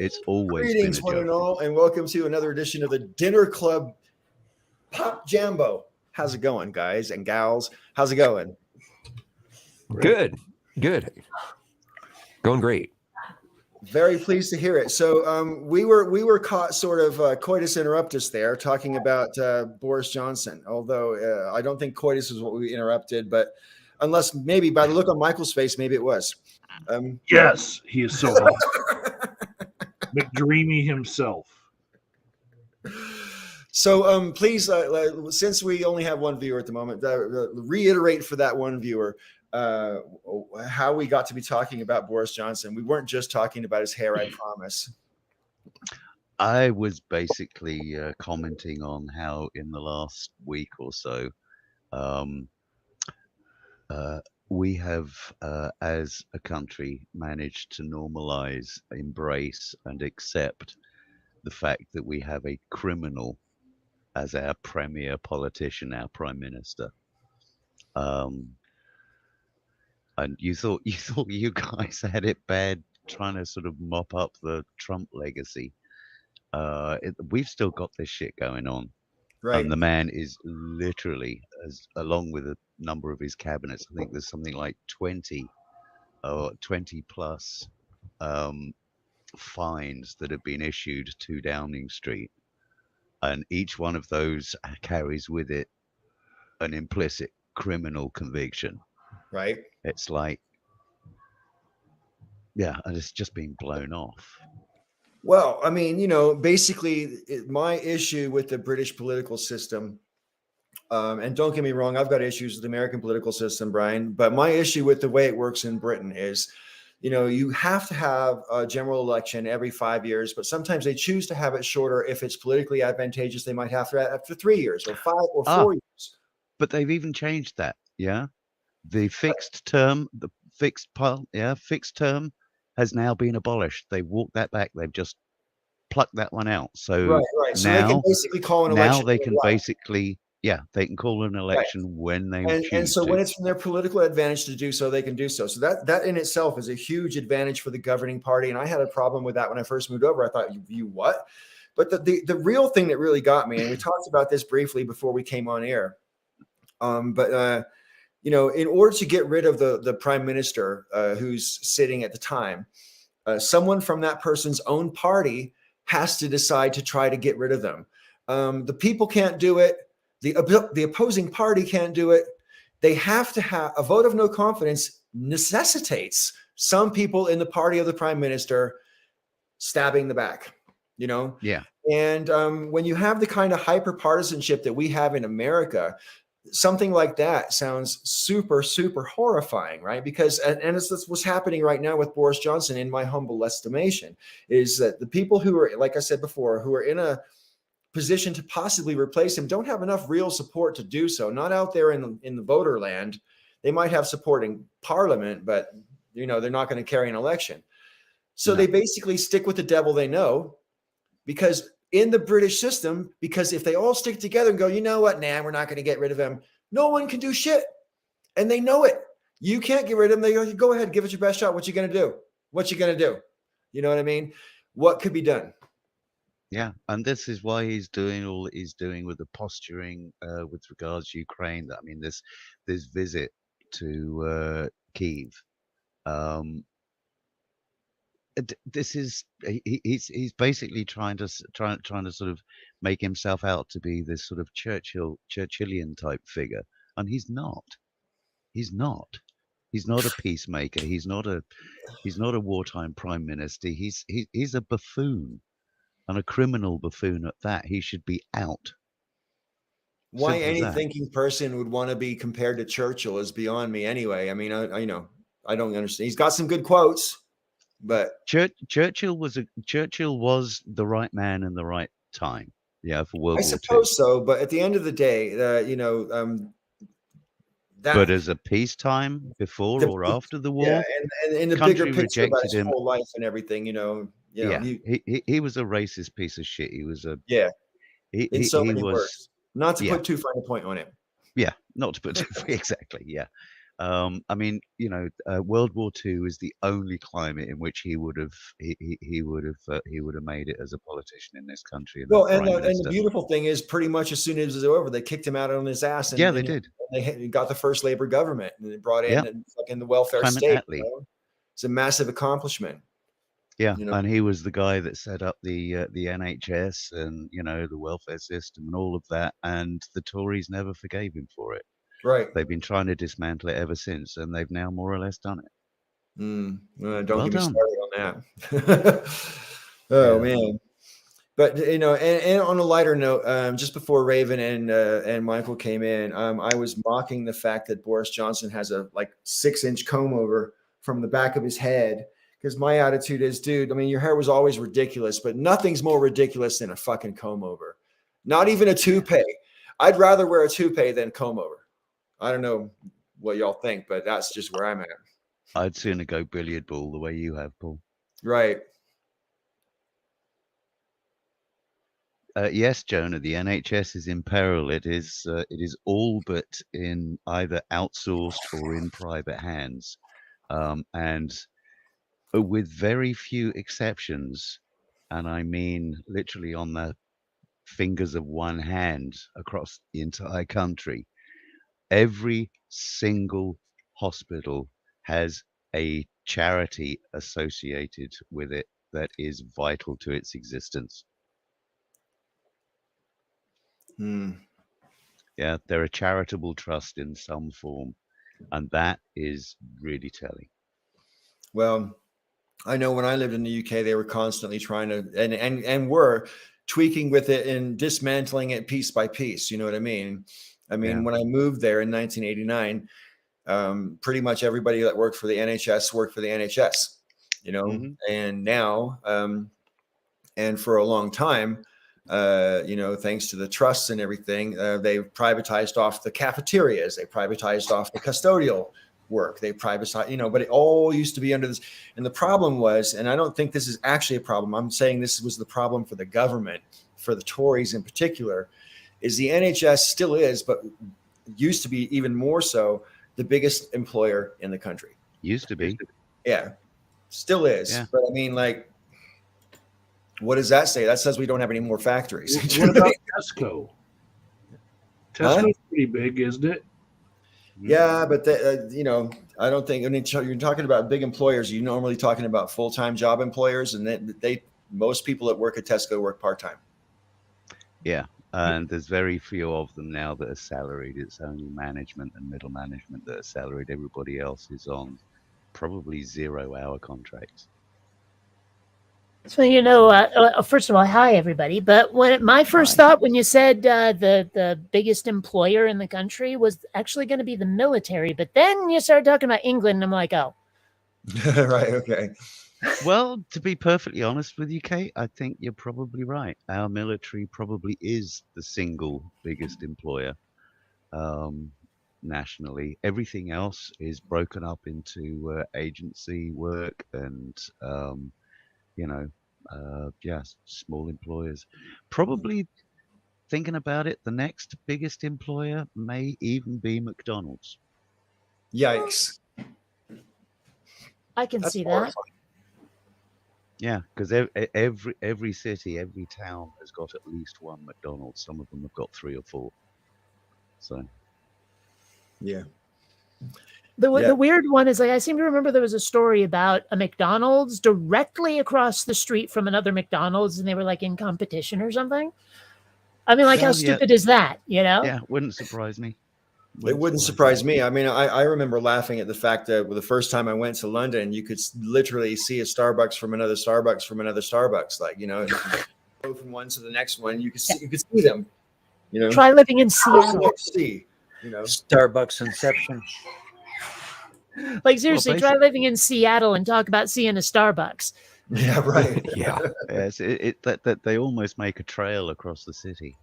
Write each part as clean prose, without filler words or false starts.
It's always been Greetings, a one joke. and all, and welcome to another edition of the Dinner Club Pop Jambo. How's it going, guys and gals? How's it going? Good. Going great. Very pleased to hear it. So we were caught sort of coitus interruptus there, talking about Boris Johnson. Although I don't think coitus is what we interrupted, but unless maybe by the look on Michael's face, maybe it was. Yes, he is so hot. McDreamy himself. So please, since we only have one viewer at the moment, reiterate for that one viewer how we got to be talking about Boris Johnson. We weren't just talking about his hair, I promise. I was basically commenting on how in the last week or so, we have, as a country, managed to normalize, embrace, and accept the fact that we have a criminal as our premier politician, our prime minister. And you thought you guys had it bad trying to sort of mop up the Trump legacy. We've still got this shit going on. Right. And the man is literally, along with a number of his cabinets, I think there's something like 20 plus fines that have been issued to Downing Street. And each one of those carries with it an implicit criminal conviction. Right. It's like, yeah, and it's just been blown off. Well, I mean, basically my issue with the British political system, and don't get me wrong, I've got issues with the American political system, Brian, but my issue with the way it works in Britain is, you have to have a general election every 5 years, but sometimes they choose to have it shorter. If it's politically advantageous, they might have to after 3 years or 5 or 4 years. But they've even changed that. Yeah. The fixed term has now been abolished. They walked that back. They've just plucked that one out. So right. So now they can basically call an election. Now they can basically, they can call an election when they choose and so to. when it's from their political advantage to do so, they can do so. So that in itself is a huge advantage for the governing party. And I had a problem with that when I first moved over. I thought, you what? But the real thing that really got me, and we talked about this briefly before we came on air, in order to get rid of the prime minister who's sitting at the time, someone from that person's own party has to decide to try to get rid of them. The people can't do it. The opposing party can't do it. They have to have a vote of no confidence necessitates some people in the party of the prime minister stabbing the back, Yeah. And when you have the kind of hyper partisanship that we have in America, something like that sounds super, super horrifying, right? Because, and it's what's happening right now with Boris Johnson, in my humble estimation, is that the people who are, like I said before, who are in a position to possibly replace him don't have enough real support to do so. Not out there in the voter land. They might have support in parliament, but they're not going to carry an election. So they basically stick with the devil they know, because in the British system, because if they all stick together and go, you know what, nah, we're not going to get rid of him, no one can do shit. And they know it. You can't get rid of him. They go ahead, give it your best shot. What you going to do? What you going to do? You know what I mean? What could be done? Yeah, and this is why he's doing all that he's doing with the posturing with regards to Ukraine. I mean, this visit to Kyiv. This is he's basically trying to sort of make himself out to be this sort of Churchillian type figure, and he's not. He's not a peacemaker. He's not a wartime prime minister. He's a buffoon, and a criminal buffoon at that. He should be out. Why any thinking person would want to be compared to Churchill is beyond me. Anyway, I mean, I don't understand. He's got some good quotes. But Churchill was the right man in the right time. Yeah, for World War II. I suppose so, but at the end of the day, but as a peacetime before or after the war, and in the bigger picture about his whole life and everything, he was a racist piece of shit. He was in so many words. Not to put too fine a point on it. Yeah, not to put exactly. Yeah. I mean, World War II is the only climate in which he would have he would have made it as a politician in this country and as Well, and prime and the minister. beautiful thing is, pretty much as soon as it was over, they kicked him out on his ass, Yeah, they did. They got the first Labor government, and they brought in Yeah. and fucking the welfare Clement state. Attlee. It's a massive accomplishment. Yeah, You know? and he was the guy that set up the NHS and the welfare system and all of that, and the Tories never forgave him for it. Right. They've been trying to dismantle it ever since, and they've now more or less done it. Don't Well get me done. started on that. Oh man. But and on a lighter note, just before Raven and Michael came in, I was mocking the fact that Boris Johnson has a 6-inch comb over from the back of his head. Because my attitude is, dude, I mean, your hair was always ridiculous, but nothing's more ridiculous than a fucking comb over. Not even a toupee. I'd rather wear a toupee than comb over. I don't know what y'all think, but that's just where I'm at. I'd sooner go billiard ball the way you have, Paul. Right. Yes, Jonah, the NHS is in peril. It is all but in either outsourced or in private hands. And with very few exceptions, and I mean literally on the fingers of one hand across the entire country, every single hospital has a charity associated with it that is vital to its existence. Yeah, they're a charitable trust in some form, and that is really telling. Well, I know when I lived in the UK, they were constantly trying to and were tweaking with it and dismantling it piece by piece. You know what I mean? Yeah. When I moved there in 1989, pretty much everybody that worked for the NHS worked for the NHS. And now, and for a long time, thanks to the trusts and everything, they've privatized off the cafeterias, they privatized off the custodial work, they privatized, but it all used to be under this. And the problem was, and I don't think this is actually a problem, I'm saying this was the problem for the government, for the Tories in particular, is the NHS still is, but used to be even more so, the biggest employer in the country. Used to be. Yeah, still is. Yeah. But I mean, what does that say? That says we don't have any more factories. What about Tesco? Tesco's pretty big, isn't it? Yeah, but I don't think. I mean, you're talking about big employers. You're normally talking about full-time job employers, and most people that work at Tesco work part-time. Yeah, and there's very few of them now that are salaried. It's only management and middle management that are salaried. Everybody else is on probably 0-hour contracts. So, first of all, hi, everybody. But my first thought when you said the biggest employer in the country was actually going to be the military, but then you started talking about England, and I'm like, oh. Right, okay. Well, to be perfectly honest with you, Kate, I think you're probably right. Our military probably is the single biggest employer nationally. Everything else is broken up into agency work and small employers. Probably thinking about it, the next biggest employer may even be McDonald's. Yikes. I can see that. Yeah, because every city, every town has got at least one McDonald's. Some of them have got 3 or 4. So, yeah. The weird one is, I seem to remember there was a story about a McDonald's directly across the street from another McDonald's, and they were in competition or something. I mean, how stupid is that? Yeah, wouldn't surprise me. It wouldn't surprise me. I mean, I remember laughing at the fact that the first time I went to London, you could literally see a Starbucks from another Starbucks from another Starbucks. Go from one to the next one, you could see them. Try living in Seattle. Starbucks Inception. Seriously, try living in Seattle and talk about seeing a Starbucks. Yeah, right. Yeah. Yes, that they almost make a trail across the city,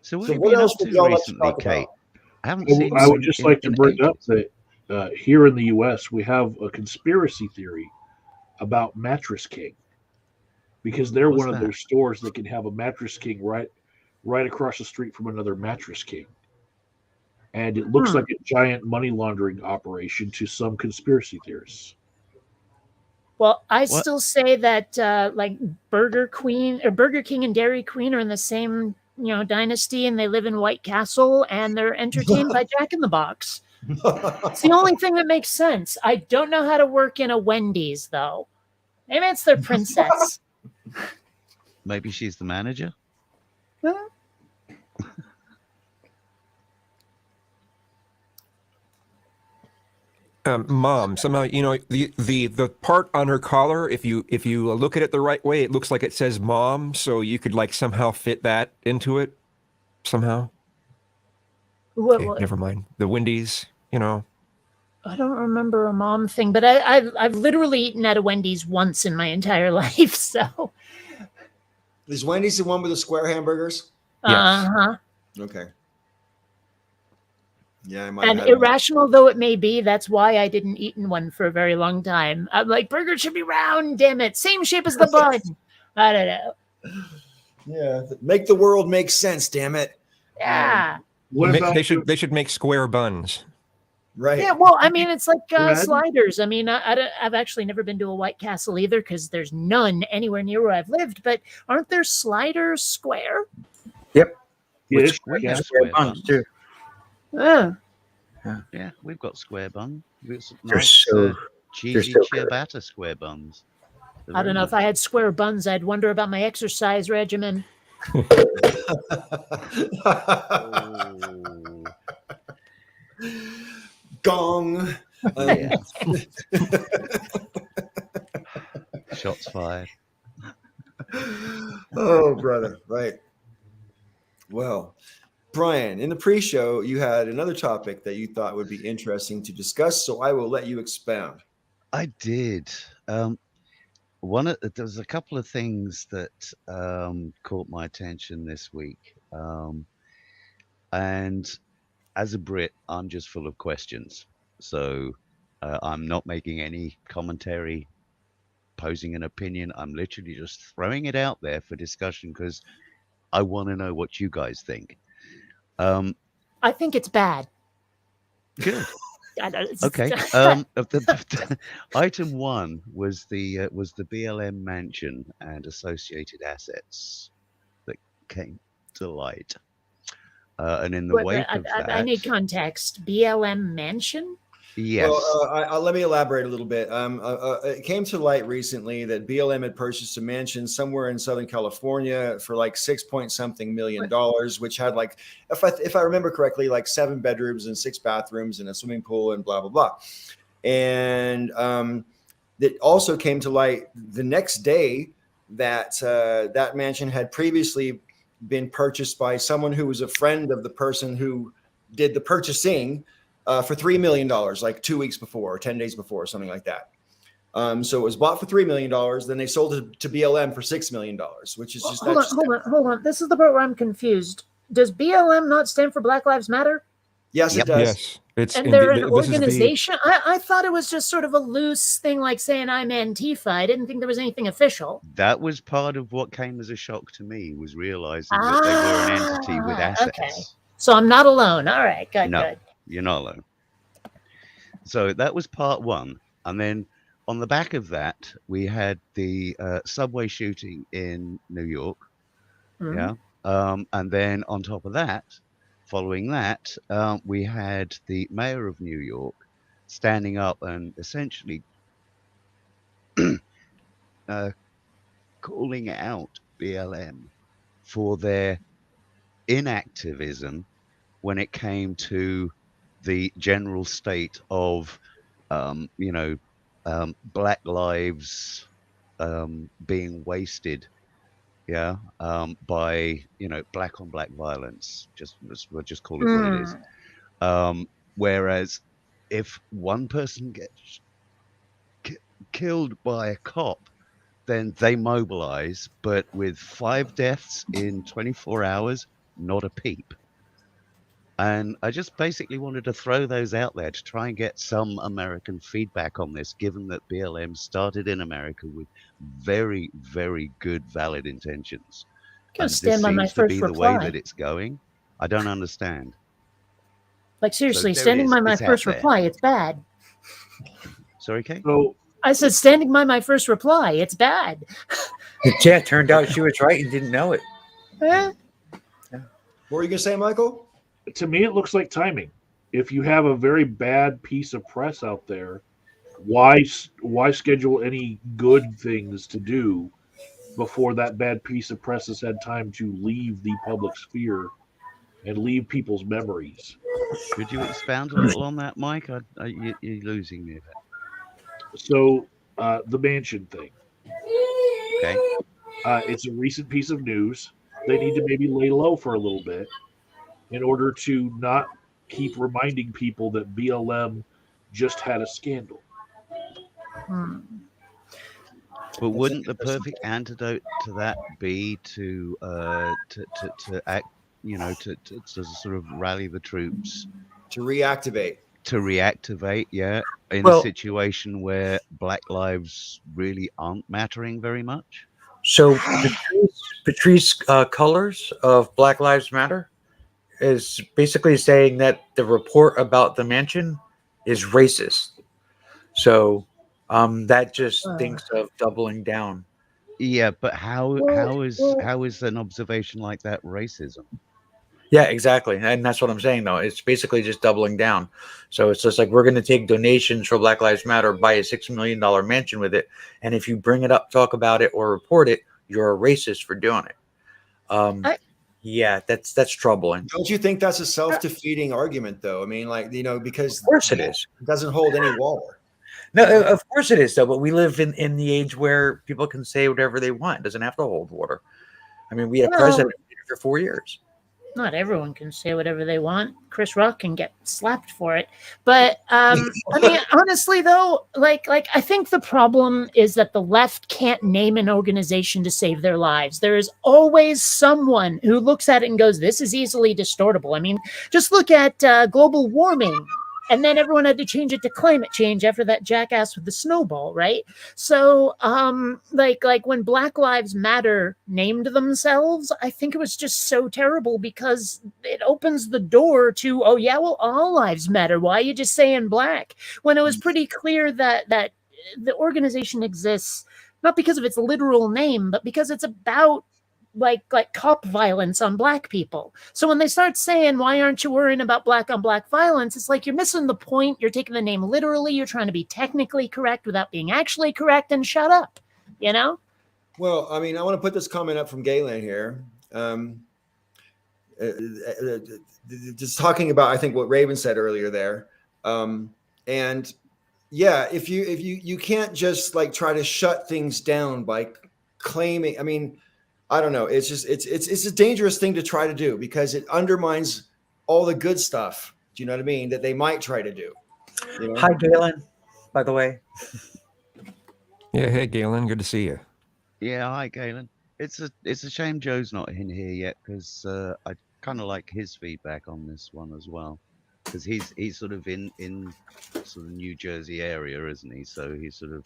So what have you been up to recently, Kate? I would just like to bring up that here in the U.S. we have a conspiracy theory about Mattress King, because they're one of those stores that can have a Mattress King right right across the street from another Mattress King. And it looks like a giant money laundering operation to some conspiracy theorists. Well, I What? still say that like Burger King and Dairy Queen are in the same dynasty, and they live in White Castle, and they're entertained by Jack in the Box. It's the only thing that makes sense. I don't know how to work in a Wendy's though. Maybe it's their princess. Maybe she's the manager. Huh? Mom, somehow the part on her collar, if you look at it the right way, it looks like it says mom, so you could like somehow fit that into it somehow. Okay, never mind. The Wendy's, I don't remember a mom thing, but I've literally eaten at a Wendy's once in my entire life. So Is Wendy's the one with the square hamburgers? Yes. uh-huh. Okay. Yeah, I might And have irrational though it may be, that's why I didn't eat in one for a very long time. I'm like, burger should be round, damn it. Same shape as the bun. I don't know. Yeah, make the world make sense, damn it. Yeah. What about They should make square buns. Right. Yeah, well, I mean, it's like Brad? sliders. I mean, I've actually never been to a White Castle either because there's none anywhere near where I've lived. But aren't there sliders square? Yes, We yeah. have square buns buns. too. Oh, Yeah, we've got square bun. We've got some They're nice, so cheesy so good. ciabatta square buns. They're I don't very know. If nice. I had square buns, I'd wonder about my exercise regimen. Oh, Gong. yeah. Shots fired. Oh, brother. Right. Well, Brian, in the pre-show, you had another topic that you thought would be interesting to discuss, so I will let you expound. I did. There's a couple of things that caught my attention this week, and as a Brit, I'm just full of questions. So I'm not making any commentary, posing an opinion. I'm literally just throwing it out there for discussion because I want to know what you guys think. I think it's bad. Good. I don't- it's- Okay. Item one was the BLM mansion and associated assets that came to light. And in the Wait, wake of I need that, context. BLM Mansion? yes, Well, let me elaborate a little bit. It came to light recently that BLM had purchased a mansion somewhere in Southern California for like $6 million, which had like, if I remember correctly, like 7 bedrooms and 6 bathrooms and a swimming pool and blah blah blah. And it also came to light the next day that that mansion had previously been purchased by someone who was a friend of the person who did the purchasing. For $3 million, like 2 weeks before, or 10 days before, or something like that. So it was bought for $3 million. Then they sold it to BLM for $6 million, which is just Hold on. This is the part where I'm confused. Does BLM not stand for Black Lives Matter? Yes, Yep. it does. Yes, it's And they're an this is the- organization? I thought it was just sort of a loose thing like saying I'm Antifa. I didn't think there was anything official. that was part of what came as a shock to me, was realizing that they were an entity with assets. Okay. So I'm not alone. All right, good, No. good. You're not alone. So that was part one. And then on the back of that, we had the subway shooting in New York. Mhm. Yeah. And then on top of that, following that, we had the mayor of New York standing up and essentially calling out BLM for their inactivism when it came to the general state of, Black lives being wasted, by black on black violence. We'll just call it what it is. Whereas if one person gets killed by a cop, then they mobilize, but with 5 deaths in 24 hours, not a peep. And I just basically wanted to throw those out there to try and get some American feedback on this, given that BLM started in America with very, very good, valid intentions. Go and stand this by my seems to first be the way reply. that it's going. I don't understand. Like seriously, there it standing is. by my It's out first there. reply, it's bad. Sorry, Kate? So I said standing by my first reply, it's bad. Yeah, it turned out she was right and didn't know it. Eh? What were you gonna say, Michael? to me, it looks like timing. If you have a very bad piece of press out there, why schedule any good things to do before that bad piece of press has had time to leave the public sphere and leave people's memories? Could you expound a little on that, Mike? You're losing me a bit. So the mansion thing, Okay. it's a recent piece of news. They need to maybe lay low for a little bit in order to not keep reminding people that BLM just had a scandal. Hmm. But wouldn't the perfect antidote to that be to act, to sort of rally the troops To reactivate. to reactivate, yeah, in a Well- situation where Black lives really aren't mattering very much? So Patrice Colors of Black Lives Matter is basically saying that the report about the mansion is racist. So that just thinks of doubling down. Yeah, but how Well, is an observation like that racism? Yeah, exactly. And that's what I'm saying, though. It's basically just doubling down. So it's just like we're going to take donations for Black Lives Matter, buy a $6 million mansion with it. And if you bring it up, talk about it, or report it, you're a racist for doing it. Yeah, that's troubling. Don't you think that's a self-defeating argument, though? I mean, like, because Of course it is. it doesn't hold any water. No, of course it is, though. But we live in the age where people can say whatever they want. It doesn't have to hold water. I mean, we had a president for 4 years. Not everyone can say whatever they want. Chris Rock can get slapped for it. But I mean, honestly, though, like I think the problem is that the left can't name an organization to save their lives. There is always someone who looks at it and goes, "This is easily distortable." I mean, just look at global warming. And then everyone had to change it to climate change after that jackass with the snowball, right? So, like when Black Lives Matter named themselves, I think it was just so terrible because it opens the door to, oh yeah, well, all lives matter. Why are you just saying black? When it was pretty clear that the organization exists not because of its literal name, but because it's about like cop violence on black people. So when they start saying, why aren't you worrying about black on black violence? It's like you're missing the point. You're taking the name literally. You're trying to be technically correct without being actually correct, and shut up, you know? Well, I mean, I want to put this comment up from Galen here. Just talking about, I think, what Raven said earlier there. And yeah, if you can't just like try to shut things down by claiming, I mean, I don't know. It's just it's a dangerous thing to try to do because it undermines all the good stuff. Do you know what I mean? That they might try to do. You know? Hi, Galen, by the way. Yeah, hey Galen, good to see you. Yeah, hi, Galen. It's a shame Joe's not in here yet because I kind of like his feedback on this one as well because he's sort of in sort of New Jersey area, isn't he? So he's sort of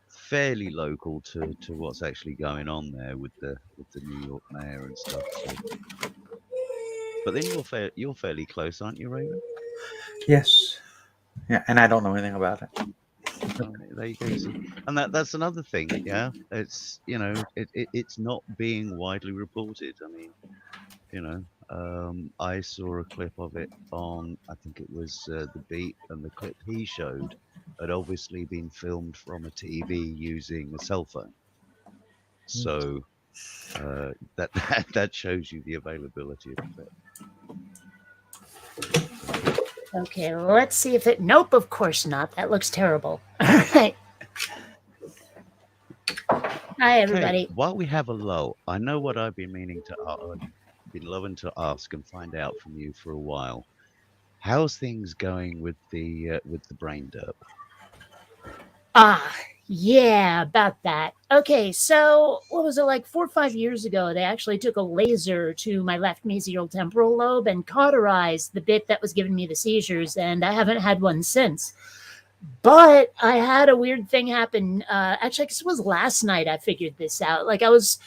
fairly local to what's actually going on there with the New York mayor and stuff. So. But then you're fairly close, aren't you, Raven? Yes. Yeah, and I don't know anything about it. There you go. See. And that's another thing. Yeah, it's it's not being widely reported. I mean, I saw a clip of it on, I think it was The Beat, and the clip he showed had obviously been filmed from a TV using a cell phone. So that shows you the availability of it. Okay, let's see if it. Nope, of course not. That looks terrible. All right. Hi, everybody. Okay, while we have a lull, I know what I've been meaning to, been loving to ask and find out from you for a while. How's things going with the brain derp? Yeah, about that. Okay, so what was it, like 4 or 5 years ago? They actually took a laser to my left mesial temporal lobe and cauterized the bit that was giving me the seizures, and I haven't had one since. But I had a weird thing happen. Actually, I guess it was last night I figured this out. Like I was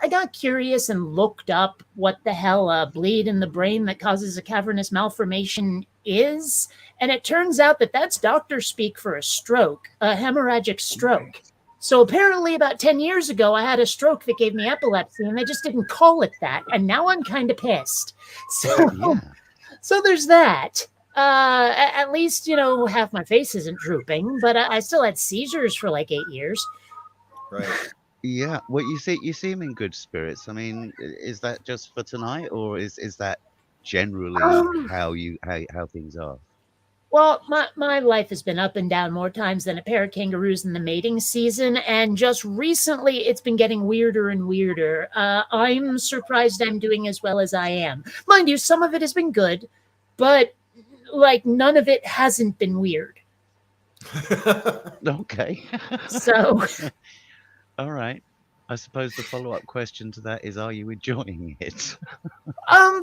I got curious and looked up what the hell a bleed in the brain that causes a cavernous malformation is. And it turns out that that's doctor speak for a stroke, a hemorrhagic stroke. So apparently about 10 years ago, I had a stroke that gave me epilepsy, and they just didn't call it that. And now I'm kind of pissed. So, Yeah. so there's that. At least, half my face isn't drooping, but I still had seizures for like 8 years. Right. Yeah. Well, you seem in good spirits. I mean, is that just for tonight, or is that generally how things are? Well, my life has been up and down more times than a pair of kangaroos in the mating season, and just recently it's been getting weirder and weirder. I'm surprised I'm doing as well as I am. Mind you, some of it has been good, but like none of it hasn't been weird. Okay. So, All right. I suppose the follow-up question to that is, are you enjoying it?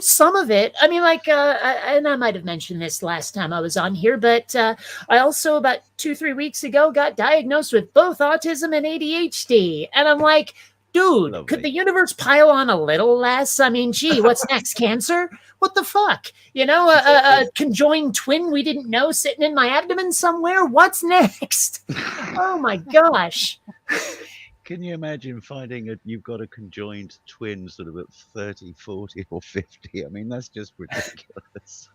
some of it. I mean, like, and I might have mentioned this last time I was on here, but I also about 2-3 weeks ago got diagnosed with both autism and ADHD, and I'm like, dude, Lovely. could the universe pile on a little less? I mean, gee, what's next? Cancer? What the fuck? A conjoined twin we didn't know sitting in my abdomen somewhere? What's next? Oh my gosh. Can you imagine finding you've got a conjoined twin sort of at 30, 40, or 50? I mean, that's just ridiculous.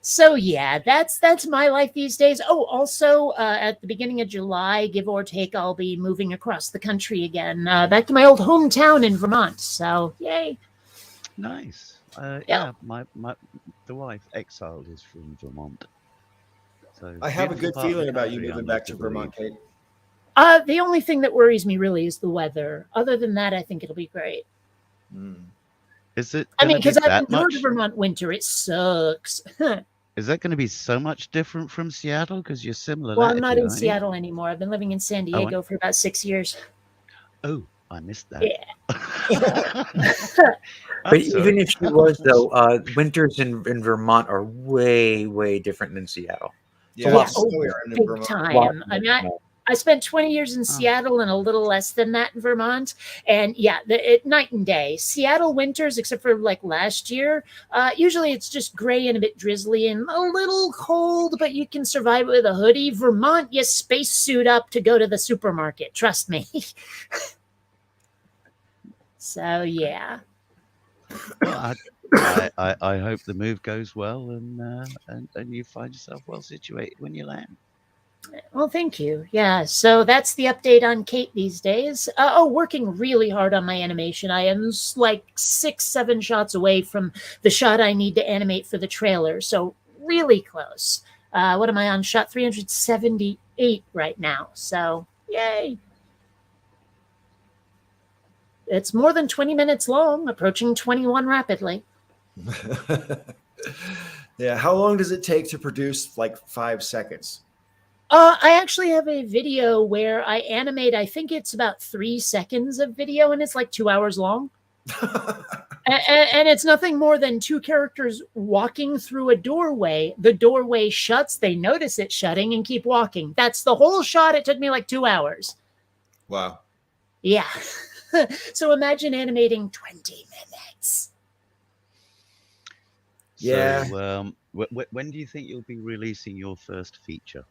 So yeah, that's my life these days. Oh, also at the beginning of July, give or take, I'll be moving across the country again, back to my old hometown in Vermont. So yay! Nice. Yeah. Yeah, the wife exiled is from Vermont. So I have a beautiful good part of the feeling about you country, moving I'd back like to to Vermont, believe. Kate. The only thing that worries me really is the weather. Other than that, I think it'll be great. Mm. Is it? I mean, gonna be because I've that endured much? Vermont winter. It sucks. Is that going to be so much different from Seattle? Because you're similar Well, I'm not latitude, in aren't you? Seattle anymore. I've been living in San Oh, Diego for about 6 years. Oh, I missed that. Yeah. I'm But sorry. even if she was, though, winters in Vermont are way, way different than Seattle. Yeah, lot it's oh, snowier in big Vermont. time. I mean, I spent 20 years in Seattle and a little less than that in Vermont. And yeah, night and day. Seattle winters, except for like last year, usually it's just gray and a bit drizzly and a little cold, but you can survive it with a hoodie. Vermont, you spacesuit up to go to the supermarket. Trust me. So yeah. Well, I hope the move goes well and you find yourself well situated when you land. Well, thank you. Yeah, so that's the update on Kate these days. Working really hard on my animation. I am like 6-7 shots away from the shot I need to animate for the trailer. So really close. What am I on? Shot 378 right now. So yay. It's more than 20 minutes long, approaching 21 rapidly. Yeah, how long does it take to produce like 5 seconds? I actually have a video where I animate, I think it's about 3 seconds of video, and it's like 2 hours long. And it's nothing more than 2 characters walking through a doorway. The doorway shuts, they notice it shutting and keep walking. That's the whole shot. It took me like 2 hours. Wow. Yeah. So imagine animating 20 minutes. Yeah. So, when do you think you'll be releasing your first feature?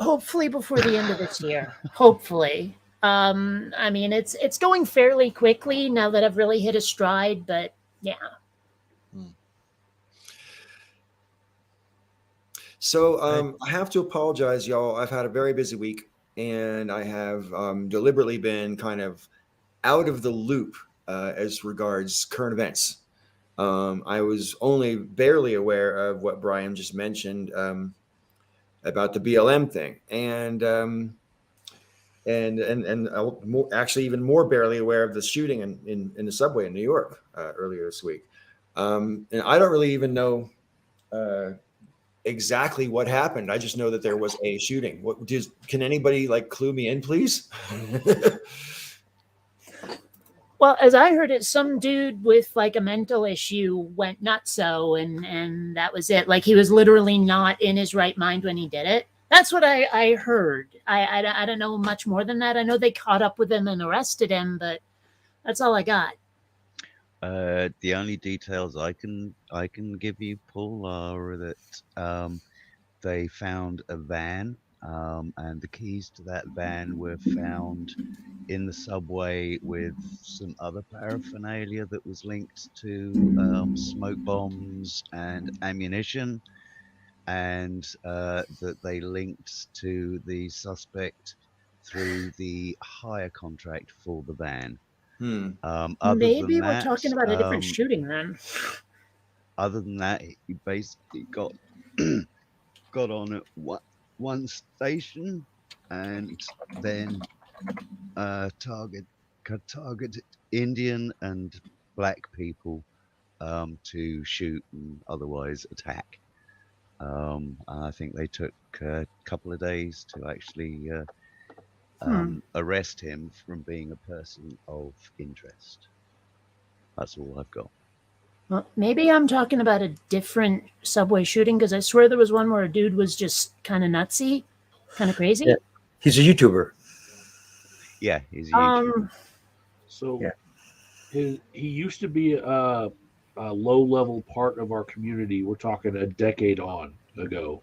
Hopefully before the end of this year. Hopefully. I mean, it's going fairly quickly now that I've really hit a stride, but yeah. So I have to apologize, y'all. I've had a very busy week, and I have deliberately been kind of out of the loop as regards current events. I was only barely aware of what Brian just mentioned about the BLM thing, and actually even more barely aware of the shooting in the subway in New York earlier this week. And I don't really even know exactly what happened. I just know that there was a shooting. Can anybody like clue me in, please? Well, as I heard it, some dude with like a mental issue went nutso, and that was it. Like he was literally not in his right mind when he did it. That's what I heard. I don't know much more than that. I know they caught up with him and arrested him, but that's all I got. The only details I can give you, Paul, are that they found a van, and the keys to that van were found in the subway with some other paraphernalia that was linked to smoke bombs and ammunition, and that they linked to the suspect through the hire contract for the van. Other Maybe than we're that, talking about a different shooting then. other than that, he basically got got on at one station and then targeted Indian and black people to shoot and otherwise attack. I think they took a couple of days to actually arrest him from being a person of interest. That's all I've got. Well, maybe I'm talking about a different subway shooting because I swear there was one where a dude was just kind of nutsy, kind of crazy. Yeah. He's a YouTuber. Yeah, he's a YouTuber. So Yeah. he used to be a low-level part of our community. We're talking a decade ago.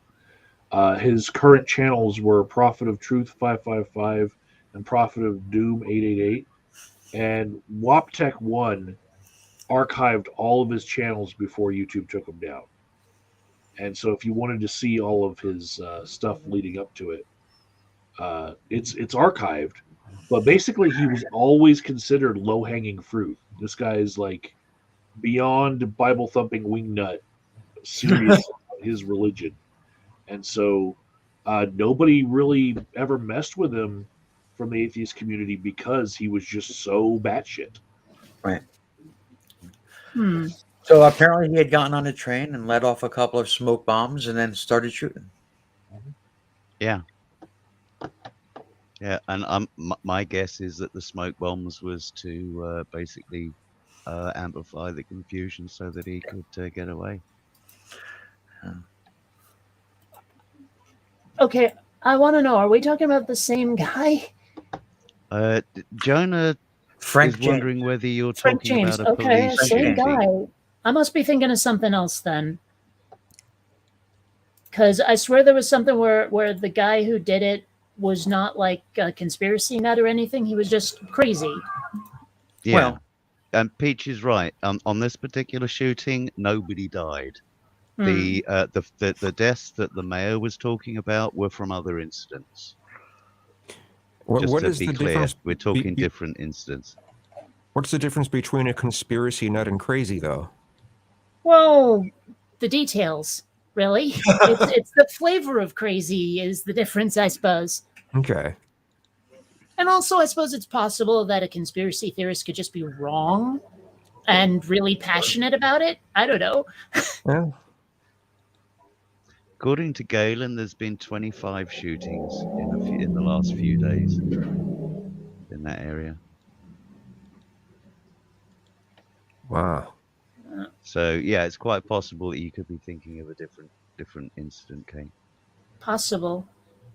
His current channels were Prophet of Truth 555 and Prophet of Doom 888. And Waptec 1 archived all of his channels before YouTube took them down. And so if you wanted to see all of his stuff leading up to it, it's archived. But basically, he was always considered low-hanging fruit. This guy is like beyond Bible-thumping wingnut, serious about his religion. And so nobody really ever messed with him from the atheist community because he was just so batshit. Right. Hmm. So apparently he had gotten on a train and let off a couple of smoke bombs and then started shooting. Yeah. Yeah, and my guess is that the smoke bombs was to basically amplify the confusion so that he could get away. Okay, I want to know: are we talking about the same guy? Jonah Frank is James. wondering whether you're Frank talking James. about a Okay, police same shooting. guy. I must be thinking of something else then. Because I swear there was something where the guy who did it was not like a conspiracy nut or anything. He was just crazy. Yeah, Well, and Peach is right. On this particular shooting, nobody died. Hmm. The deaths that the mayor was talking about were from other incidents. Just What to is be the clear, difference? we're talking different incidents. What's the difference between a conspiracy nut and crazy, though? Well, the details, really. It's the flavor of crazy is the difference, I suppose. Okay. And also, I suppose it's possible that a conspiracy theorist could just be wrong and really passionate about it. I don't know. Yeah. According to Galen, there's been 25 shootings in the last few days in that area. Wow. So yeah, it's quite possible that you could be thinking of a different incident, Kate. Possible.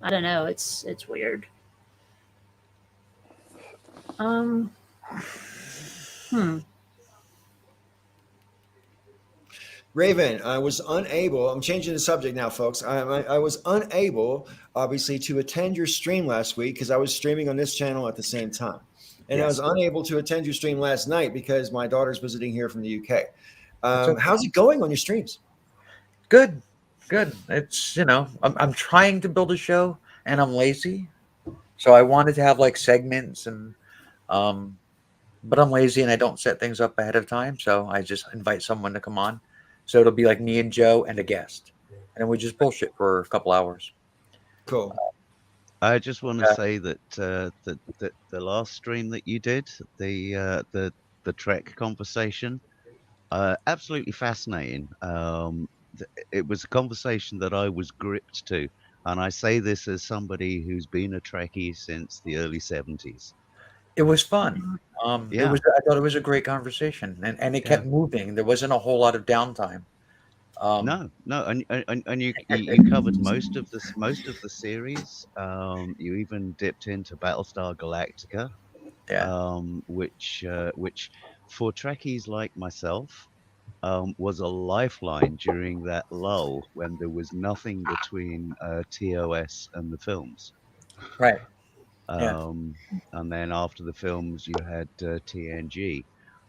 I don't know. It's weird. Raven, I was unable. I'm changing the subject now, folks. I was unable, obviously, to attend your stream last week because I was streaming on this channel at the same time, and I was unable to attend your stream last night because my daughter's visiting here from the UK. okay. How's it going on your streams? Good. It's, I'm trying to build a show and I'm lazy. So I wanted to have like segments and, but I'm lazy and I don't set things up ahead of time. So I just invite someone to come on. So it'll be like me and Joe and a guest. And then we just bullshit for a couple hours. Cool. I just want to say that the last stream that you did, the Trek conversation, absolutely fascinating. It was a conversation that I was gripped to, and I say this as somebody who's been a Trekkie since the early 70s. It was fun. Yeah. I thought it was a great conversation and it kept moving. There wasn't a whole lot of downtime. No, and you covered most of the series. You even dipped into Battlestar Galactica, Yeah. which for Trekkies like myself was a lifeline during that lull when there was nothing between TOS and the films. Right. Yeah. And then after the films, you had TNG.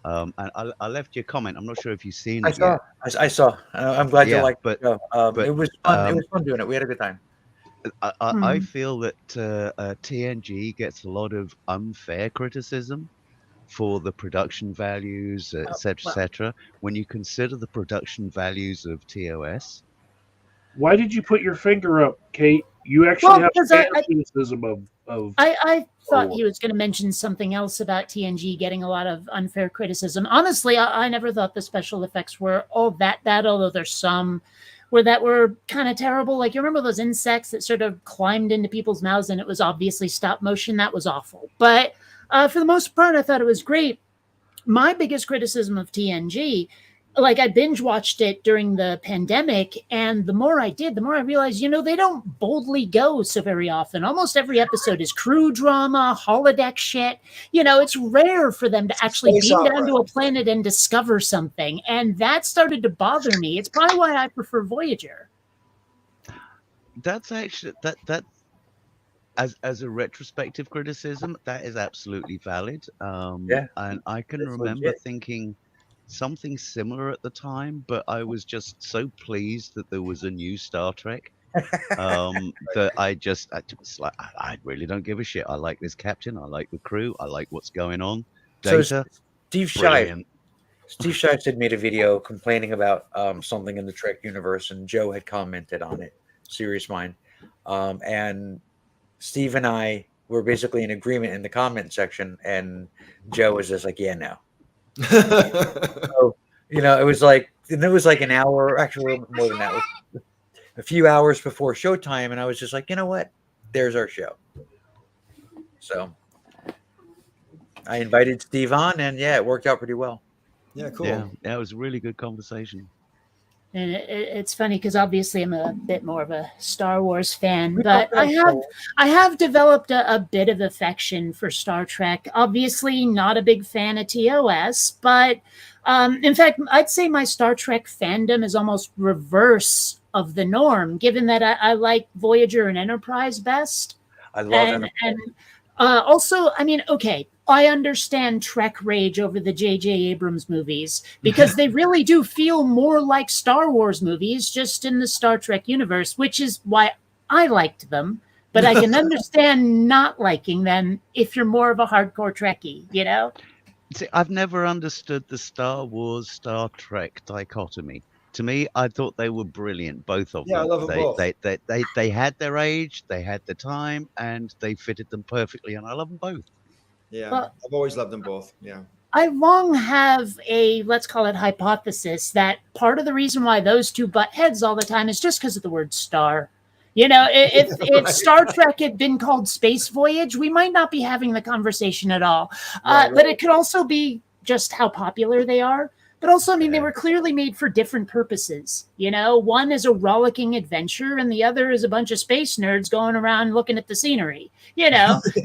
And I left you a comment. I'm not sure if you've seen I it saw. yet. I saw. I'm glad you Yeah, liked but the show. but It was fun. It um, was fun doing it. We had a good time. I Hmm. feel that TNG gets a lot of unfair criticism for the production values, et cetera, et Well, cetera. When you consider the production values of TOS, Why did you put your finger up, Kate? You actually have because fair criticism of I Star thought Wars. he was going to mention something else about TNG getting a lot of unfair criticism. Honestly, I never thought the special effects were all that bad, although there's some that were kind of terrible. Like, you remember those insects that sort of climbed into people's mouths and it was obviously stop motion? That was awful. But for the most part, I thought it was great. My biggest criticism of TNG, like, I binge watched it during the pandemic, and the more I did, the more I realized, they don't boldly go so very often. Almost every episode is crew drama, holodeck shit. It's rare for them to actually Space beam down opera. to a planet and discover something, and that started to bother me. It's probably why I prefer Voyager. that's actually that as a retrospective criticism, that is absolutely valid. Yeah. And I can It's remember legit. thinking something similar at the time, but I was just so pleased that there was a new Star Trek that I just like I really don't give a shit. I like this captain. I like the crew. I like what's going on. So Data, Steve Shive. brilliant. Steve Shives had made a video complaining about something in the Trek universe, and Joe had commented on it. Serious Mind, and Steve and I were basically in agreement in the comment section, and Joe was just like, "Yeah, no." So, it was like, and it was like an hour, actually a little bit more than that, it was a few hours before showtime, and I was just like, you know what? There's our show. So I invited Steve on, and yeah, it worked out pretty well. Yeah, cool. Yeah, it was a really good conversation. And it's funny because obviously I'm a bit more of a Star Wars fan, but I have developed a bit of affection for Star Trek. Obviously, not a big fan of TOS, but in fact, I'd say my Star Trek fandom is almost reverse of the norm, given that I like Voyager and Enterprise best. I love it. And also, I mean, okay, I understand Trek rage over the J.J. Abrams movies because they really do feel more like Star Wars movies, just in the Star Trek universe, which is why I liked them. But I can understand not liking them if you're more of a hardcore Trekkie, See, I've never understood the Star Wars, Star Trek dichotomy. To me, I thought they were brilliant, both of Yeah, I them. love them both. They had their age, they had the time, and they fitted them perfectly, and I love them both. Yeah, Well, I've always loved them both. Yeah. I long have a, let's call it hypothesis, that part of the reason why those two butt heads all the time is just because of the word star. If Right. Star Trek had been called Space Voyage, we might not be having the conversation at all. Right, But it could also be just how popular they are. But also, I mean, they Yeah. were clearly made for different purposes. One is a rollicking adventure, and the other is a bunch of space nerds going around looking at the scenery.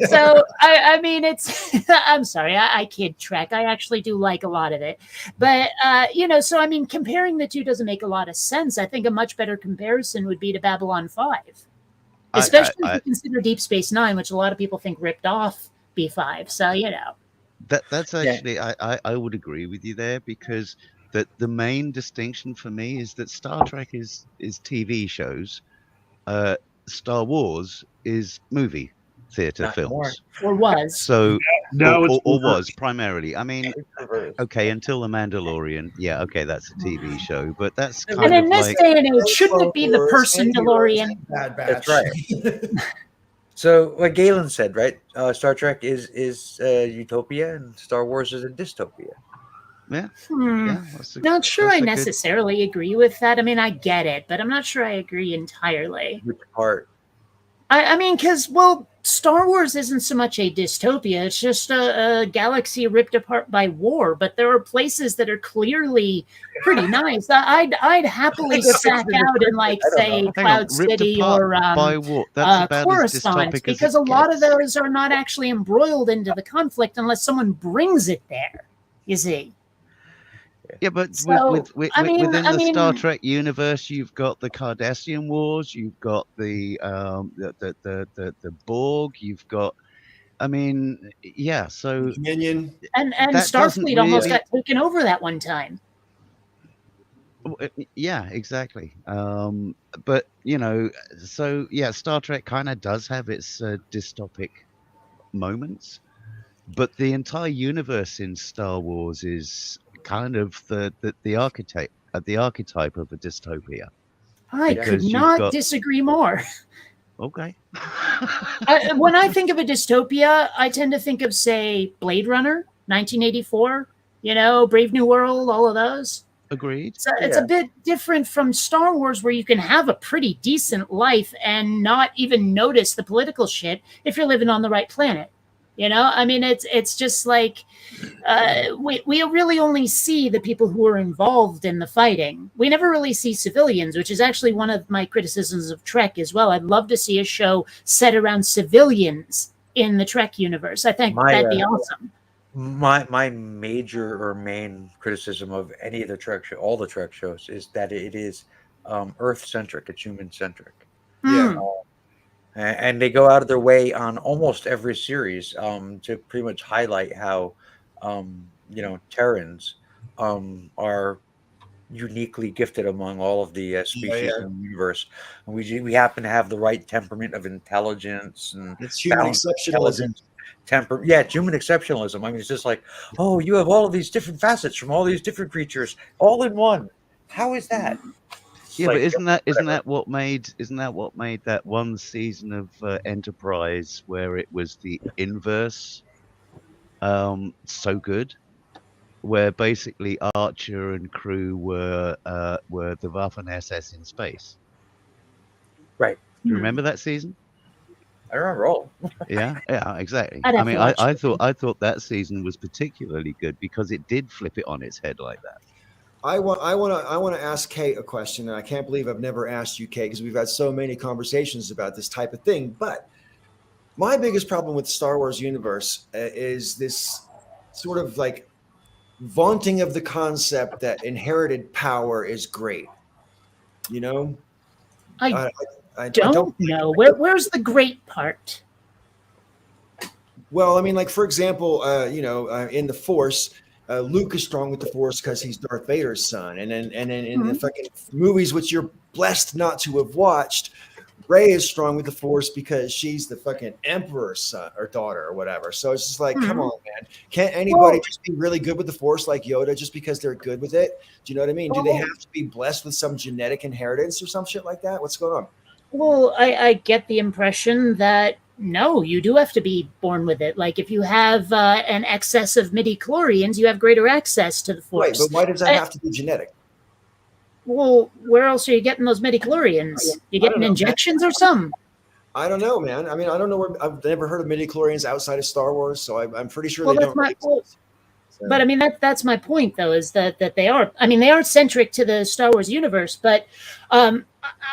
So I mean, it's. I'm sorry, I kid Trek. I actually do like a lot of it, but so I mean, comparing the two doesn't make a lot of sense. I think a much better comparison would be to Babylon 5, especially if you consider Deep Space Nine, which a lot of people think ripped off B5. So That's actually I would agree with you there, because the main distinction for me is that Star Trek is TV shows, Star Wars is movie theater Not anymore. films. or was. So Now it's or reversed. was primarily. I mean, okay, until The Mandalorian, yeah, okay, that's a TV show, but that's And kind in of this like day and age, shouldn't it be the person DeLorean? Bad Batch. That's right. So, like Galen said, right? Star Trek is utopia, and Star Wars is a dystopia. yeah, that's Not sure that's I a good- necessarily agree with that. I mean, I get it, but I'm not sure I agree entirely. Which part? I mean, because, well, Star Wars isn't so much a dystopia, it's just a galaxy ripped apart by war, but there are places that are clearly pretty nice. I'd happily sack out in, like, say, Hang on, Cloud ripped City apart or by what? That's about as Coruscant, dystopic as because it a lot of gets. those are not actually embroiled into the conflict unless someone brings it there, you see. Yeah, but So, within the Star Trek universe, you've got the Cardassian Wars, you've got the Borg, you've got. I mean, yeah. So Dominion. and that doesn't Starfleet almost really- got taken over that one time. yeah, exactly. But so yeah, Star Trek kind of does have its dystopic moments, but the entire universe in Star Wars is kind of the archetype of a dystopia. I could Because you've not got- disagree more. Okay. When I think of a dystopia, I tend to think of, say, Blade Runner, 1984, Brave New World, all of those. Agreed. So it's a bit different from Star Wars, where you can have a pretty decent life and not even notice the political shit if you're living on the right planet. I mean, it's just like we really only see the people who are involved in the fighting. We never really see civilians, which is actually one of my criticisms of Trek as well. I'd love to see a show set around civilians in the Trek universe. I think that'd be awesome. My major or main criticism of any of the Trek show, all the Trek shows, is that it is Earth centric. It's human centric. Yeah. And they go out of their way on almost every series to pretty much highlight how Terrans are uniquely gifted among all of the species in the universe, and we happen to have the right temperament of intelligence and It's human exceptionalism. It's human exceptionalism. I mean, it's just like, oh, you have all of these different facets from all these different creatures all in one. How is that? Yeah, Like, but isn't that what made that one season of Enterprise where it was the inverse so good, where basically Archer and crew were the Waffen SS in space. Right. Do you remember that season? I remember all. Yeah, exactly. I'd I have mean, to watch I thought that season was particularly good because it did flip it on its head like that. I want to ask Kate a question, and I can't believe I've never asked you, Kate, because we've had so many conversations about this type of thing. But my biggest problem with the Star Wars universe is this sort of like vaunting of the concept that inherited power is great. I don't know. Where's the great part? Well, I mean, like, for example, in the Force, Luke is strong with the Force because he's Darth Vader's son, and then in the fucking movies, which you're blessed not to have watched, Rey is strong with the Force because she's the fucking Emperor's son or daughter or whatever. So it's just like, come on, man, can't anybody just be really good with the Force like Yoda just because they're good with it? Do you know what I mean? Do they have to be blessed with some genetic inheritance or some shit like that? What's going on? Well, I get the impression that no, you do have to be born with it. Like if you have an excess of midi-chlorians, you have greater access to the Force. Right, but why does that have to be genetic? Well, where else are you getting those midi-chlorians? You getting injections or something? I don't know, man. I mean, I don't know where. I've never heard of midi-chlorians outside of Star Wars, so I'm pretty sure they don't. But I mean, that's my point, though, is that they are. I mean, they are centric to the Star Wars universe, but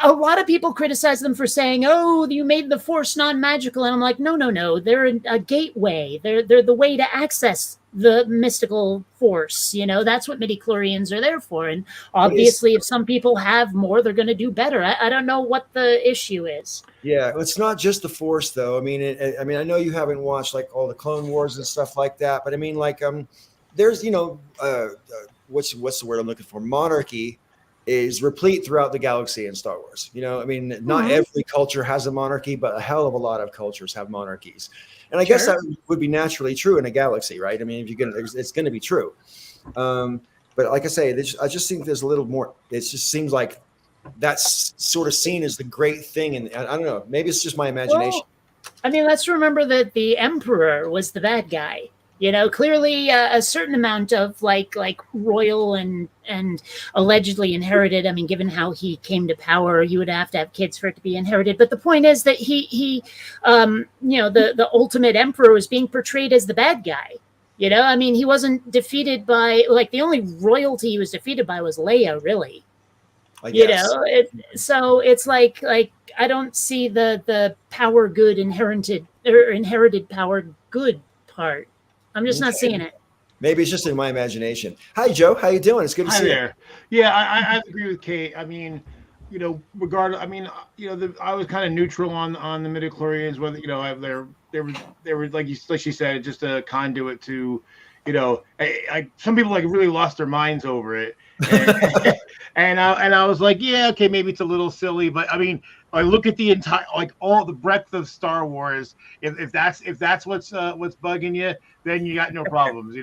a lot of people criticize them for saying, "Oh, you made the Force non-magical," and I'm like, no. They're a gateway. They're the way to access the mystical Force. That's what midi-chlorians are there for. And obviously, if some people have more, they're going to do better. I don't know what the issue is. Yeah, it's not just the Force, though. I mean, I know you haven't watched like all the Clone Wars and stuff like that, but I mean, like, there's what's the word I'm looking for? Monarchy is replete throughout the galaxy in Star Wars. I mean, not every culture has a monarchy, but a hell of a lot of cultures have monarchies. And I guess that would be naturally true in a galaxy, right? I mean, it's going to be true. But like I say, I just think there's a little more. It just seems like that's sort of seen as the great thing. And I don't know, maybe it's just my imagination. Well, I mean, let's remember that the Emperor was the bad guy. You know, clearly a certain amount of like royal and allegedly inherited. I mean, given how he came to power, you would have to have kids for it to be inherited. But the point is that he the ultimate emperor was being portrayed as the bad guy. You know, I mean, he wasn't defeated by, like, the only royalty he was defeated by was Leia, really. I You guess. know, so it's like I don't see the power good inherited power good part. I'm just not Okay. seeing it. Maybe it's just in my imagination. Hi, Joe. How you doing? It's good to Hi see you. there. Yeah, I agree with Kate. I mean, regardless, I mean, I was kind of neutral on the midichlorians, whether they were like she said, just a conduit to, some people like really lost their minds over it, and I was like, yeah, okay, maybe it's a little silly, but I mean, I look at the entire, like, all the breadth of Star Wars. If that's what's bugging you, then you got no problems,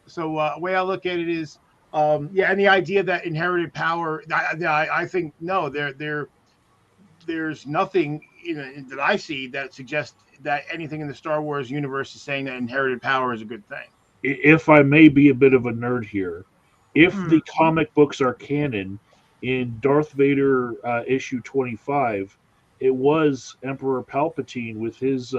So way I look at it is, and the idea that inherited power, I think no, there's nothing that I see that suggests that anything in the Star Wars universe is saying that inherited power is a good thing. If I may be a bit of a nerd here, if the comic books are canon, in Darth Vader issue 25, it was Emperor Palpatine with his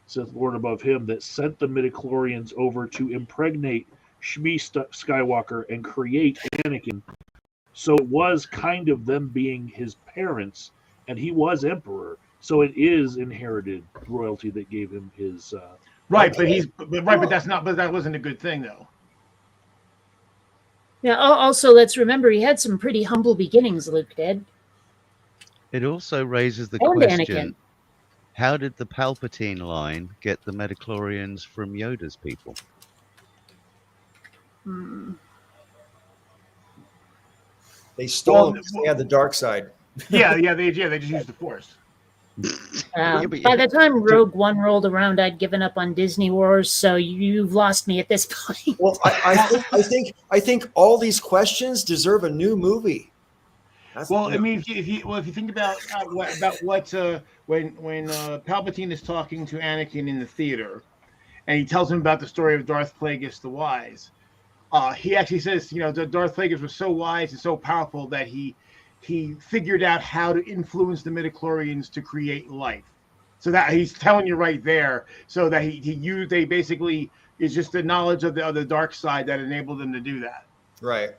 Sith Lord above him that sent the midichlorians over to impregnate Shmi Skywalker and create Anakin. So it was kind of them being his parents, and he was emperor. So it is inherited royalty that gave him his. Right, but that wasn't a good thing though. Yeah. Also, let's remember he had some pretty humble beginnings. Luke did. It also raises the And question: Anakin. how did the Palpatine line get the midichlorians from Yoda's people? They stole them. They had the dark side. Yeah, they just used the Force. Yeah, but By the time Rogue One rolled around, I'd given up on Disney Wars, so you've lost me at this point. Well, I think all these questions deserve a new movie. Well, I mean, if you think about when Palpatine is talking to Anakin in the theater, and he tells him about the story of Darth Plagueis the Wise, he actually says, that Darth Plagueis was so wise and so powerful that he figured out how to influence the midichlorians to create life. So that he's telling you right there, so that they basically is just the knowledge of the dark side that enabled them to do that. Right.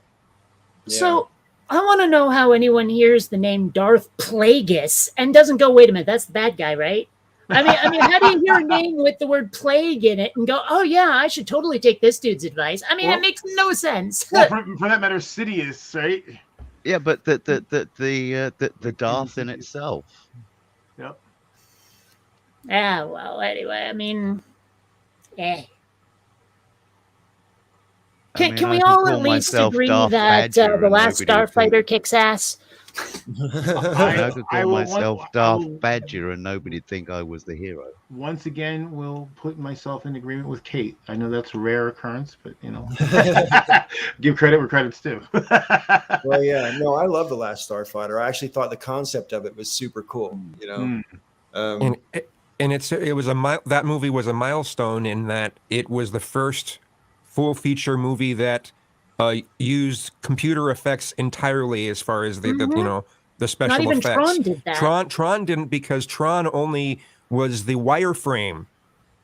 Yeah. So I want to know how anyone hears the name Darth Plagueis and doesn't go, wait a minute, that's the bad guy, right? I mean, how do you hear a name with the word plague in it and go, oh yeah, I should totally take this dude's advice? I mean, it makes no sense. Well, for that matter, Sidious, right? Yeah, but the Darth in itself. Yep. Yeah, well, anyway, I mean, Can we I all call at least myself agree Darth that Badger the and last nobody would Starfighter think- kicks ass? I could I call will- myself I Darth will- Badger and nobody'd think I was the hero. Once again, will put myself in agreement with Kate. I know that's a rare occurrence, but give credit where credit's due. Well, yeah, no, I love The Last Starfighter. I actually thought the concept of it was super cool. And that movie was a milestone in that it was the first full feature movie that used computer effects entirely as far as the special Not even effects. Tron did that. Tron didn't, because Tron only was the wireframe,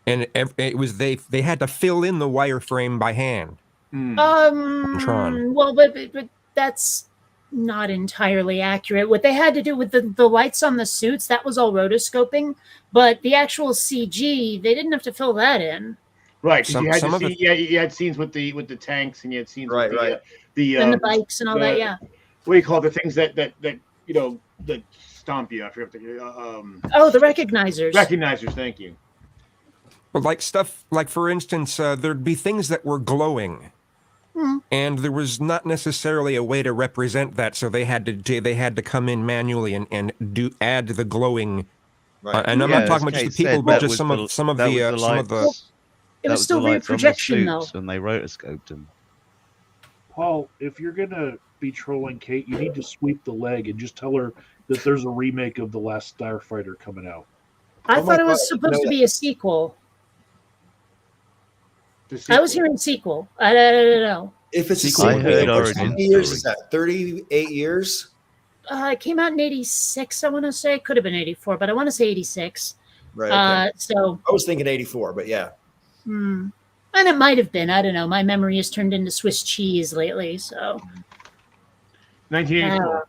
and it was they had to fill in the wireframe by hand. Tron. Well, but that's not entirely accurate. What they had to do with the lights on the suits, that was all rotoscoping, but the actual CG, they didn't have to fill that in. Right, 'cause you had scenes with the tanks, and you had scenes with and the bikes and all that. Yeah. What do you call it? The things that stomp you? I forget the The recognizers. Recognizers. Thank you. But for instance, there'd be things that were glowing, and there was not necessarily a way to represent that, so they had to come in manually and add the glowing. Right. And I'm not talking about just the people, but just some of the. It was still real projection, though. And they rotoscoped them. Paul, if you're gonna be trolling Kate, you need to sweep the leg and just tell her that there's a remake of The Last Starfighter coming out. I Oh thought my it was God, supposed to be a sequel. I was hearing sequel. I don't know. If it's a Sequel, sequel, I heard how origin many years story. is that? 38 years? It came out in 86, I want to say. Could have been 84, but I want to say 86. Right. Okay. So, I was thinking 84, but yeah. and it might have been. I don't know. My memory has turned into Swiss cheese lately. So, 1984.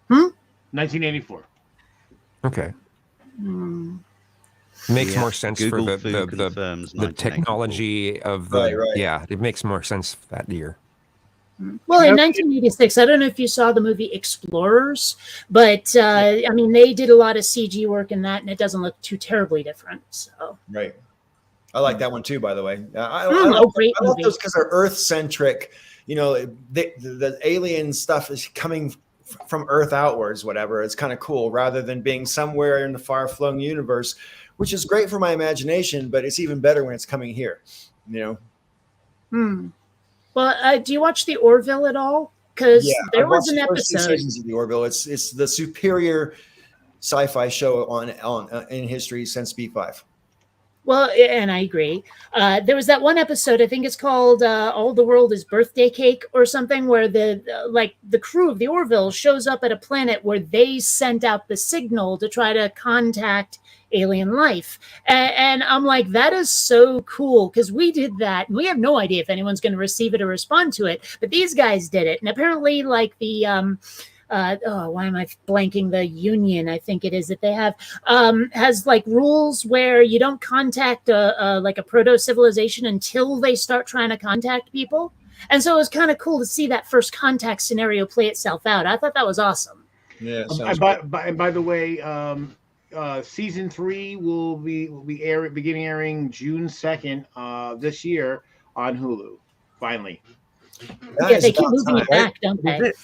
1984. Okay. hmm. Makes Yeah, more sense Google for Food confirms the 1984. technology of the Right. yeah. It makes more sense that year. Well, in Yeah. 1986, I don't know if you saw the movie Explorers, but I mean, they did a lot of CG work in that, and it doesn't look too terribly different. So, Right. I like that one too, by the way. I great love movie. those because they're Earth centric. You know, the alien stuff is coming from Earth outwards, whatever. It's kind of cool rather than being somewhere in the far flung universe, which is great for my imagination, but it's even better when it's coming here. You know? Well, do you watch the Orville at all? Because there I've was watched an the first 2 episode. seasons of the Orville. It's the superior sci-fi show on in history since B5. Well, and I agree. There was that one episode, I think it's called "All the World Is Birthday Cake" or something, where the crew of the Orville shows up at a planet where they sent out the signal to try to contact alien life, and I'm like, that is so cool because we did that, and we have no idea if anyone's going to receive it or respond to it, but these guys did it, and apparently, like the why am I blanking? The union, I think it is that they have, has like rules where you don't contact like a proto civilization until they start trying to contact people. And so it was kind of cool to see that first contact scenario play itself out. I thought that was awesome. Yeah. And by the way, season 3 will be beginning airing June 2nd this year on Hulu. Finally. Yeah, they keep moving it back, don't What is they? it?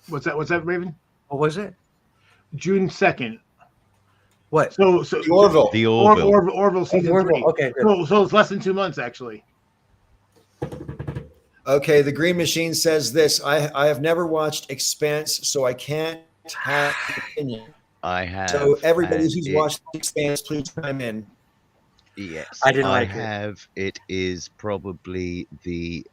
What's that, Raven? What was it? June 2nd. What? So The Orville. The Orville. Orville season Orville. 3. Okay, good. So it's less than 2 months actually. Okay, the Green Machine says this. I have never watched Expanse, so I can't have an opinion. I have. So everybody and who's it- watched Expanse, please chime in. Yes, I didn't like it. have. It is probably the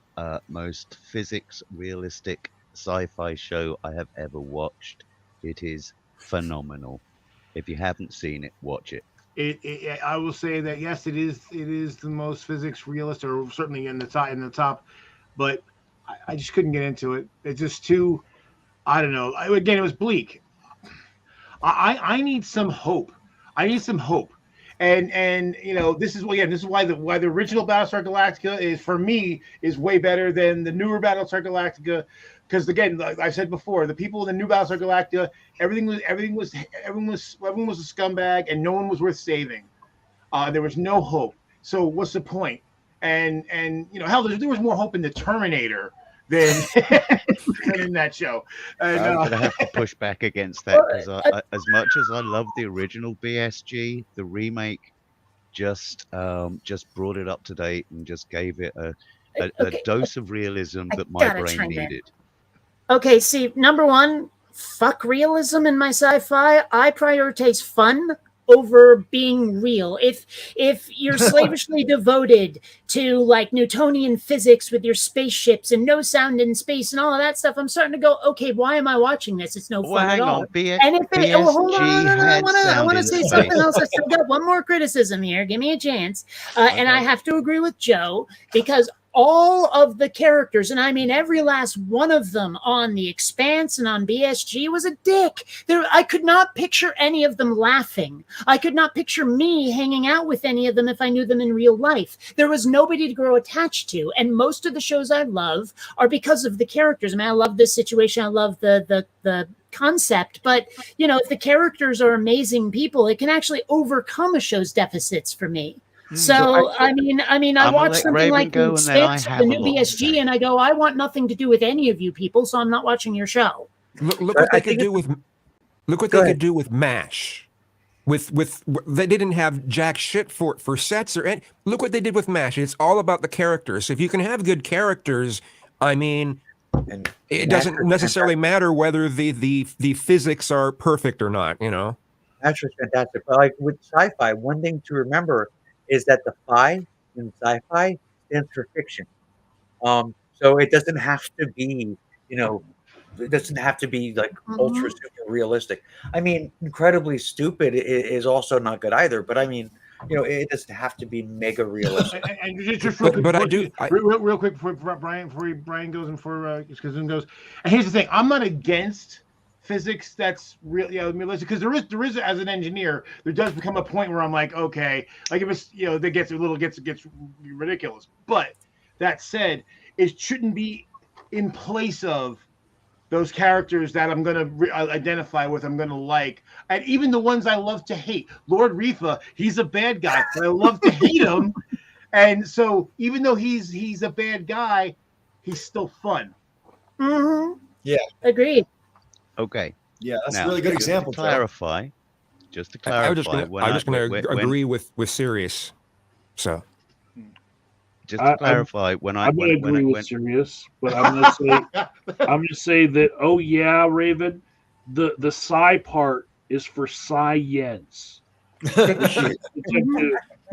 most physics realistic sci-fi show I have ever watched. It is phenomenal. If you haven't seen it, watch it. I will say that yes, it is the most physics realist, or certainly in the top. But I just couldn't get into it. It's just too. I don't know. Again, it was bleak. I need some hope. I need some hope. And you know, this is why the original Battlestar Galactica is, for me, is way better than the newer Battlestar Galactica, because again, like I said before, the people in the new Battlestar Galactica, everyone was a scumbag and no one was worth saving. There was no hope. So what's the point? And you know, hell, there was more hope in the Terminator than in that show. And, I'm gonna have to push back against that because as much as I love the original BSG, the remake just brought it up to date and just gave it a Okay, dose of realism I that my gotta brain chime in. needed. Okay, see, number one, fuck realism in my sci-fi. I prioritize fun over being real. If you're slavishly devoted to like Newtonian physics with your spaceships and no sound in space and all of that stuff, I'm starting to go, okay, why am I watching this? It's no Well, fun at hang all. on. And if it, oh, hold on, BSG I had want sound to in say space. something else. I still got one more criticism here. Give me a chance. And I have to agree with Joe because all of the characters, and I mean every last one of them on The Expanse and on BSG, was a dick. I could not picture any of them laughing. I could not picture me hanging out with any of them if I knew them in real life. There was nobody to grow attached to. And most of the shows I love are because of the characters. I mean, I love this situation. I love the concept, but you know, if the characters are amazing people, it can actually overcome a show's deficits for me. So I mean, I I'm gonna watch let something Raven like go, The and then I Expanse or have the a new lot to BSG, say. and I go, I want nothing to do with any of you people, so I'm not watching your show. Look I what they think could do with Go ahead. MASH. With they didn't have jack shit for sets or any. Look what they did with MASH. It's all about the characters. If you can have good characters, I mean, And it MASH doesn't was necessarily fantastic. matter whether the physics are perfect or not. You know. MASH was fantastic. But like with sci-fi, one thing to remember is that the phi in sci-fi stands for fiction. So it doesn't have to be, you know, it doesn't have to be like ultra super realistic. I mean, incredibly stupid is also not good either. But I mean, it doesn't have to be mega realistic. And just real quick, but real quick before Brian goes and before Kazun goes. And here's the thing: I'm not against physics that's really realistic, because there is as an engineer, there does become a point where I'm like, okay, like if it's that gets ridiculous. But that said, it shouldn't be in place of those characters that I'm going to identify with, I'm going to like. And even the ones I love to hate. Lord Rifa, he's a bad guy, but I love to hate him. And so even though he's a bad guy, he's still fun. Mm-hmm. Yeah. Agreed. Okay. Yeah, that's Now, a really good just example. To clarify, I'm just going to agree with Sirius. So. Just to clarify, I'm going to agree with Sirius, but I'm going to say that. Oh yeah, Raven, the psi part is for science.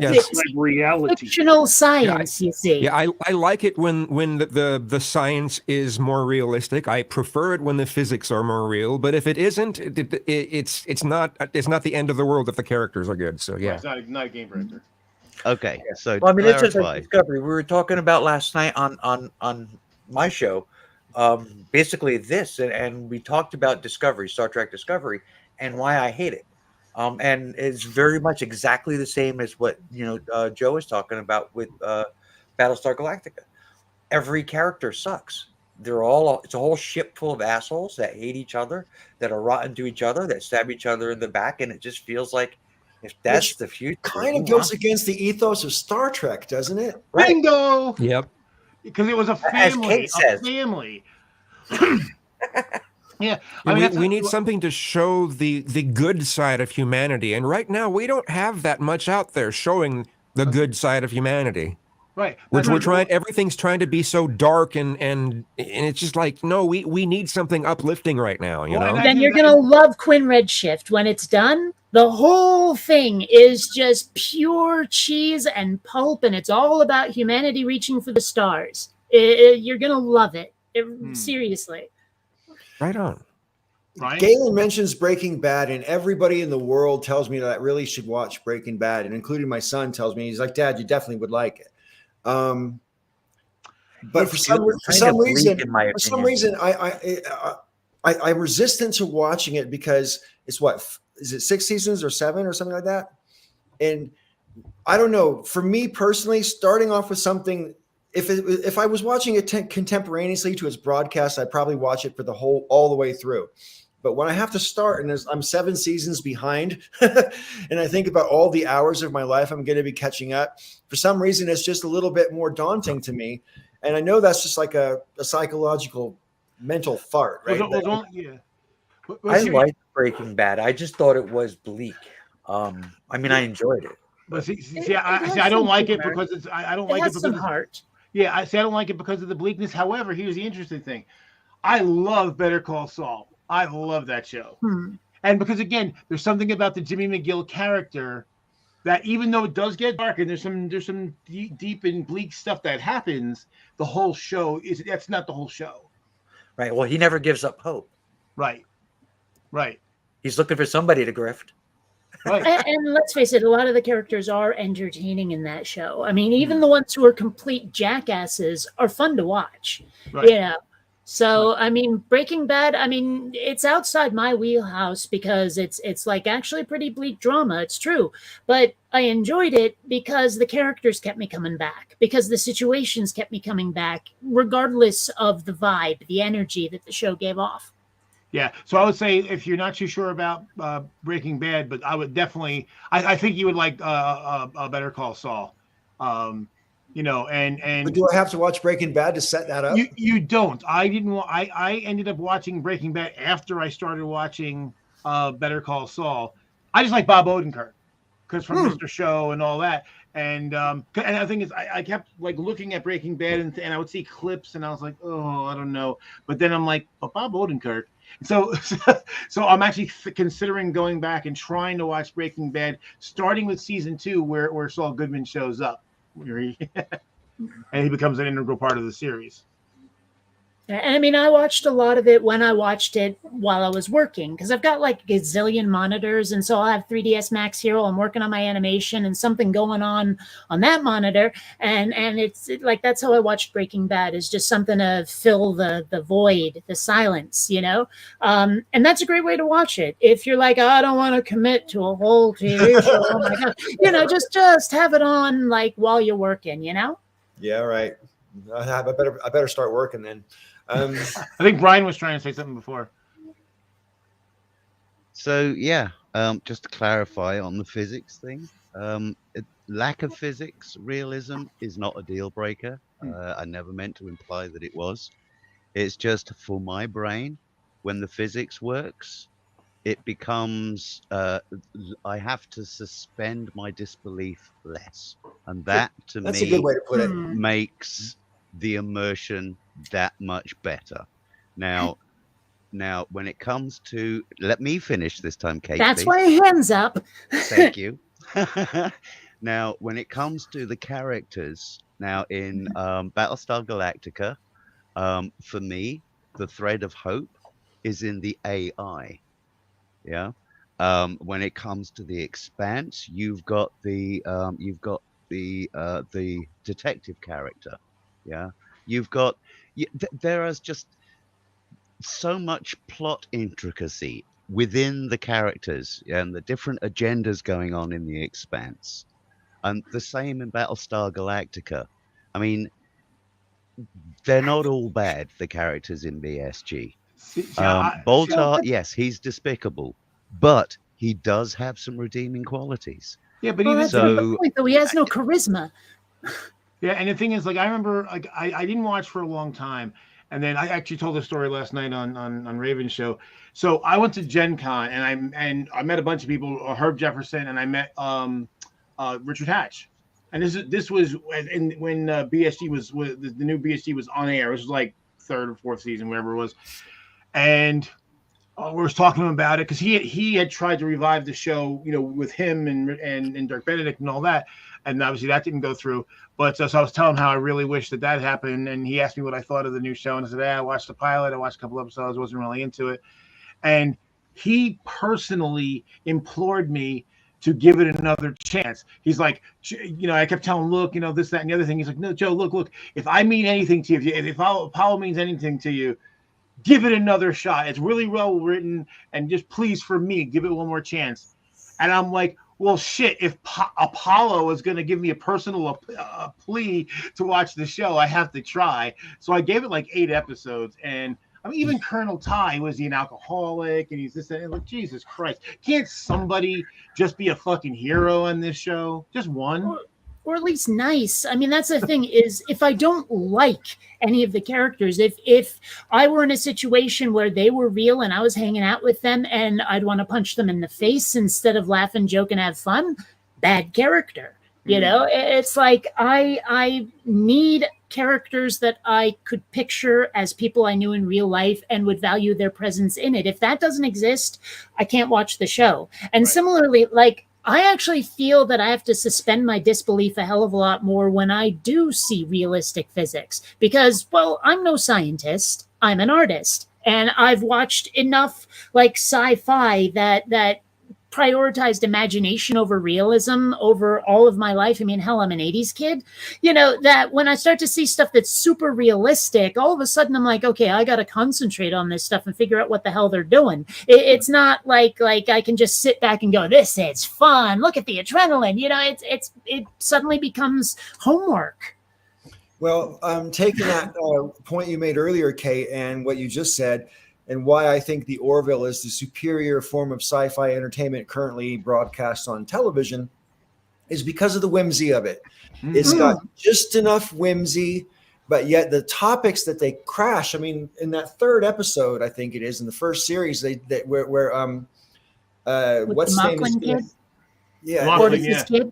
Yes. It's like reality. Fictional science, you see. Yeah, I like it when the science is more realistic. I prefer it when the physics are more real. But if it isn't, it's not the end of the world if the characters are good. So yeah, It's not a game breaker. Okay, so Well, I mean, to it's just like clarify, Discovery. We were talking about last night on my show, basically this, and we talked about Discovery, Star Trek Discovery, and why I hate it. And it's very much exactly the same as what Joe is talking about with Battlestar Galactica. Every character sucks. It's a whole ship full of assholes that hate each other, that are rotten to each other, that stab each other in the back, and it just feels like, if that's the future, kind of goes against the ethos of Star Trek, doesn't it? Right. Bingo! Yep. Because it was a As family. Kate says. Yeah. We need something to show the good side of humanity, and right now we don't have that much out there showing the good side of humanity. Right. We're trying. Everything's trying to be so dark, and it's just like, no, we need something uplifting right now. You know. Then you're gonna love Quinn Redshift when it's done. The whole thing is just pure cheese and pulp, and it's all about humanity reaching for the stars. You're gonna love it. Seriously. Right on. Right. Galen mentions Breaking Bad, and everybody in the world tells me that I really should watch Breaking Bad, and including my son tells me, he's like, "Dad, you definitely would like it." But for some reason, I'm resistant to watching it because it's is it 6 seasons or 7 or something like that? And I don't know. For me personally, starting off with something, if I was watching it contemporaneously to its broadcast, I'd probably watch it for all the way through. But when I have to start and I'm 7 seasons behind, and I think about all the hours of my life I'm going to be catching up, for some reason, it's just a little bit more daunting to me. And I know that's just like a psychological mental fart, right? I like Breaking Bad. I just thought it was bleak. I mean, I enjoyed it. But I don't like it because I don't like it because some heart. Yeah, I don't like it because of the bleakness. However, here's the interesting thing: I love Better Call Saul. I love that show, and because again, there's something about the Jimmy McGill character that, even though it does get dark and there's some deep and bleak stuff that happens, the whole show that's not the whole show. Right. Well, he never gives up hope. Right. He's looking for somebody to grift. Right. And let's face it, a lot of the characters are entertaining in that show. I mean, even the ones who are complete jackasses are fun to watch. Right. You know. So, I mean, Breaking Bad, I mean, it's outside my wheelhouse because it's like actually pretty bleak drama. It's true. But I enjoyed it because the characters kept me coming back, because the situations kept me coming back, regardless of the vibe, the energy that the show gave off. Yeah. So I would say, if you're not too sure about Breaking Bad, but I would definitely, I think you would like Better Call Saul. And but do I have to watch Breaking Bad to set that up? You don't. I didn't. I ended up watching Breaking Bad after I started watching Better Call Saul. I just like Bob Odenkirk because from Mr. Show and all that. And the thing is, I kept like looking at Breaking Bad and I would see clips and I was like, oh, I don't know. But then I'm like, but Bob Odenkirk. So I'm actually considering going back and trying to watch Breaking Bad, starting with season 2, where Saul Goodman shows up. and he becomes an integral part of the series. And I mean, I watched a lot of it when I watched it while I was working, because I've got like a gazillion monitors. And so I'll have 3ds Max here while I'm working on my animation and something going on that monitor. And it's like, that's how I watched Breaking Bad, is just something to fill the void, the silence, you know? And that's a great way to watch it. If you're like, oh, I don't want to commit to a whole TV show, oh my God, you know, just have it on like while you're working, you know? Yeah, right. I better start working then. I think Brian was trying to say something before. So yeah, just to clarify on the physics thing, lack of physics realism is not a deal breaker. I never meant to imply that it was. It's just for my brain, when the physics works, it becomes I have to suspend my disbelief less, and that to That's me a good way to put it. makes the immersion that much better. Now when it comes to, let me finish this time, Kate. That's why hands up. Thank you. Now, when it comes to the characters, now in Battlestar Galactica, for me, the thread of hope is in the AI. Yeah. When it comes to the Expanse, you've got the detective character. Yeah. There is just so much plot intricacy within the characters and the different agendas going on in the Expanse. And the same in Battlestar Galactica. I mean, they're not all bad, the characters in BSG. Boltar, yes, he's despicable, but he does have some redeeming qualities. Yeah, but Well, even that's not the point, though. He has no charisma. yeah, and the thing is, like, I remember, like, I didn't watch for a long time, and then I actually told the story last night on Raven's show. So I went to Gen Con, and I met a bunch of people, Herb Jefferson, and I met Richard Hatch, and this was when BSG was the new BSG was on air. It was like 3rd or 4th season, whatever it was, and we were talking to him about it because he had tried to revive the show, you know, with him and Dirk Benedict and all that, and obviously that didn't go through. But so I was telling him how I really wish that happened, and he asked me what I thought of the new show, and I said, I watched the pilot, I watched a couple episodes, wasn't really into it, and he personally implored me to give it another chance. He's like, you know, I kept telling him, look, you know, this, that, and the other thing. He's like, no, Joe, look, if I mean anything to you, if Apollo means anything to you, give it another shot. It's really well written, and just please, for me, give it one more chance. And I'm like, well, shit, if Apollo is going to give me a personal plea to watch the show, I have to try. So I gave it like 8 episodes, and I mean, even Colonel Ty, was he an alcoholic, and he's this, and like, Jesus Christ, can't somebody just be a fucking hero on this show? Just one? Or at least nice. I mean, that's the thing, is if I don't like any of the characters, if I were in a situation where they were real and I was hanging out with them and I'd want to punch them in the face instead of laugh and joke and have fun, bad character. You know, it's like I need characters that I could picture as people I knew in real life and would value their presence in it. If that doesn't exist, I can't watch the show. And similarly, like, I actually feel that I have to suspend my disbelief a hell of a lot more when I do see realistic physics, because, well, I'm no scientist, I'm an artist, and I've watched enough like sci-fi that prioritized imagination over realism over all of my life. I mean, hell, I'm an 80s kid, you know, that when I start to see stuff that's super realistic, all of a sudden I'm like, okay, I got to concentrate on this stuff and figure out what the hell they're doing. It's not like I can just sit back and go, this is fun, look at the adrenaline, you know, it suddenly becomes homework. Well, taking that point you made earlier, Kate, and what you just said, and why I think the Orville is the superior form of sci-fi entertainment currently broadcast on television, is because of the whimsy of it. It's got just enough whimsy, but yet the topics that they crash. I mean, in that 3rd episode, I think it is, in the 1st series, where what's the his name? kid? Yeah, Portis's kid?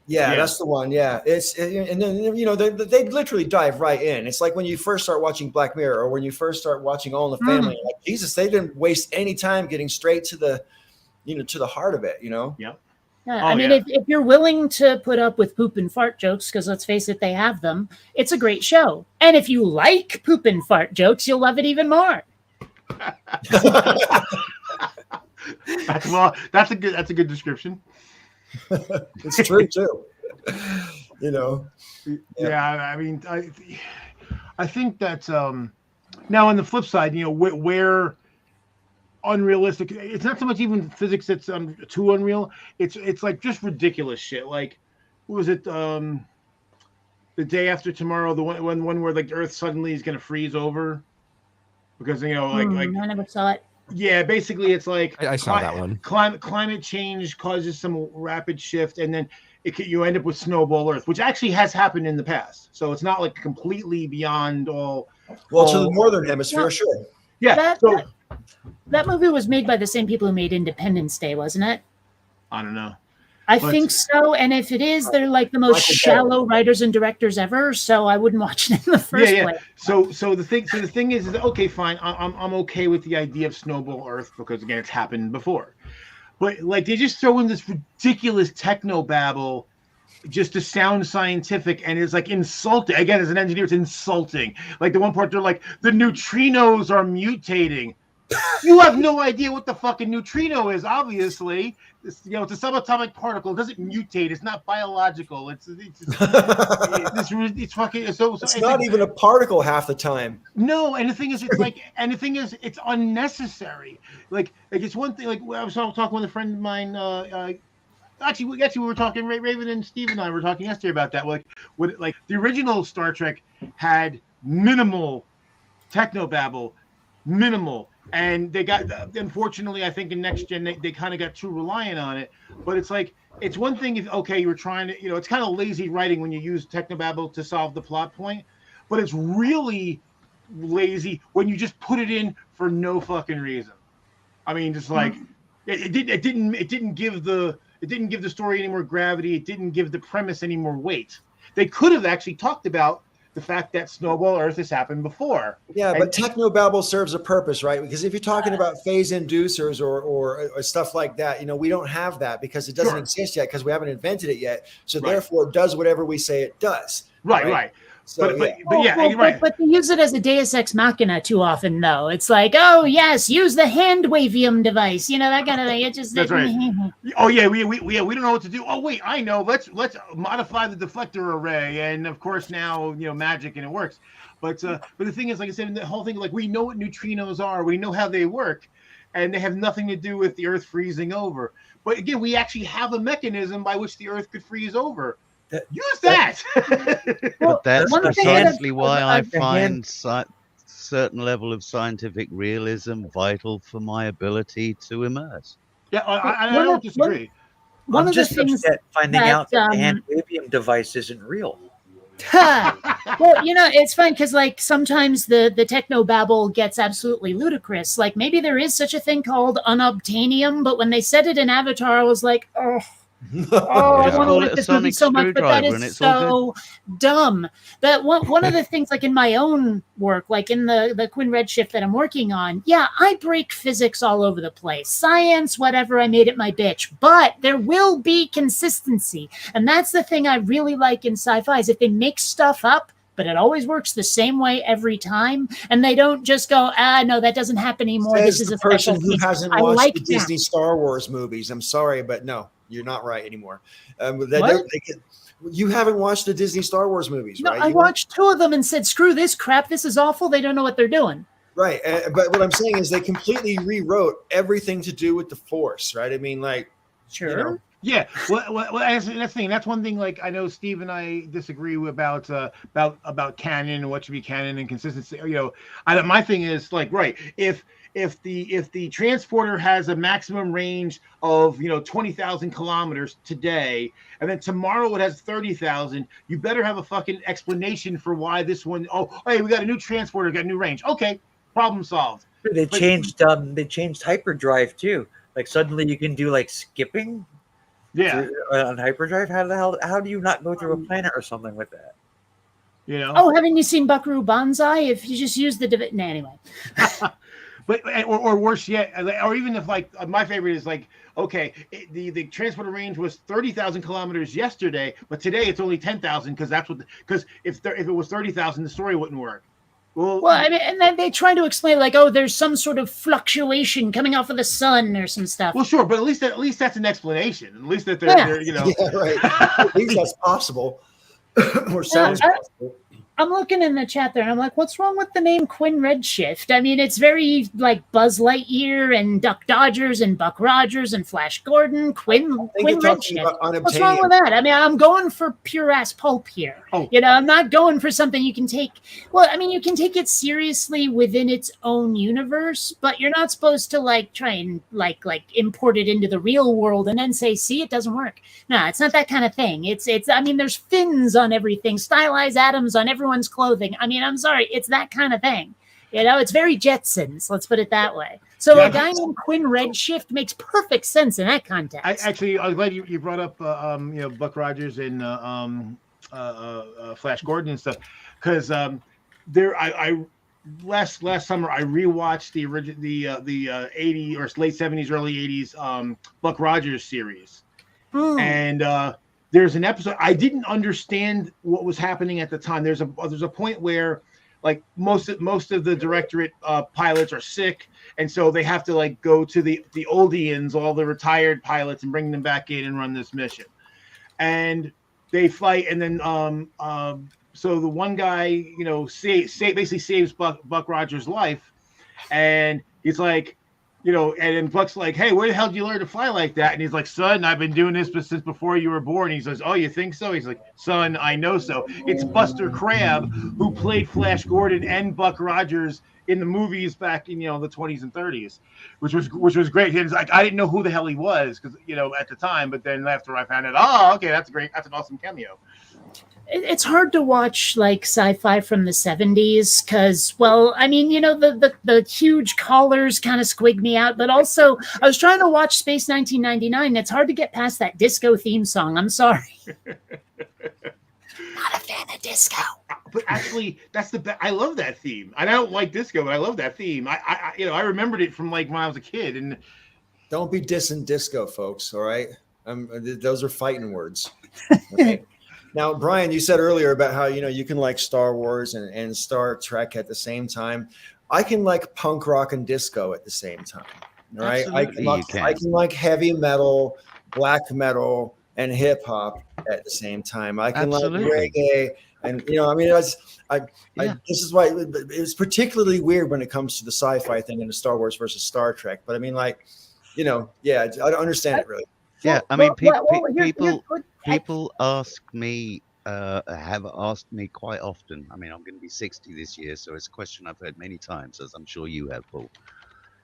Yeah, that's the one. Yeah, and then, you know, they literally dive right in. It's like when you first start watching Black Mirror, or when you first start watching All in the Family. Like, Jesus, they didn't waste any time getting straight to the, you know, to the heart of it. You know. Yep. I mean, if you're willing to put up with poop and fart jokes, because let's face it, they have them, it's a great show. And if you like poop and fart jokes, you'll love it even more. That's a good description. It's true too. You know. Yeah, I mean, I think that's now on the flip side, you know, where unrealistic. It's not so much even physics that's too unreal. It's like just ridiculous shit. Like, what was it? The Day After Tomorrow, the one where like the Earth suddenly is going to freeze over because you know, like I never saw it. Yeah, basically, it's like I saw that one. Climate change causes some rapid shift, and then you end up with snowball Earth, which actually has happened in the past. So it's not like completely beyond all. Well, to the northern hemisphere, sure. Yeah. That movie was made by the same people who made Independence Day, wasn't it? I don't know. I think so. And if it is, they're like the most shallow writers and directors ever. So I wouldn't watch it in the first place. So the thing is that, okay, fine. I'm okay with the idea of snowball Earth because again, it's happened before. But like they just throw in this ridiculous techno babble just to sound scientific, and it's like insulting. Again, as an engineer, it's insulting. Like the one part they're like, the neutrinos are mutating. You have no idea what the fucking neutrino is, obviously. It's, you know, it's a subatomic particle. It doesn't mutate. It's not biological. It's fucking so it's not like, even a particle half the time. No, and the thing is, it's unnecessary. Like it's one thing. Like I was talking with a friend of mine. Actually, we were talking. Raven and Steve and I were talking yesterday about that. Like the original Star Trek had minimal technobabble, minimal. And they got, unfortunately, I think in Next Gen, they kind of got too reliant on it. But it's like, it's one thing if, okay, you were trying to, you know, it's kind of lazy writing when you use technobabble to solve the plot point. But it's really lazy when you just put it in for no fucking reason. I mean, just like, it didn't give the story any more gravity. It didn't give the premise any more weight. They could have actually talked about the fact that snowball Earth has happened before. Yeah, but technobabble serves a purpose, right? Because if you're talking about phase inducers or stuff like that, you know, we don't have that because it doesn't exist yet because we haven't invented it yet. So therefore, it does whatever we say it does. Right. So, but they use it as a Deus Ex Machina too often, though. It's like, oh yes, use the hand wavium device, you know, that kind of thing. It just that's right. Oh yeah, we don't know what to do. Oh wait, I know. Let's modify the deflector array, and of course now you know magic and it works. But the thing is, like I said, the whole thing, like we know what neutrinos are, we know how they work, and they have nothing to do with the Earth freezing over. But again, we actually have a mechanism by which the Earth could freeze over. Use that. But that's precisely why I find certain level of scientific realism vital for my ability to immerse. Yeah, I don't disagree. One of the things finding out that the hand wavium device isn't real. Well, you know, it's fun because like sometimes the technobabble gets absolutely ludicrous. Like maybe there is such a thing called unobtainium, but when they said it in Avatar, I was like, I want to like this movie so much, but that is so dumb. That one of the things, like in my own work, like in the Quinn Redshift that I'm working on, I break physics all over the place. Science, whatever, I made it my bitch. But there will be consistency. And that's the thing I really like in sci-fi is if they make stuff up, but it always works the same way every time. And they don't just go, no, that doesn't happen anymore. Says this is the a person who hasn't watched the that. Disney Star Wars movies. I'm sorry, but no. You're not right anymore. You haven't watched the Disney Star Wars movies, right? I watched 2 of them and said, screw this crap. This is awful. They don't know what they're doing. Right. But what I'm saying is they completely rewrote everything to do with the Force, right? I mean, like, sure. You know, yeah, well, that's the thing. That's one thing. Like, I know Steve and I disagree about canon and what should be canon and consistency. You know, my thing is like, right, if the transporter has a maximum range of 20,000 kilometers today, and then tomorrow it has 30,000, you better have a fucking explanation for why this one. Oh, hey, we got a new transporter, got a new range. Okay, problem solved. They changed hyperdrive too. Like suddenly you can do like skipping. Yeah, on hyperdrive. How do you not go through a planet or something with that? You know. Oh, haven't you seen Buckaroo Banzai? If you just use the anyway. But or worse yet, or even if like my favorite is like, okay, the transporter range was 30,000 kilometers yesterday, but today it's only 10,000 because that's what because if it was 30,000, the story wouldn't work. Well, I mean, and then they try to explain like, oh, there's some sort of fluctuation coming off of the sun or some stuff. Well, sure, but at least that's an explanation. At least that they're you know, Yeah, right. At least that's possible. Or sounds possible. I'm looking in the chat there and I'm like, what's wrong with the name Quinn Redshift? I mean, it's very like Buzz Lightyear and Duck Dodgers and Buck Rogers and Flash Gordon, Quinn Redshift. What's wrong with that? I mean, I'm going for pure ass pulp here. Oh. You know, I'm not going for something you can take. Well, I mean, you can take it seriously within its own universe, but you're not supposed to like try and like import it into the real world and then say, see, it doesn't work. No, it's not that kind of thing. It's I mean, there's fins on everything, stylized atoms on everyone's clothing. I mean, I'm sorry, it's that kind of thing. You know, it's very Jetsons, let's put it that way. So a guy named Quinn Redshift makes perfect sense in that context. I'm glad you brought up you know, Buck Rogers and Flash Gordon and stuff, because there I last summer I rewatched the 80s or late 70s early 80s Buck Rogers series. And there's an episode I didn't understand what was happening at the time. There's a point where like most of the directorate pilots are sick, and so they have to like go to the Oldians, all the retired pilots, and bring them back in and run this mission. And they fight, and then so the one guy, you know, basically saves Buck Rogers' life, and he's like, you know, and then Buck's like, hey, where the hell did you learn to fly like that? And he's like, son, I've been doing this since before you were born. He says, oh, you think so? He's like, son, I know so. It's Buster Crabbe, who played Flash Gordon and Buck Rogers in the movies back in, you know, the 20s and 30s, which was great. He's like, I didn't know who the hell he was because, you know, at the time, but then after I found out, oh, okay, that's great. That's an awesome cameo. It's hard to watch like sci-fi from the 70s because, well, I mean, you know, the huge collars kind of squig me out, but also I was trying to watch Space 1999. It's hard to get past that disco theme song. I'm sorry. Not a fan of disco. But actually, that's the best. I love that theme. I don't like disco, but I love that theme. I you know, I remembered it from like when I was a kid. And don't be dissing disco, folks. All right, those are fighting words. Okay? Now, Brian, you said earlier about how, you know, you can like Star Wars and Star Trek at the same time. I can like punk rock and disco at the same time. All right, I can like heavy metal, black metal, and hip hop at the same time. I can like reggae, and you know, I mean, this is why it's particularly weird when it comes to the sci-fi thing and the Star Wars versus Star Trek. But I mean, like, you know, yeah, I don't understand it really. Yeah, I mean, people ask me, have asked me quite often. I mean, I'm going to be 60 this year, so it's a question I've heard many times, as I'm sure you have, Paul.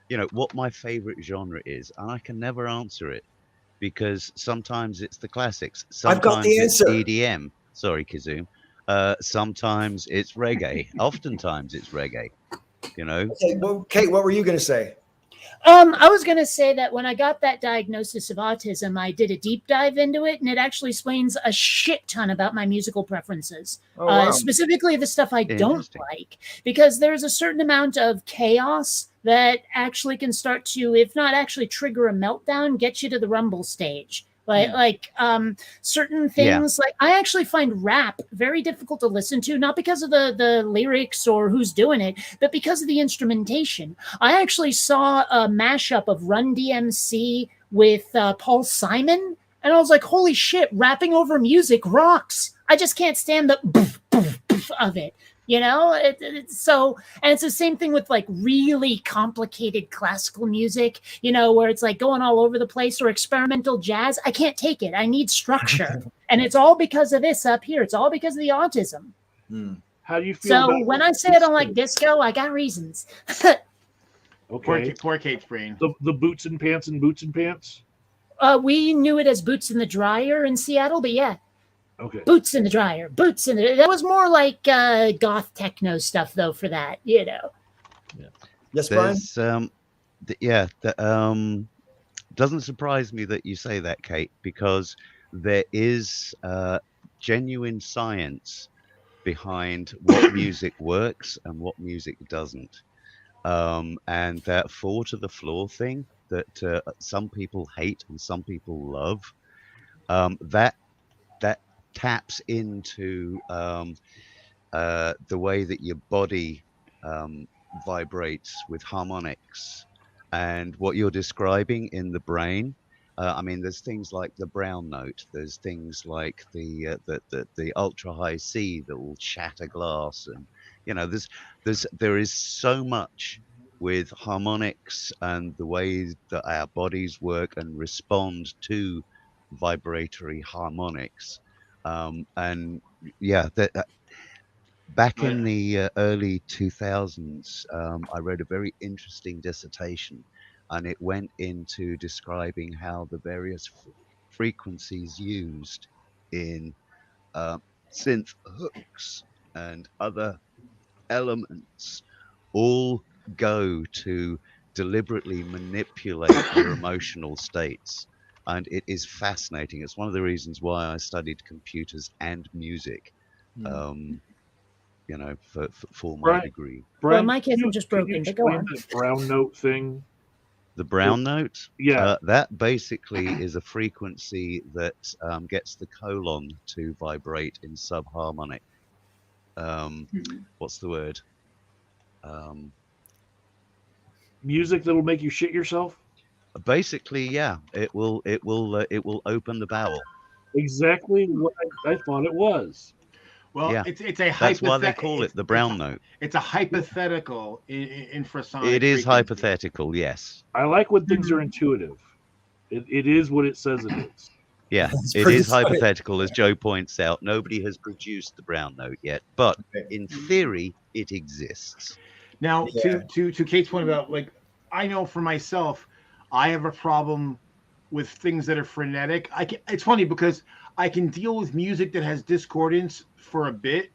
You know, what my favorite genre is, and I can never answer it because sometimes it's the classics. Sometimes I've got the answer. It's EDM. Sorry, Kazoom. Sometimes it's reggae. Oftentimes it's reggae. You know. Okay, well, Kate, what were you going to say? I was going to say that when I got that diagnosis of autism, I did a deep dive into it, and it actually explains a shit ton about my musical preferences, specifically the stuff I don't like, because there's a certain amount of chaos that actually can start to, if not actually trigger a meltdown, get you to the rumble stage. Certain things, like I actually find rap very difficult to listen to, not because of the lyrics or who's doing it, but because of the instrumentation. I actually saw a mashup of Run DMC with Paul Simon, and I was like, holy shit, rapping over music rocks. I just can't stand the boof, boof, boof of it. You know, it's so, and it's the same thing with like really complicated classical music, you know, where it's like going all over the place, or experimental jazz. I can't take it. I need structure. And it's all because of this up here. It's all because of the autism. How do you feel? So when I say I don't like disco, I got reasons. Okay. Poor Kate's brain. The boots and pants and boots and pants? We knew it as Boots in the Dryer in Seattle, but yeah. Okay. Boots in the Dryer, that was more like goth techno stuff though for that, you know. Yes, Brian. Doesn't surprise me that you say that, Kate, because there is genuine science behind what music works and what music doesn't. And that fall to the floor thing that some people hate and some people love, that taps into the way that your body vibrates with harmonics, and what you're describing in the brain. I mean, there's things like the brown note. There's things like the ultra high C that will shatter glass, and there is so much with harmonics and the way that our bodies work and respond to vibratory harmonics. And yeah, back in the early 2000s, I wrote a very interesting dissertation, and it went into describing how the various frequencies used in synth hooks and other elements all go to deliberately manipulate your emotional states. And it is fascinating. It's one of the reasons why I studied computers and music. For my Right. degree. Well, Brian, my kids are just can you broken, but go explain on. that brown note thing? The brown note, Yeah. that basically is a frequency that gets the colon to vibrate in subharmonic. What's the word? Music that'll make you shit yourself. Basically, yeah, it will open the bowel. Exactly what I thought it was. Well, Yeah. it's a That's why they call it the brown note. It's a hypothetical infrasonic. It is frequency. hypothetical, yes. I like when things are intuitive. It is what it says it is. Yeah, That's it pretty is funny. hypothetical, as Joe points out. Nobody has produced the brown note yet, but in theory, it exists. Now, Yeah. to Kate's point about, like, I know for myself, I have a problem with things that are frenetic. It's funny because I can deal with music that has discordance for a bit.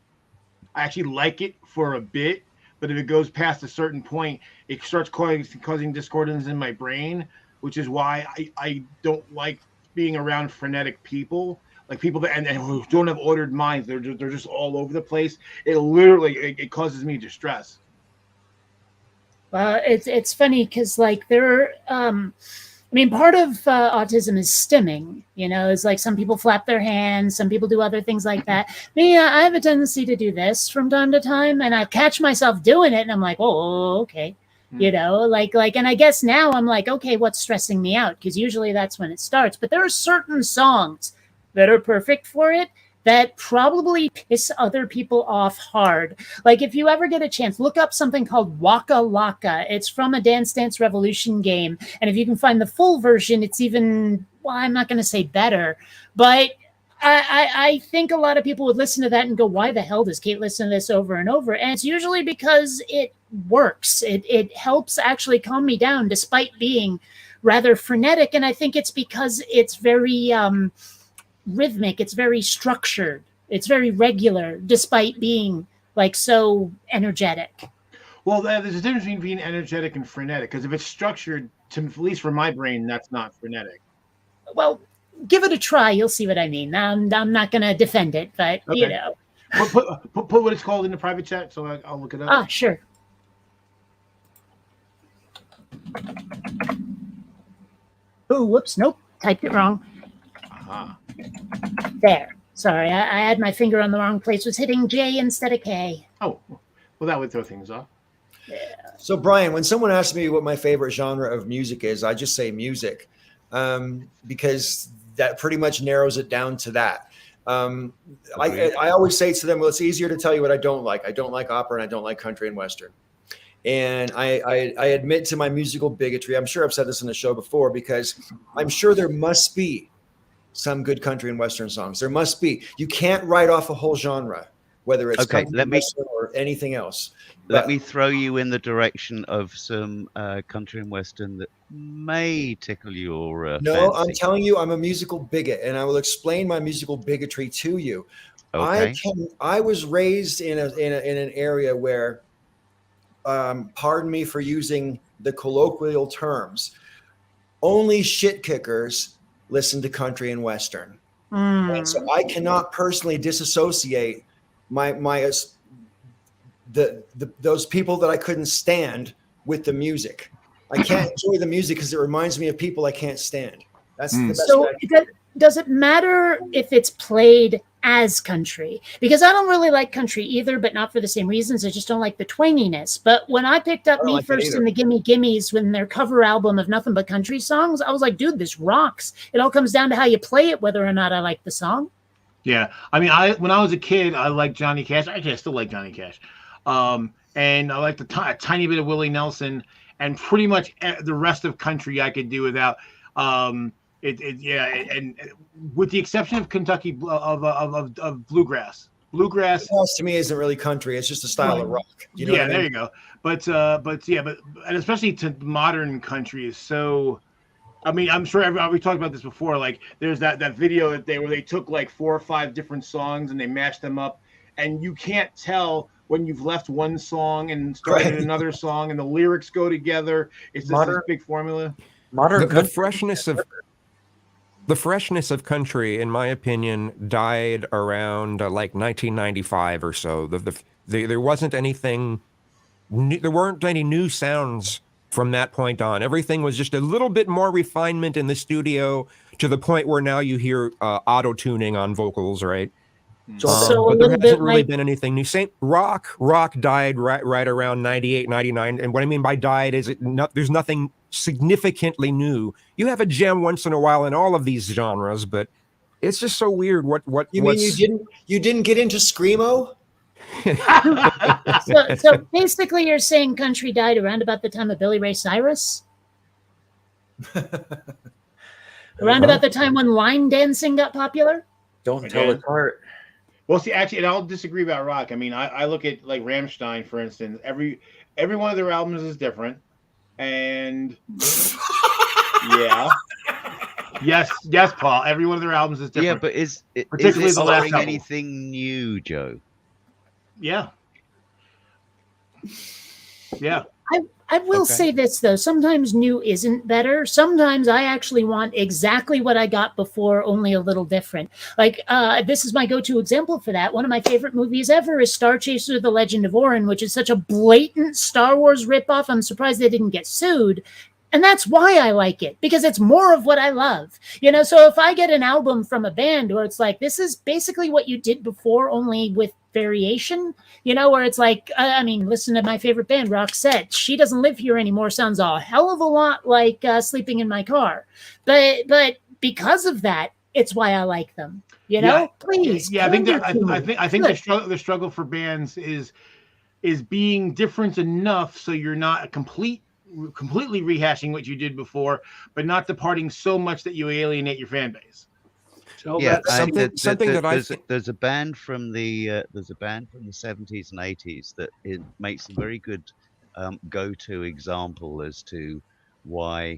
I actually like it for a bit, but if it goes past a certain point, it starts causing discordance in my brain, which is why I don't like being around frenetic people. Like people that and who don't have ordered minds. They're just all over the place. It causes me distress. It's funny because like I mean, part of autism is stimming. It's like some people flap their hands, some people do other things like that. Me, I have a tendency to do this from time to time, and I catch myself doing it, and I'm like, oh, okay. And I guess now I'm like, okay, what's stressing me out? Because usually that's when it starts. But there are certain songs that are perfect for it that probably piss other people off hard. Like if you ever get a chance, look up something called Waka Laka. It's from a Dance Dance Revolution game. And if you can find the full version, it's even, well, I'm not going to say better, but I think a lot of people would listen to that and go, why the hell does Kate listen to this over and over? And it's usually because it works. It helps actually calm me down despite being rather frenetic. And I think it's because it's very rhythmic, it's very structured, it's very regular despite being like so energetic. Well, there's a difference between being energetic and frenetic, because if it's structured, at least for my brain, that's not frenetic. Well, give it a try, you'll see what I mean. I'm not going to defend it, but Okay. Put what it's called in the private chat so I'll look it up. Sure. Oh, whoops, nope, typed it wrong. Uh-huh. There. Sorry, I had my finger on the wrong place. Was hitting J instead of K. Oh, well, that would throw things off. So, Brian, when someone asks me what my favorite genre of music is, I just say music, because that pretty much narrows it down to that. I always say to them, well, it's easier to tell you what I don't like. I don't like opera and I don't like country and Western. And I admit to my musical bigotry. I'm sure I've said this in the show before, because I'm sure there must be some good country and Western songs. There must be. You can't write off a whole genre, whether it's Okay, country, Western, or anything else. Let me throw you in the direction of some country and Western that may tickle your No, I'm fancy. telling you, I'm a musical bigot, and I will explain my musical bigotry to you. Okay. I was raised in an area where, pardon me for using the colloquial terms, only shit kickers listen to country and Western. And so I cannot personally disassociate those people that I couldn't stand with the music. I can't enjoy the music because it reminds me of people I can't stand. That's the best So way I can. does it matter if it's played as country? Because I don't really like country either, but not for the same reasons. I just don't like the twanginess. But when I picked up I don't Me like that First either. and the Gimme Gimmes, when their cover album of nothing but country songs, I was like, dude, this rocks. It all comes down to how you play it, whether or not I like the song. Yeah, I mean, when I was a kid, I liked Johnny Cash. Actually, I still like Johnny Cash, and I liked a tiny bit of Willie Nelson, and pretty much the rest of country I could do without. And with the exception of Kentucky of bluegrass. Bluegrass To me isn't really country. It's just a style of rock. You know yeah, what I there mean? you go. But and especially to modern country is so. I mean, I'm sure we talked about this before. Like, there's that video where they took like 4 or 5 different songs and they mashed them up, and you can't tell when you've left one song and started another song, and the lyrics go together. It's just this big formula. Modern The freshness of country, in my opinion, died around like 1995 or so. There wasn't anything new, there weren't any new sounds from that point on. Everything was just a little bit more refinement in the studio, to the point where now you hear auto tuning on vocals, right? So But a there little hasn't bit really like been anything new. Rock died right around 98, 99. And what I mean by died is there's nothing significantly new. You have a gem once in a while in all of these genres, but it's just so weird. You mean you didn't get into screamo? so basically you're saying country died around about the time of Billy Ray Cyrus? Around about the time when line dancing got popular? Don't tell it apart. Well, see, actually, and I'll disagree about rock. I mean, I look at like Rammstein, for instance. Every one of their albums is different, and yeah, yes, Paul. Every one of their albums is different. Yeah, but is Particularly it the last offering album. anything new, Joe? Yeah. I will Okay. say this though, sometimes new isn't better. Sometimes I actually want exactly what I got before, only a little different. Like this is my go-to example for that. One of my favorite movies ever is Star Chaser: The Legend of Orin, which is such a blatant Star Wars ripoff. I'm surprised they didn't get sued. And that's why I like it, because it's more of what I love. You know, so if I get an album from a band where it's like, this is basically what you did before, only with variation, you know, where it's like, I mean, listen to my favorite band, Roxette. She Doesn't Live Here Anymore sounds a hell of a lot like Sleeping in My Car. But because of that, it's why I like them. You know, Yeah. please. Yeah, I think pander to me. I think Good. the struggle for bands is being different enough so you're not completely rehashing what you did before, but not departing so much that you alienate your fan base. Yeah, there's a band from the 70s and 80s that it makes a very good go-to example as to why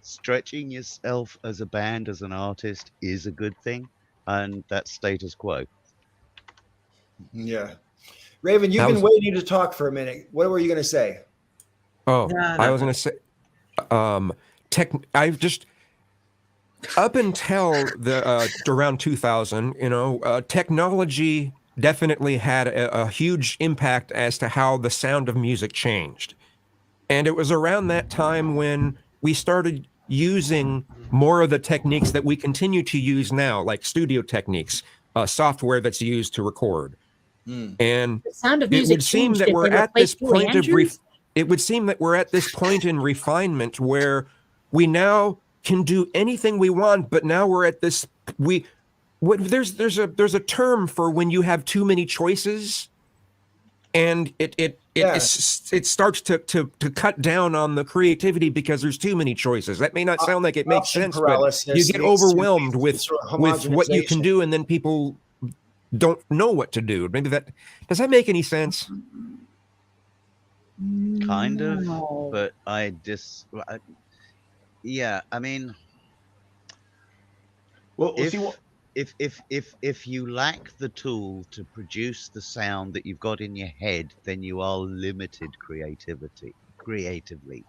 stretching yourself as a band, as an artist, is a good thing, and that's Status Quo. Yeah. Raven, you've That been was- waiting to talk for a minute. What were you going to say? Oh, No, I was going to say, I've just, up until the around 2000, you know, technology definitely had a huge impact as to how the sound of music changed. And it was around that time when we started using more of the techniques that we continue to use now, like studio techniques, software that's used to record. And The sound of it music would seem changed that if we're they at this replaced Julie point of Andrews. it would seem that we're at this point in refinement where we now can do anything we want, but now we're at this there's a term for when you have too many choices, and it starts to cut down on the creativity because there's too many choices. That may not sound like it makes Option sense, but paralysis you get leads to overwhelmed with sort of what you can homogenization. do, and then people don't know what to do. Maybe does that make any sense? Kind of, No. but yeah, I mean, Well, if, see, if you lack the tool to produce the sound that you've got in your head, then you are limited creatively.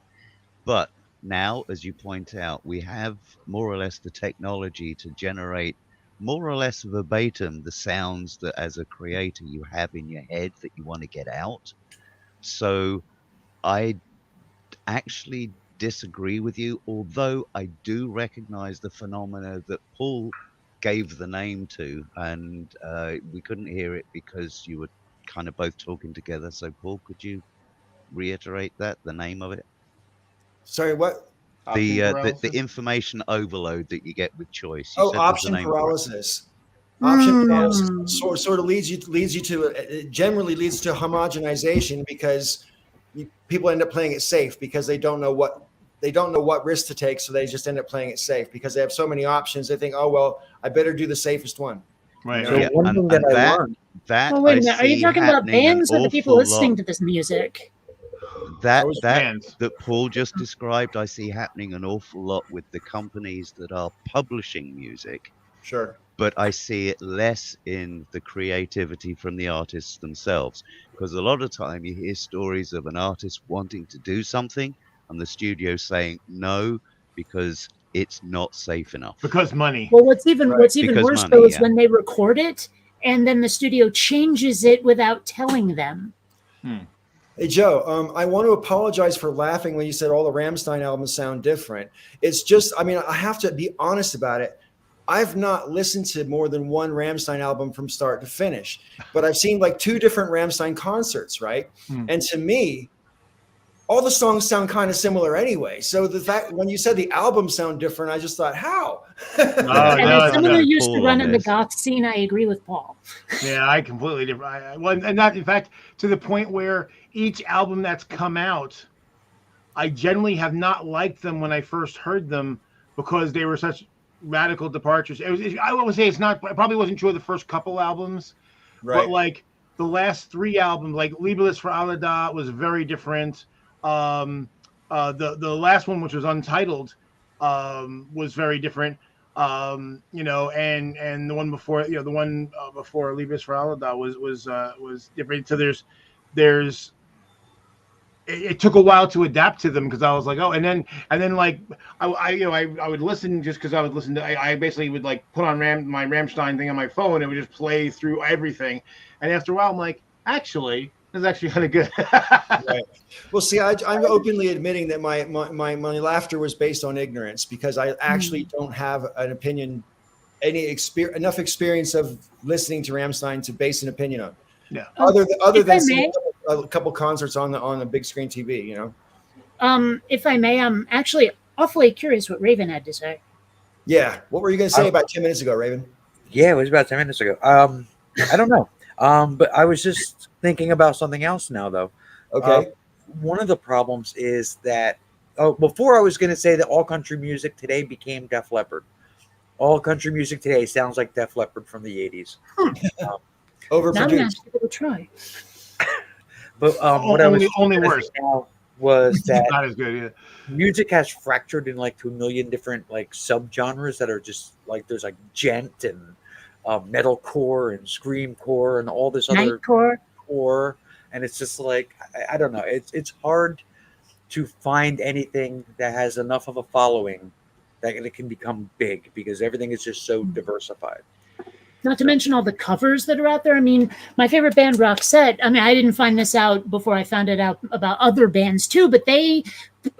But now, as you point out, we have more or less the technology to generate more or less verbatim the sounds that as a creator you have in your head that you want to get out. So I actually disagree with you, although I do recognize the phenomena that Paul gave the name to, and we couldn't hear it because you were kind of both talking together. So, Paul, could you reiterate the name of it? Sorry, what? Option The paralysis. information overload that you get with choice. You Oh, said there was a option name for it. paralysis. Option paralysis Mm. sort of leads you to it generally leads to homogenization because people end up playing it safe because they don't know what risk to take, so they just end up playing it safe because they have so many options. They think, oh well, I better do the safest one. Right. So Yeah, one and- thing that and I that- learned, That Oh, wait a I minute. Are you see talking about happening an bands or the people awful listening lot. to this music? That Those that bands. that Paul just described, I see happening an awful lot with the companies that are publishing music, Sure. but I see it less in the creativity from the artists themselves. Because a lot of time you hear stories of an artist wanting to do something and the studio saying no because it's not safe enough. Because money. Well, what's even Right. Because worse money, though is yeah. when they record it and then the studio changes it without telling them. Hey Joe, I want to apologize for laughing when you said all the Rammstein albums sound different. It's just, I mean, I have to be honest about it. I've not listened to more than one Rammstein album from start to finish, but I've seen like 2 different Rammstein concerts, right? And to me, all the songs sound kind of similar anyway. So the fact when you said the albums sound different, I just thought, how? Oh, And no, as someone no. who used to Paul run on in the this. goth scene, I agree with Paul. Yeah, I completely different. Well, and not in fact to the point where each album that's come out, I generally have not liked them when I first heard them because they were such radical departures. I would say it probably wasn't true of the first couple albums, but like the last 3 albums, like Liebelis for Alada was very different. The last one, which was Untitled, was very different. You know, and the one before, you know, the one before Liebelis for Alada was different. So there's it took a while to adapt to them because I was like, oh, and then like I would listen just because I would listen to I basically would like put on my Rammstein thing on my phone and it would just play through everything, and after a while I'm like, actually this is actually kind of good. Right. Well, see, I'm openly admitting that my laughter was based on ignorance because I actually don't have an opinion, enough experience of listening to Rammstein to base an opinion on. Yeah. Other If than I seeing may. a couple concerts on the big screen TV, you know. If I may, I'm actually awfully curious what Raven had to say. Yeah. What were you going to say about 10 minutes ago, Raven? yeah, it was about 10 minutes ago. I don't know. But I was just thinking about something else now, though. Okay. One of the problems is that before I was going to say that all country music today became Def Leppard. All country music today sounds like Def Leppard from the 80s. Now I'm going to Overproduced. have to give it a try. But what I was only gonna worse. say now was that Not as good. Yeah. music has fractured in like 2 million different like subgenres that are just like there's like gent and metalcore and screamcore and all this other Nightcore. core, and it's just like I don't know. It's hard to find anything that has enough of a following that it can become big because everything is just so diversified. Not to mention all the covers that are out there. I mean, my favorite band, Roxette. I mean, I didn't find this out before I found it out about other bands too, but they,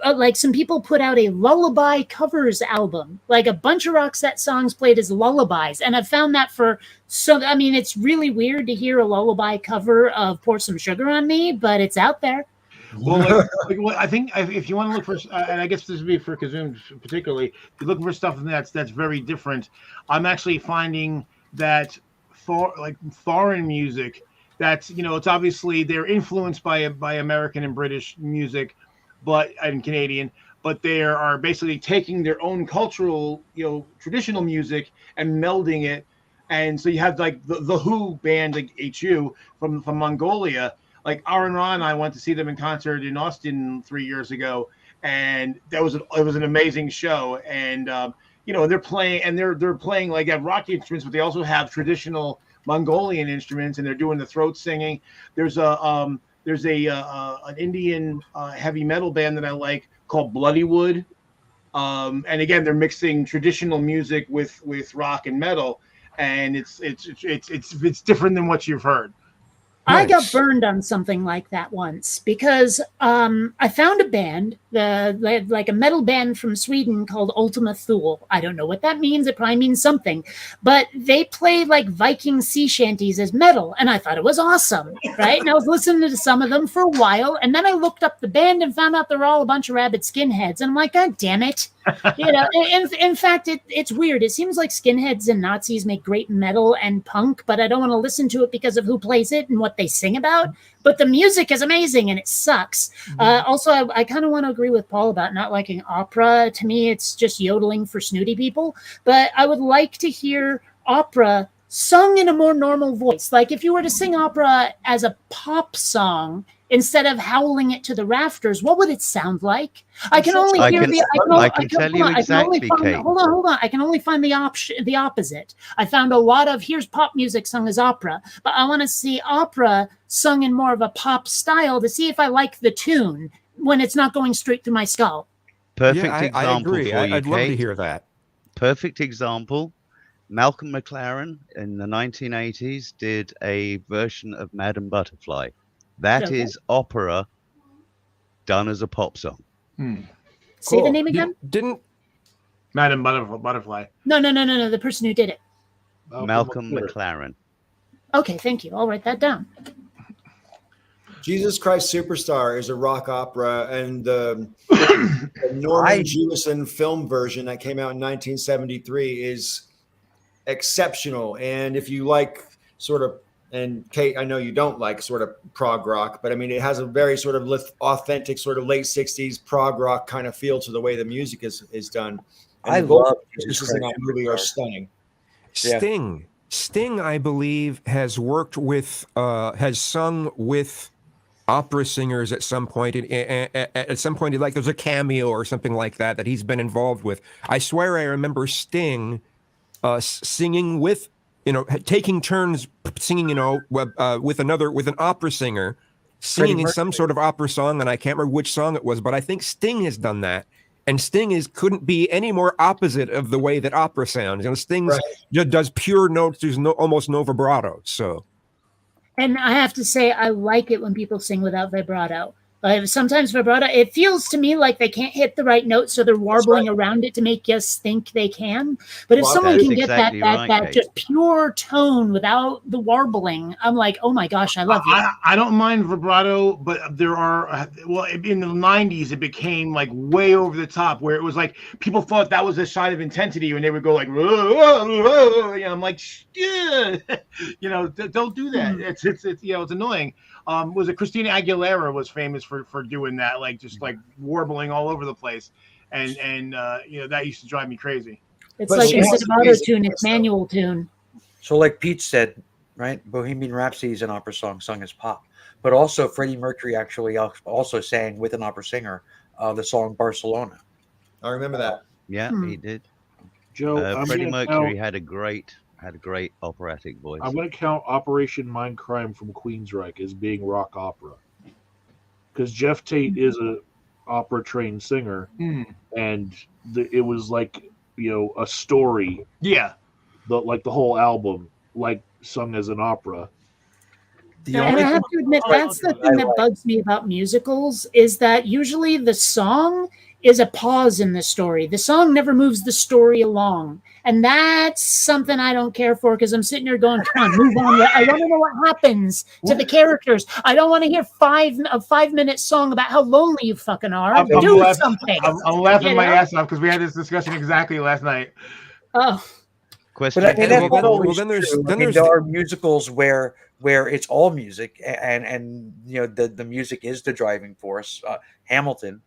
like some people put out a lullaby covers album, like a bunch of Roxette songs played as lullabies. And I've found that I mean, it's really weird to hear a lullaby cover of Pour Some Sugar on Me, but it's out there. Well, I think if you want to look for, and I guess this would be for Kazum particularly, if you're looking for stuff that's very different, I'm actually finding that foreign music that's, you know, it's obviously they're influenced by American and British music and Canadian, but they are basically taking their own cultural, you know, traditional music and melding it. And so you have like the Who band, like HU from Mongolia. Like Aaron Ra and I went to see them in concert in Austin 3 years ago, and it was an amazing show. And you know, they're playing like have rock instruments, but they also have traditional Mongolian instruments, and they're doing the throat singing. There's an Indian heavy metal band that I like called Bloodywood, and again they're mixing traditional music with rock and metal, and it's different than what you've heard. I got Nice. burned on something like that once because I found a band, like a metal band from Sweden called Ultima Thule. I don't know what that means. It probably means something, but they play like Viking sea shanties as metal, and I thought it was awesome, right? And I was listening to some of them for a while, and then I looked up the band and found out they're all a bunch of rabid skinheads, and I'm like, God damn it! You know, in fact, it's weird. It seems like skinheads and Nazis make great metal and punk, but I don't want to listen to it because of who plays it and what they sing about. But the music is amazing and it sucks. Also, I kind of want to agree with Paul about not liking opera. To me, it's just yodeling for snooty people. But I would like to hear opera sung in a more normal voice. Like if you were to sing opera as a pop song instead of howling it to the rafters, what would it sound like? I can only I hear can- the. I can tell you exactly, Kate. Hold on. I can only find the opposite. I found a lot of here's pop music sung as opera, but I want to see opera sung in more of a pop style to see if I like the tune when it's not going straight through my skull. Perfect Yeah, I example agree. for you, I'd love to Kate. hear that. Perfect example. Malcolm McLaren in the 1980s did a version of Madame Butterfly. That is Okay. opera done as a pop song. Say the Cool. name again. Didn't Madam Butterfly. No. The person who did it. Malcolm McLaren. McLaren. Okay, thank you. I'll write that down. Jesus Christ Superstar is a rock opera, and the Norman Jewison film version that came out in 1973 is exceptional. And if you like sort of, and Kate, I know you don't like sort of prog rock, but I mean, it has a very sort of authentic sort of late 60s prog rock kind of feel to the way the music is done. And I the vocal love performances in that movie are stunning. Yeah. Sting, I believe, has worked with, has sung with opera singers at some point. At some point, like there's a cameo or something like that he's been involved with. I swear, I remember Sting singing with, taking turns singing, with an opera singer, singing in some sort of opera song, and I can't remember which song it was, but I think Sting has done that. And Sting couldn't be any more opposite of the way that opera sounds. Sting just does pure notes. There's almost no vibrato. So, And I have to say, I like it when people sing without vibrato. Sometimes vibrato, it feels to me like they can't hit the right note, so they're warbling around it to make us think they can. But if Well, someone that's can get exactly that right, Kate. just pure tone without the warbling, I'm like, oh my gosh, I love it. I don't mind vibrato, but there are in the 90s it became like way over the top where it was like people thought that was a sign of intensity when they would go like, I'm like, yeah. Don't do that. It's annoying. Was it Christina Aguilera was famous for doing that, like just like warbling all over the place, and that used to drive me crazy. It's But like she instead has of to auto be tune, it's so- manual tune. So, like Pete said, right? Bohemian Rhapsody is an opera song sung as pop, but also Freddie Mercury actually also sang with an opera singer the song Barcelona. I remember that. Yeah, Hmm. he did. Joe, I'm Freddie gonna Mercury count, had a great operatic voice. I'm going to count Operation Mindcrime from Queensryche as being rock opera, because Jeff Tate is a opera trained singer, and it was like a story, Yeah. like the whole album, like sung as an opera. The And only I have to admit, that's the thing that bugs me about musicals is that usually the song is a pause in the story. The song never moves the story along. And that's something I don't care for because I'm sitting there going, come on, move on. I want to know what happens to the characters. I don't want to hear a 5-minute song about how lonely you fucking are. I'm Do laughing- something. I'm laughing my know? ass off because we had this discussion exactly last night. Oh, Question. But I mean, Well, that's then- always well, then there's- true. then I mean, there's there the- are musicals where it's all music, and the music is the driving force. Hamilton,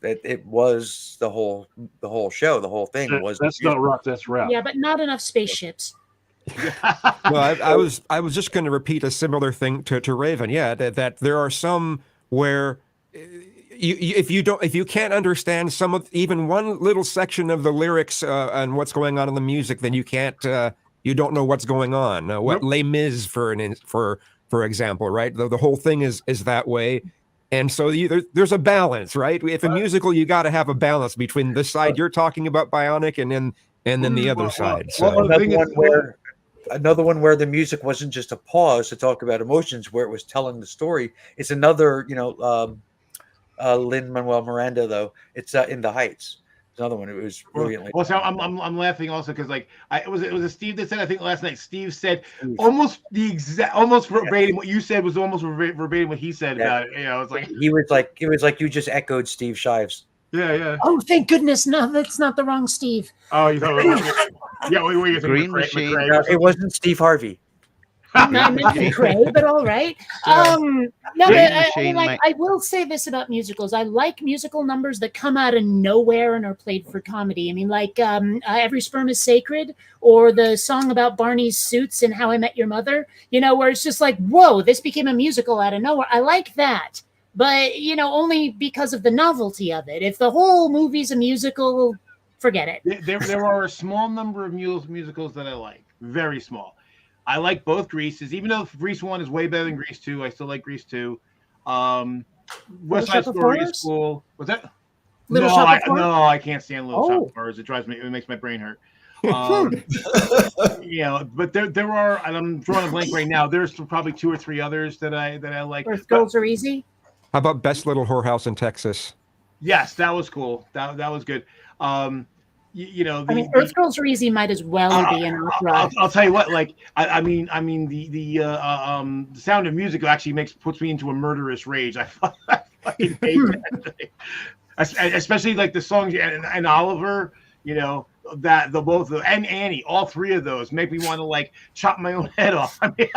it was the whole show, the whole thing was. That's not rock. That's rap. yeah, but not enough spaceships. no, I was just going to repeat a similar thing to Raven. Yeah, that there are some where if you can't understand some of even one little section of the lyrics and what's going on in the music, then you can't. You don't know what's going on. What Les Mis, for example, right? The whole thing is that way, and so there's a balance, right? If a musical, you got to have a balance between the side you're talking about, Bionic, and then the other side. So. well, the thing Another is- one where another one where the music wasn't just a pause to talk about emotions, where it was telling the story. It's another, Lin-Manuel Miranda, though. It's In the Heights. It's another one. It was brilliantly. Also, I'm laughing also because like it was a Steve that said, I think last night Steve said almost verbatim what you said was almost verbatim what he said about it. It's like it was like you just echoed Steve Shives. yeah. Oh, thank goodness! No, that's not the wrong Steve. Oh, you thought yeah. What you Green think, Machine. McRae? It wasn't Steve Harvey. Not McRae, but all right. No, but I will say this about musicals. I like musical numbers that come out of nowhere and are played for comedy. I mean, like Every Sperm is Sacred, or the song about Barney's suits and How I Met Your Mother, where it's just like, whoa, this became a musical out of nowhere. I like that. But, only because of the novelty of it. If the whole movie's a musical, forget it. There are a small number of musicals that I like. Very small. I like both Greases, even though Grease 1 is way better than Grease 2. I still like Grease 2. West Side Story is cool. Was that? Little Shop of Horrors? No, I can't stand Little Shop of Horrors. It makes my brain hurt. But there are, and I'm drawing a blank right now. There's probably 2 or 3 others that I like. Earth Girls Are Easy. How about Best Little Whorehouse in Texas? Yes, that was cool. That was good. Earth Girls Are Easy might as well be an opera. I'll tell you what. Like, I mean, the Sound of Music actually puts me into a murderous rage. I fucking hate that. Especially like the songs and Oliver. That and Annie, all 3 of those make me want to like chop my own head off. I mean,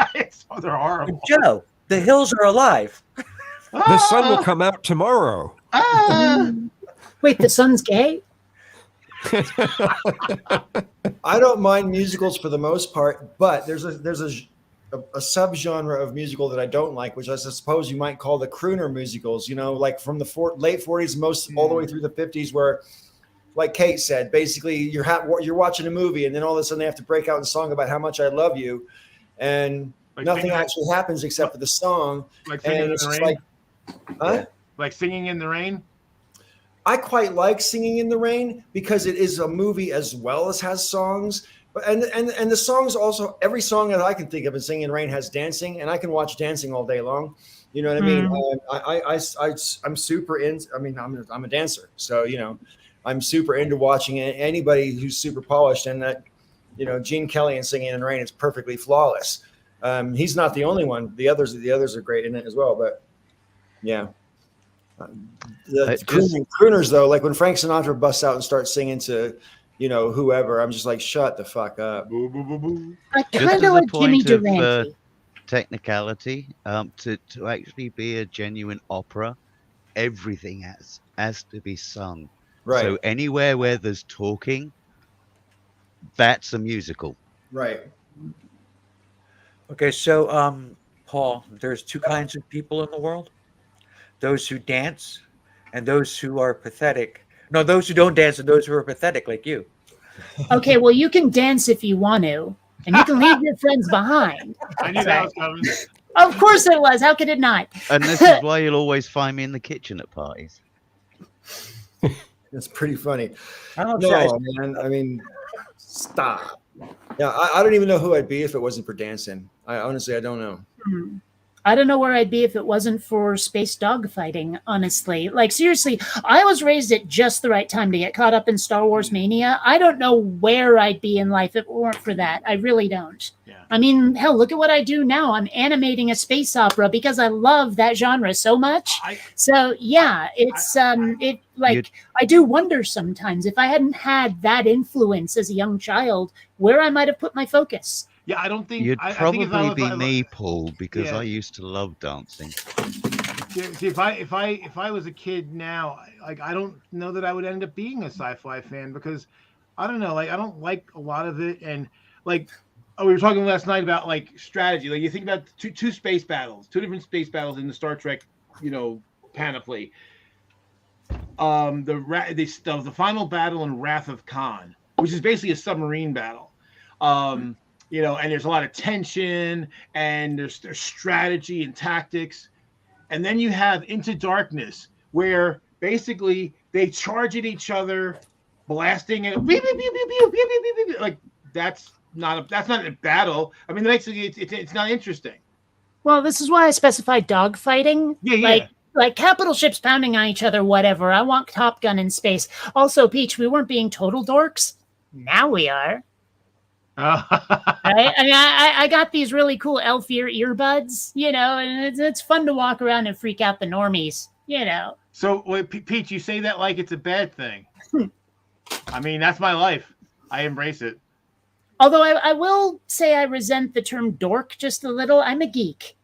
they're horrible. Joe, the hills are alive. The sun will come out tomorrow. Wait, the sun's gay? I don't mind musicals for the most part, but there's a subgenre of musical that I don't like, which I suppose you might call the crooner musicals. Like from the late 40s, all the way through the 50s, where, like Kate said, basically you're watching a movie and then all of a sudden they have to break out in song about how much I love you, and like nothing actually happens except for the song. Like Singing in the Rain. Like Singing in the Rain. I quite like Singing in the Rain because it is a movie as well as has songs. But and the songs also, every song that I can think of in Singing in the Rain has dancing, and I can watch dancing all day long. You know what I mean? I'm super into. I mean, I'm a dancer, so I'm super into watching anybody who's super polished, and that Gene Kelly and Singing in the Rain is perfectly flawless. He's not the only one. The others are great in it as well. But yeah. Crooners though, like when Frank Sinatra busts out and starts singing to whoever, I'm just like, shut the fuck up. I kind of like Jimmy Durante. Technicality, to actually be a genuine opera, everything has to be sung. Right. So anywhere where there's talking, that's a musical. Right. Okay, so Paul, there's 2 kinds of people in the world. Those who dance and those who are pathetic. No, those who don't dance and those who are pathetic like you. Okay, well, you can dance if you want to, and you can leave your friends behind. I knew that was coming. Of course it was. How could it not? And this is why you'll always find me in the kitchen at parties. It's pretty funny. Man. I mean, stop. Yeah, I don't even know who I'd be if it wasn't for dancing. I honestly don't know. I don't know where I'd be if it wasn't for space dogfighting, honestly. Like, seriously, I was raised at just the right time to get caught up in Star Wars mania. I don't know where I'd be in life if it weren't for that. I really don't. Yeah. I mean, hell, look at what I do now. I'm animating a space opera because I love that genre so much. So, yeah, it's, I do wonder sometimes if I hadn't had that influence as a young child, where I might have put my focus. Yeah, I don't think you'd probably be me, me, Paul, because I used to love dancing. See, if I was a kid now, like I don't know that I would end up being a sci-fi fan because I don't know, like I don't like a lot of it, and like we were talking last night about like strategy. Like you think about two space battles, 2 different space battles in the Star Trek, panoply. The final battle in Wrath of Khan, which is basically a submarine battle. And there's a lot of tension and there's strategy and tactics. And then you have Into Darkness, where basically they charge at each other, blasting it. Like that's that's not a battle. I mean, it's not interesting. Well, this is why I specified dogfighting. Yeah. Like capital ships pounding on each other, whatever. I want Top Gun in space. Also, Peach, we weren't being total dorks. Now we are. Right? I mean, I got these really cool elf earbuds, and it's fun to walk around and freak out the normies, So, wait, Pete, you say that like it's a bad thing. I mean, that's my life. I embrace it. Although I will say I resent the term dork just a little. I'm a geek.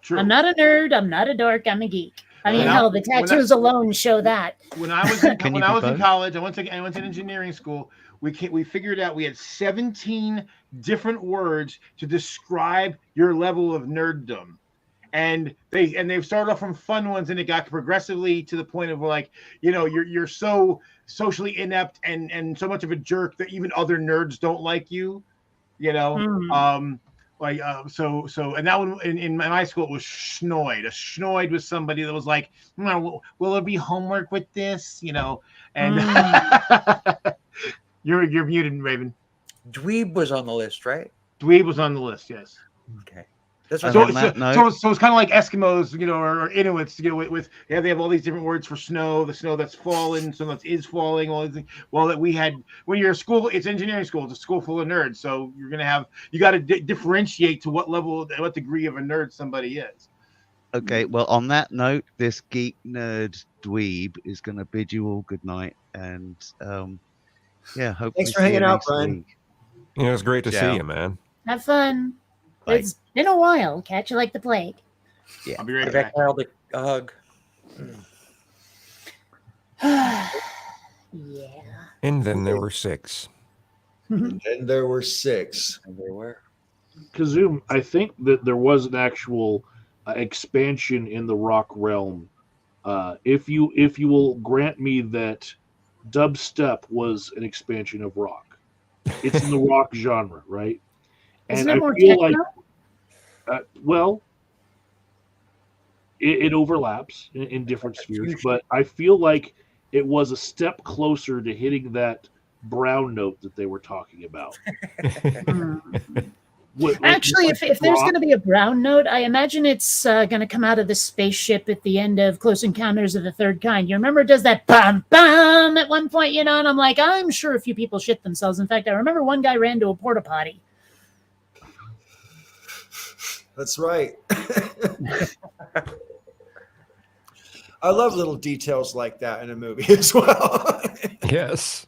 True. I'm not a nerd. I'm not a dork. I'm a geek. I mean, When I- hell, the tattoos alone show that. When I was in, Can you when I be was in both? college, I went to engineering school. We figured out we had 17 different words to describe your level of nerddom. And they've started off from fun ones, and it got progressively to the point of like, you're so socially inept and so much of a jerk that even other nerds don't like you, Mm. And that one in my school it was schnoid. A schnoid was somebody that was like, will there be homework with this, and you're muted, Raven. Dweeb was on the list, right? Dweeb was on the list, yes. Okay. That's And what on that note- So it's kind of like Eskimos, or Inuits, they have all these different words for snow, the snow that's fallen, snow that is falling, all these things. Well, that we had when you're a school, it's engineering school, it's a school full of nerds, so you got to differentiate to what level, what degree of a nerd somebody is. Okay, well, on that note, this geek nerd dweeb is going to bid you all good night, and hopefully Thanks for see you hanging out, next Brian. week. Yeah, it was great to Ciao. see you, man. Have fun. Bye. It's been a while. Catch you like the plague. I'll be right Give back. that child a hug. Yeah. And then there were 6. And there were 6. And they were. Kazoom, I think that there was an actual expansion in the rock realm. If you will grant me that dubstep was an expansion of rock, it's in the rock genre, right? Isn't And it I more feel techno? like, it overlaps in different spheres, but I feel like it was a step closer to hitting that brown note that they were talking about. Actually, if there's going to be a brown note, I imagine it's going to come out of the spaceship at the end of Close Encounters of the Third Kind. You remember it does that bum bum at one point, and I'm like, I'm sure a few people shit themselves. In fact, I remember one guy ran to a porta potty. That's right. I love little details like that in a movie as well. Yes.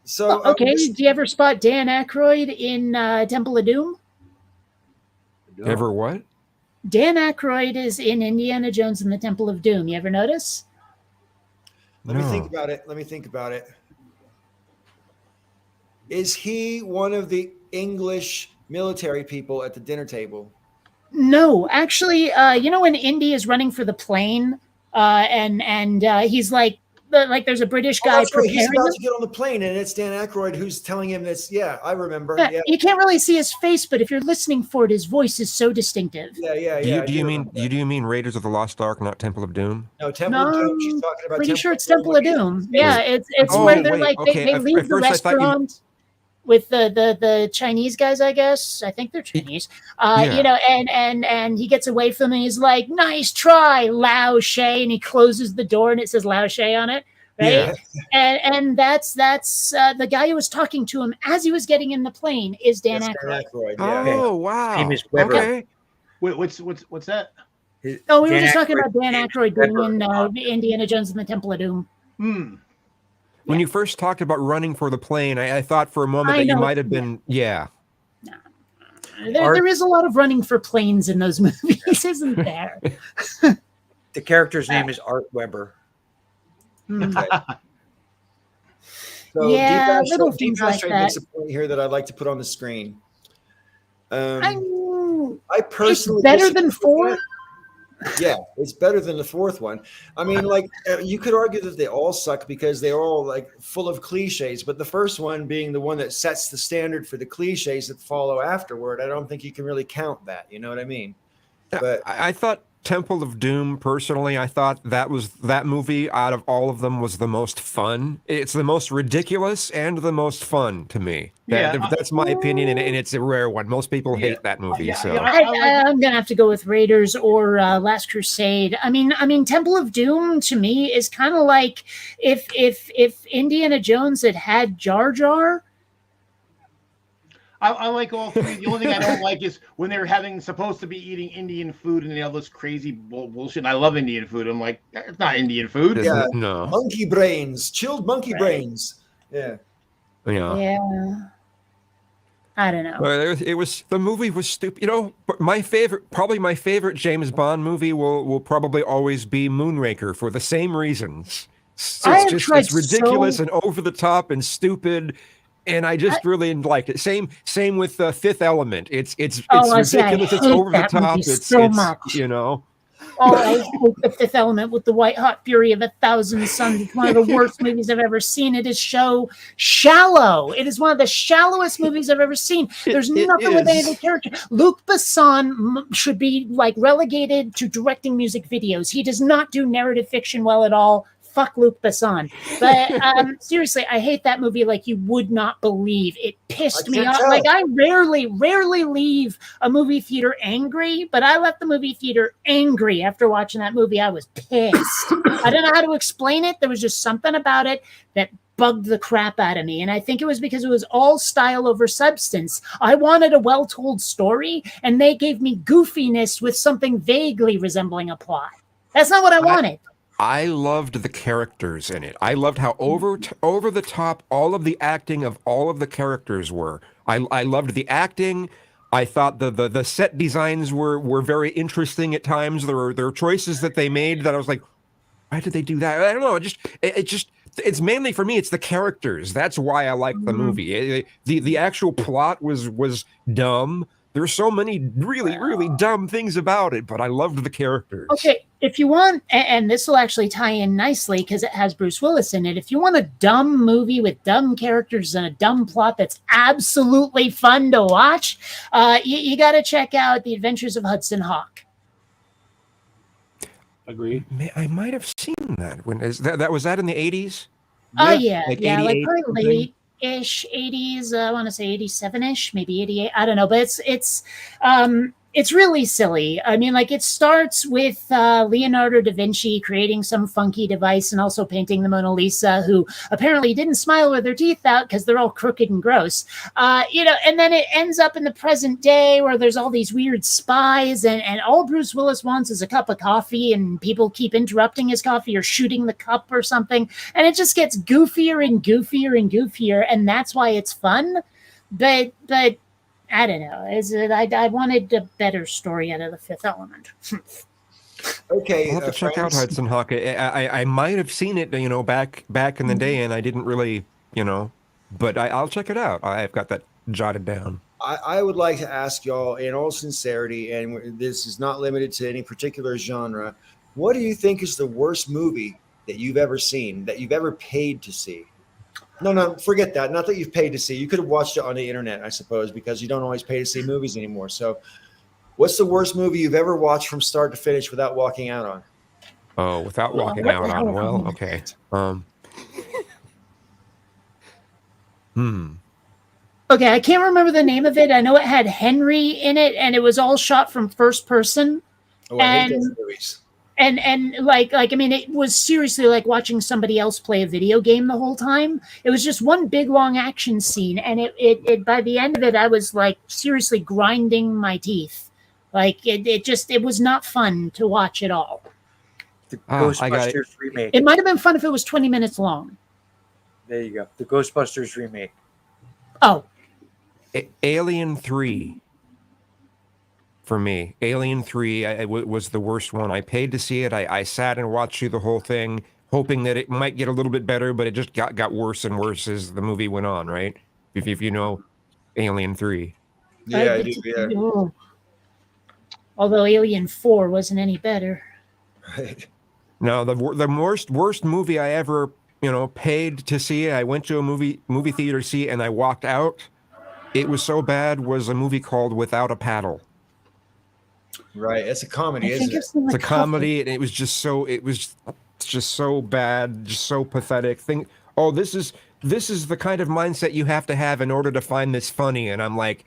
So Okay, did you ever spot Dan Aykroyd in Temple of Doom? Ever what? Dan Aykroyd is in Indiana Jones and the Temple of Doom. You ever notice? Let me think No. about it. Is he one of the English military people at the dinner table? No, actually, when Indy is running for the plane, and he's like there's a British guy That's right. He's preparing about him. to get on the plane, and it's Dan Aykroyd who's telling him this. Yeah, I remember. Yeah, Yeah, you can't really see his face, but if you're listening for it, his voice is so distinctive. yeah. Do I you remember that. mean Raiders of the Lost Ark, not Temple of Doom? No, Temple of Doom. She's talking about. Pretty sure it's Temple of Doom. Yeah, it's Oh, where they're wait, like okay. they At leave the first I thought you- restaurant with the Chinese guys. I guess I think they're Chinese. Yeah. And he gets away from them. And he's like, "Nice try, Lao She," and he closes the door and it says Lao She on it. Right, Yeah. and that's the guy who was talking to him as he was getting in the plane is Dan That's Aykroyd. Aykroyd. Yeah. Oh, wow. Name is Weber. Okay. Wait, what's that? Oh, we were Dan just talking about Aykroyd Dan is Aykroyd being Weber. in Indiana Jones and the Temple of Doom. When you first talked about running for the plane, I thought for a moment I that you know. might have been, yeah. There is a lot of running for planes in those movies, isn't there? The character's name is Art Weber. Hmm. So Yeah, Deep little Astro- things Deep like Astro that. makes a point here that I'd like to put on the screen. I It's personally better disagree than with 4. that. Yeah, it's better than the fourth one. I mean, like you could argue that they all suck because they're all like full of cliches. But the first one being the one that sets the standard for the cliches that follow afterward, I don't think you can really count that. You know what I mean? But I thought Temple of Doom, personally, I thought that movie out of all of them was the most fun. It's the most ridiculous and the most fun to me. That's my opinion, and it's a rare one. Most people hate that movie. I'm gonna have to go with Raiders or Last Crusade. I mean, Temple of Doom to me is kind of like if Indiana Jones had Jar Jar. I like all three. The only thing I don't like is when they're supposed to be eating Indian food and all this crazy bullshit. And I love Indian food. I'm like, it's not Indian food. Yeah, no. Monkey brains, chilled monkey brains. Yeah. Yeah. I don't know. The movie was stupid. You know, but my favorite James Bond movie will probably always be Moonraker for the same reasons. It's ridiculous and over the top and stupid. And I just really liked it. Same with Fifth Element. It's ridiculous. It's over the top. It's so much. You know. Oh, I hate the Fifth Element with the white hot fury of 1,000 suns. It's one of the worst movies I've ever seen. It is so shallow. It is one of the shallowest movies I've ever seen. There's nothing with any of the character. Luc Besson should be like relegated to directing music videos. He does not do narrative fiction well at all. Fuck Luc Besson. But seriously, I hate that movie like you would not believe. It pissed me off. Like I rarely leave a movie theater angry, but I left the movie theater angry after watching that movie. I was pissed. I don't know how to explain it. There was just something about it that bugged the crap out of me. And I think it was because it was all style over substance. I wanted a well-told story, and they gave me goofiness with something vaguely resembling a plot. That's not what I wanted. I loved the characters in it. I loved how over the top all of the acting of all of the characters were. I loved the acting. I thought the set designs were very interesting at times. There were choices that they made that I was like, why did they do that? I don't know. It's mainly for me. It's the characters. That's why I like the movie. The actual plot was dumb. There's so many really dumb things about it, but I loved the characters. Okay, if you want, and this will actually tie in nicely because it has Bruce Willis in it. If you want a dumb movie with dumb characters and a dumb plot that's absolutely fun to watch, you got to check out The Adventures of Hudson Hawk. Agree. I might have seen that. When is that? Was that in the 80s? Oh yeah, like probably late. 80s, I want to say 87ish, maybe 88. I don't know, but it's really silly. I mean, like it starts with Leonardo da Vinci creating some funky device and also painting the Mona Lisa, who apparently didn't smile with their teeth out because they're all crooked and gross. And then it ends up in the present day where there's all these weird spies and all Bruce Willis wants is a cup of coffee and people keep interrupting his coffee or shooting the cup or something. And it just gets goofier and goofier and goofier. And that's why it's fun. But I don't know. I wanted a better story out of The Fifth Element. Okay, I'll have to check out Hudson Hawk. I might have seen it, back in the day, and I didn't really, but I'll check it out. I've got that jotted down. I would like to ask y'all, in all sincerity, and this is not limited to any particular genre, what do you think is the worst movie that you've ever seen, that you've ever paid to see? No, forget that. Not that you've paid to see. You could have watched it on the internet, I suppose, because you don't always pay to see movies anymore. So what's the worst movie you've ever watched from start to finish without walking out on? Oh, without walking out on. Well, okay. Okay, I can't remember the name of it. I know it had Henry in it, and it was all shot from first person. Oh, I hate those movies. And I mean, it was seriously like watching somebody else play a video game the whole time. It was just one big long action scene, and it by the end of it, I was like seriously grinding my teeth. Like it was not fun to watch at all. The Ghostbusters remake. It might have been fun if it was 20 minutes long. There you go. The Ghostbusters remake. Oh, Alien 3. For me, Alien 3 was the worst one. I paid to see it. I sat and watched through the whole thing, hoping that it might get a little bit better, but it just got worse and worse as the movie went on, right? If you know Alien 3. Yeah, I do, yeah. Oh. Although Alien 4 wasn't any better. Right. No, the worst movie I ever, paid to see, I went to a movie theater to see, and I walked out. It was so bad, was a movie called Without a Paddle. Right. It's a comedy, I isn't think it? I've seen It's a like half of comedy, and it was just so bad, just so pathetic. Oh, this is the kind of mindset you have to have in order to find this funny. And I'm like,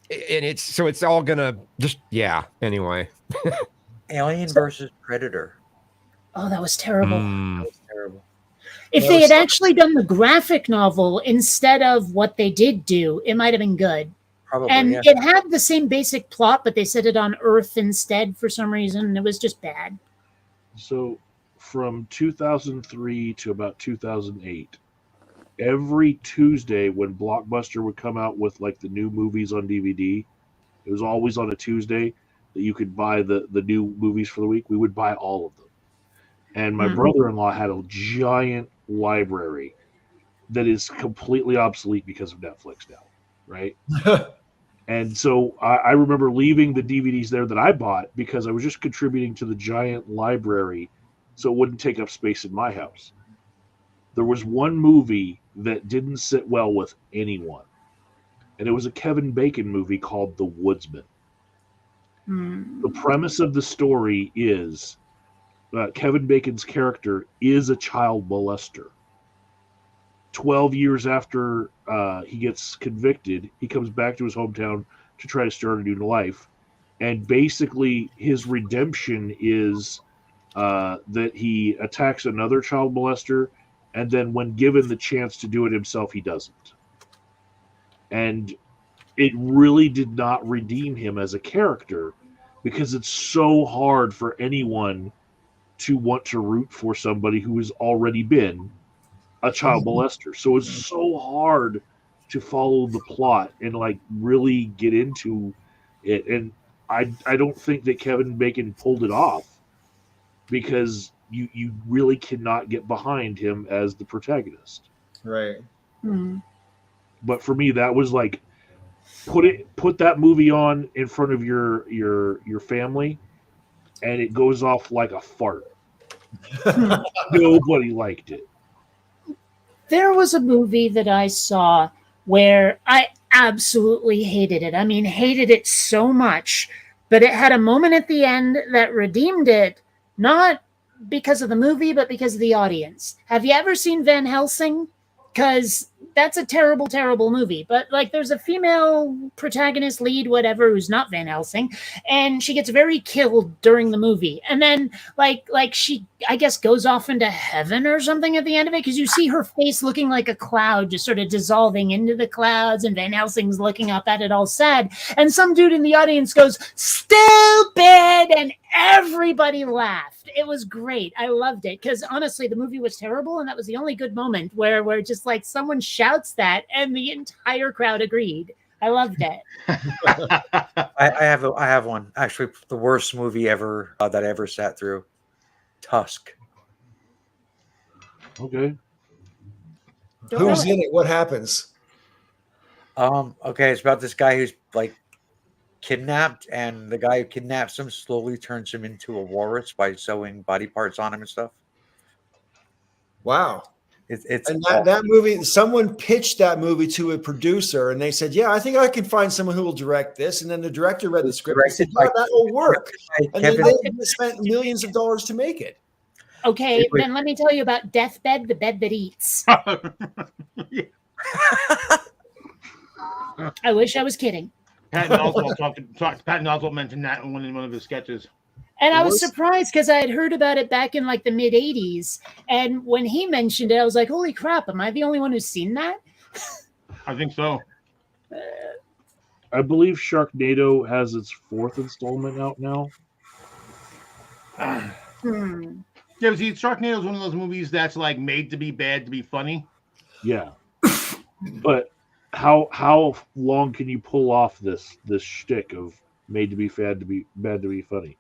and it's all gonna just, yeah. Anyway. Alien versus Predator. Oh, that was terrible. Mm. That was terrible. If That they was had actually done the graphic novel instead of what they did do, it might have been good. Probably, And yeah. it had the same basic plot, but they set it on Earth instead for some reason. And it was just bad. So from 2003 to about 2008, every Tuesday when Blockbuster would come out with like the new movies on DVD, it was always on a Tuesday that you could buy the new movies for the week. We would buy all of them. And my brother-in-law had a giant library that is completely obsolete because of Netflix now, right? And so I remember leaving the DVDs there that I bought because I was just contributing to the giant library so it wouldn't take up space in my house. There was one movie that didn't sit well with anyone, and it was a Kevin Bacon movie called The Woodsman. The premise of the story is Kevin Bacon's character is a child molester. 12 years after he gets convicted, he comes back to his hometown to try to start a new life. And basically, his redemption is that he attacks another child molester, and then when given the chance to do it himself, he doesn't. And it really did not redeem him as a character because it's so hard for anyone to want to root for somebody who has already been a child molester. So it's so hard to follow the plot and like really get into it. And I don't think that Kevin Bacon pulled it off because you really cannot get behind him as the protagonist. Right. But for me, that was like put that movie on in front of your family, and it goes off like a fart. Nobody liked it. There was a movie that I saw where I absolutely hated it. I mean, hated it so much, but it had a moment at the end that redeemed it, not because of the movie, but because of the audience. Have you ever seen Van Helsing? Because that's a terrible, terrible movie. But like, there's a female protagonist, lead, whatever, who's not Van Helsing, and she gets very killed during the movie. And then like she, I guess, goes off into heaven or something at the end of it, because you see her face looking like a cloud, just sort of dissolving into the clouds, and Van Helsing's looking up at it all sad. And some dude in the audience goes, "Stupid!" and everybody laughed. It was great. I loved it because honestly, the movie was terrible, and that was the only good moment where just like someone shouts that, and the entire crowd agreed. I loved it. I have one. Actually, the worst movie ever that I ever sat through. Tusk. Okay. Who's in it? What happens? Okay, it's about this guy who's like kidnapped, and the guy who kidnaps him slowly turns him into a walrus by sewing body parts on him and stuff. Wow. It's And that movie, someone pitched that movie to a producer, and they said, "Yeah, I think I can find someone who will direct this." And then the director read the script and said, "Yeah, that will work." And then they spent millions of dollars to make it. Okay, then let me tell you about Deathbed, the Bed That Eats. I wish I was kidding. Patton Oswalt mentioned that in one of his sketches. And I was surprised because I had heard about it back in like the mid 80s. And when he mentioned it, I was like, holy crap, am I the only one who's seen that? I think so. I believe Sharknado has its 4th installment out now. Yeah, but see, Sharknado is one of those movies that's like made to be bad to be funny. Yeah. But how long can you pull off this shtick of made to be bad to be funny?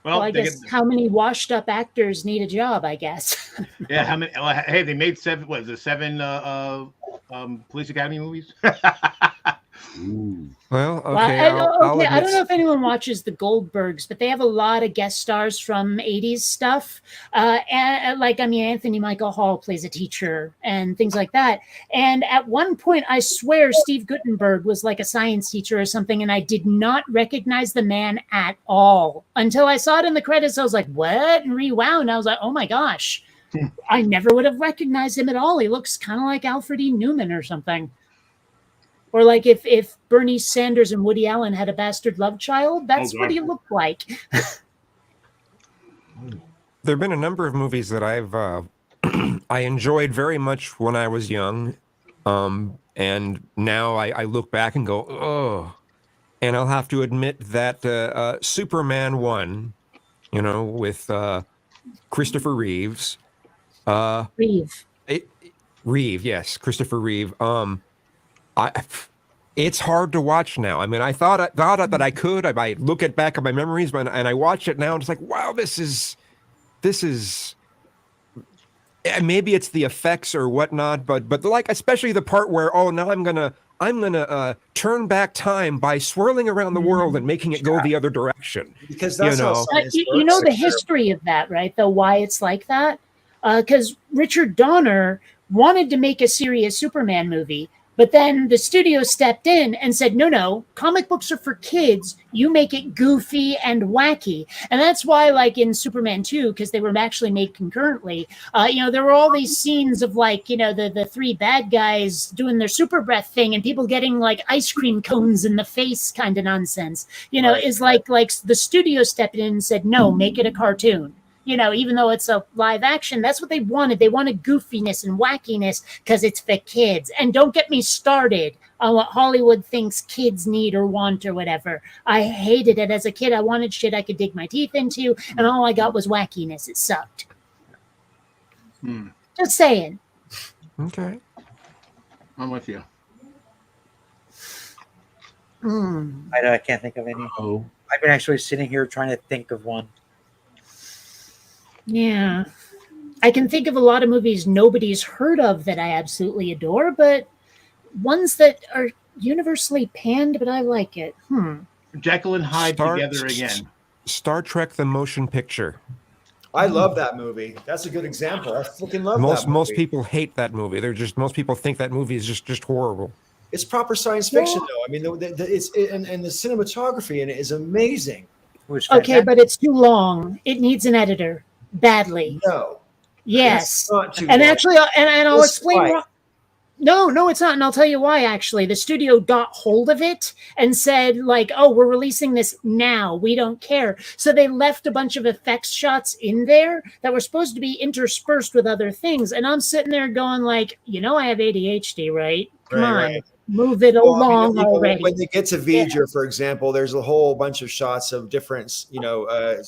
Well, I guess how many washed up actors need a job, I guess. Yeah, how many? Hey, they made 7 Police Academy movies. Ooh. Well, Well, okay, I'll I don't admit. know if anyone watches the Goldbergs, but they have a lot of guest stars from '80s stuff. And like, I mean, Anthony Michael Hall plays a teacher and things like that. And at one point, I swear Steve Guttenberg was like a science teacher or something, and I did not recognize the man at all until I saw it in the credits. I was like, "What?" and rewound. I was like, "Oh my gosh." I never would have recognized him at all. He looks kind of like Alfred E. Newman or something. Or like if Bernie Sanders and Woody Allen had a bastard love child, that's what gosh. he looked like. There have been a number of movies that I've I enjoyed very much when I was young, and now I look back and go, oh. And I'll have to admit that Superman 1, with Christopher Reeves. Reeve. Reeve, yes, Christopher Reeve. It's hard to watch now. I mean, I thought that I could. I might look back at my memories, and I watch it now, and it's like, wow, this is. And maybe it's the effects or whatnot, but like especially the part where now I'm gonna turn back time by swirling around the world and making it go the other direction. Because that's how science You know works. the history of that, right? Though why it's like that? Because Richard Donner wanted to make a serious Superman movie, but then the studio stepped in and said, no, comic books are for kids. You make it goofy and wacky. And that's why, like in Superman 2, because they were actually made concurrently, there were all these scenes of like, the three bad guys doing their super breath thing and people getting like ice cream cones in the face kind of nonsense, Right. is like the studio stepped in and said, no, make it a cartoon. Even though it's a live action, that's what they wanted. They wanted goofiness and wackiness because it's for kids. And don't get me started on what Hollywood thinks kids need or want or whatever. I hated it as a kid. I wanted shit I could dig my teeth into, and all I got was wackiness. It sucked. Just saying. Okay. I'm with you. I can't think of any. Oh, I've been actually sitting here trying to think of one. Yeah. I can think of a lot of movies nobody's heard of that I absolutely adore, but ones that are universally panned, but I like it. Jekyll and Hyde together again. Star Trek: The Motion Picture. I love that movie. That's a good example. I freaking love that movie. Most people hate that movie. Most people think that movie is just horrible. It's proper science fiction, though. I mean, and the cinematography in it is amazing. Okay, but it's too long. It needs an editor badly. No. Yes. It's not too And long. actually, and I'll It's explain fine. why. No, it's not. And I'll tell you why, actually. The studio got hold of it and said, like, oh, we're releasing this now. We don't care. So they left a bunch of effects shots in there that were supposed to be interspersed with other things. And I'm sitting there going, like, I have ADHD, right? Come on. Right. Move it Well, I mean, along already. when they get to V'ger, for example, there's a whole bunch of shots of different, the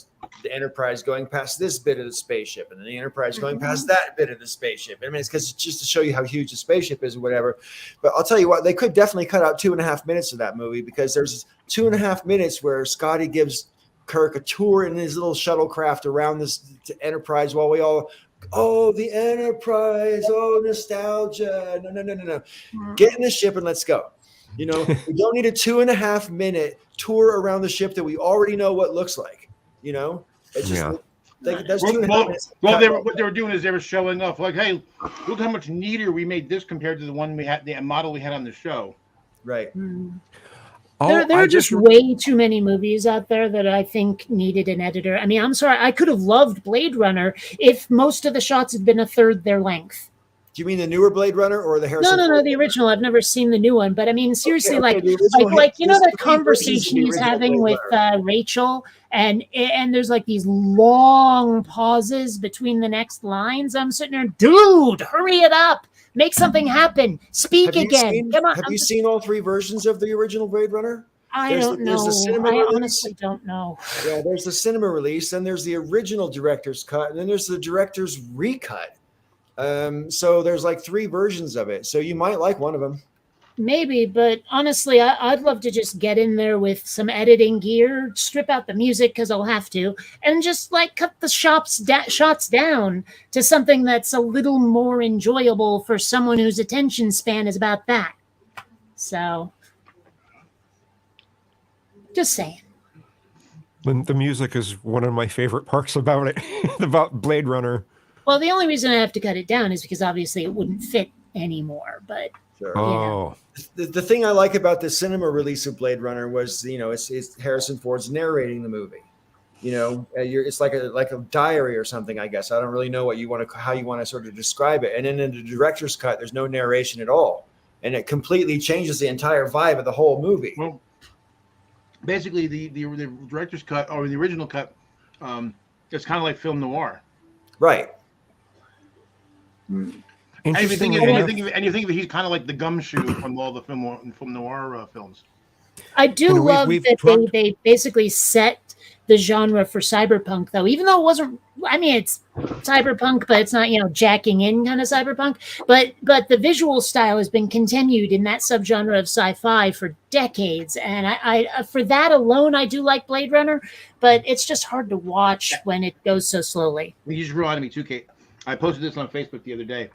Enterprise going past this bit of the spaceship, and then the Enterprise going past that bit of the spaceship. I mean, it's because just to show you how huge the spaceship is or whatever. But I'll tell you what, they could definitely cut out 2.5 minutes of that movie, because there's 2.5 minutes where Scotty gives Kirk a tour in his little shuttlecraft around this Enterprise while we all. Oh, the Enterprise. Oh, nostalgia. No. Get in the ship and let's go. We don't need a 2.5 minute tour around the ship that we already know what it looks like. It's just that's 2.5 minutes. Well, what they were doing is they were showing off, like, hey, look how much neater we made this compared to the one we had, the model we had on the show. Right. There are just way too many movies out there that I think needed an editor. I mean, I'm sorry. I could have loved Blade Runner if most of the shots had been a third their length. Do you mean the newer Blade Runner or the Harrison? No, the original. I've never seen the new one, but I mean, seriously, Okay, like the original that three conversation versions of the he's original having Blade with Rachel, and there's like these long pauses between the next lines. I'm sitting there, dude, hurry it up, make something happen, speak again. Come on. Have you seen all three versions of the original Blade Runner? I don't know. There's the cinema I release. honestly don't know. Yeah, there's the cinema release, then there's the original director's cut, and then there's the director's recut. So there's like 3 versions of it. So you might like one of them. Maybe, but honestly, I'd love to just get in there with some editing gear, strip out the music because I'll have to, and just like cut the shots down to something that's a little more enjoyable for someone whose attention span is about that. So, Just saying. The music is one of my favorite parts about it, about Blade Runner. Well, the only reason I have to cut it down is because obviously it wouldn't fit anymore. But Sure. Oh, The thing I like about the cinema release of Blade Runner was, it's Harrison Ford's narrating the movie. It's like a diary or something, I guess. I don't really know how you want to sort of describe it. And then in the director's cut, there's no narration at all, and it completely changes the entire vibe of the whole movie. Well, basically, the director's cut or the original cut, it's kind of like film noir. Right. And you think of he's kind of like the gumshoe from all the film noir films. I do And love we've that talked- they basically set the genre for cyberpunk, though, even though it wasn't. I mean, it's cyberpunk, but it's not jacking in kind of cyberpunk. But the visual style has been continued in that subgenre of sci-fi for decades, and I for that alone, I do like Blade Runner, but it's just hard to watch when it goes so slowly. You just reminded me too, Kate. I posted this on Facebook the other day,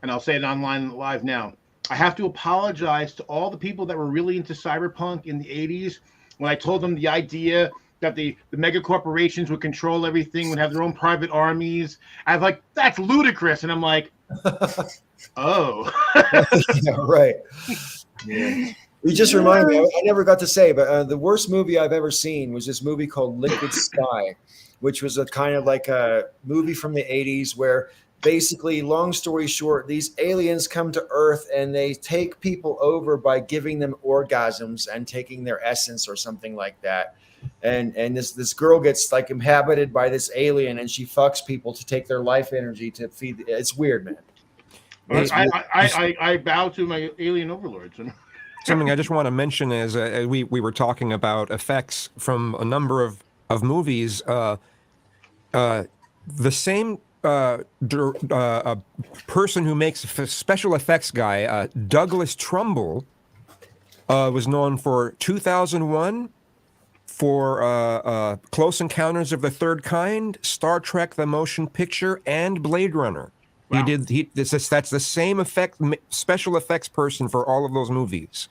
and I'll say it online live now. I have to apologize to all the people that were really into cyberpunk in the 80s when I told them the idea that the mega corporations would control everything, would have their own private armies. I was like, that's ludicrous. And I'm like, oh. Yeah, right. Yeah. You just reminded me, I never got to say, but the worst movie I've ever seen was this movie called Liquid Sky, which was a kind of like a movie from the 80s where basically, long story short, these aliens come to Earth and they take people over by giving them orgasms and taking their essence or something like that. And this girl gets like inhabited by this alien and she fucks people to take their life energy to feed. It's weird, man. I bow to my alien overlords. Something I just want to mention is we were talking about effects from a number of movies. The same person who makes special effects guy, Douglas Trumbull, was known for 2001, for Close Encounters of the Third Kind, Star Trek: The Motion Picture, and Blade Runner. Wow. That's the same special effects person for all of those movies.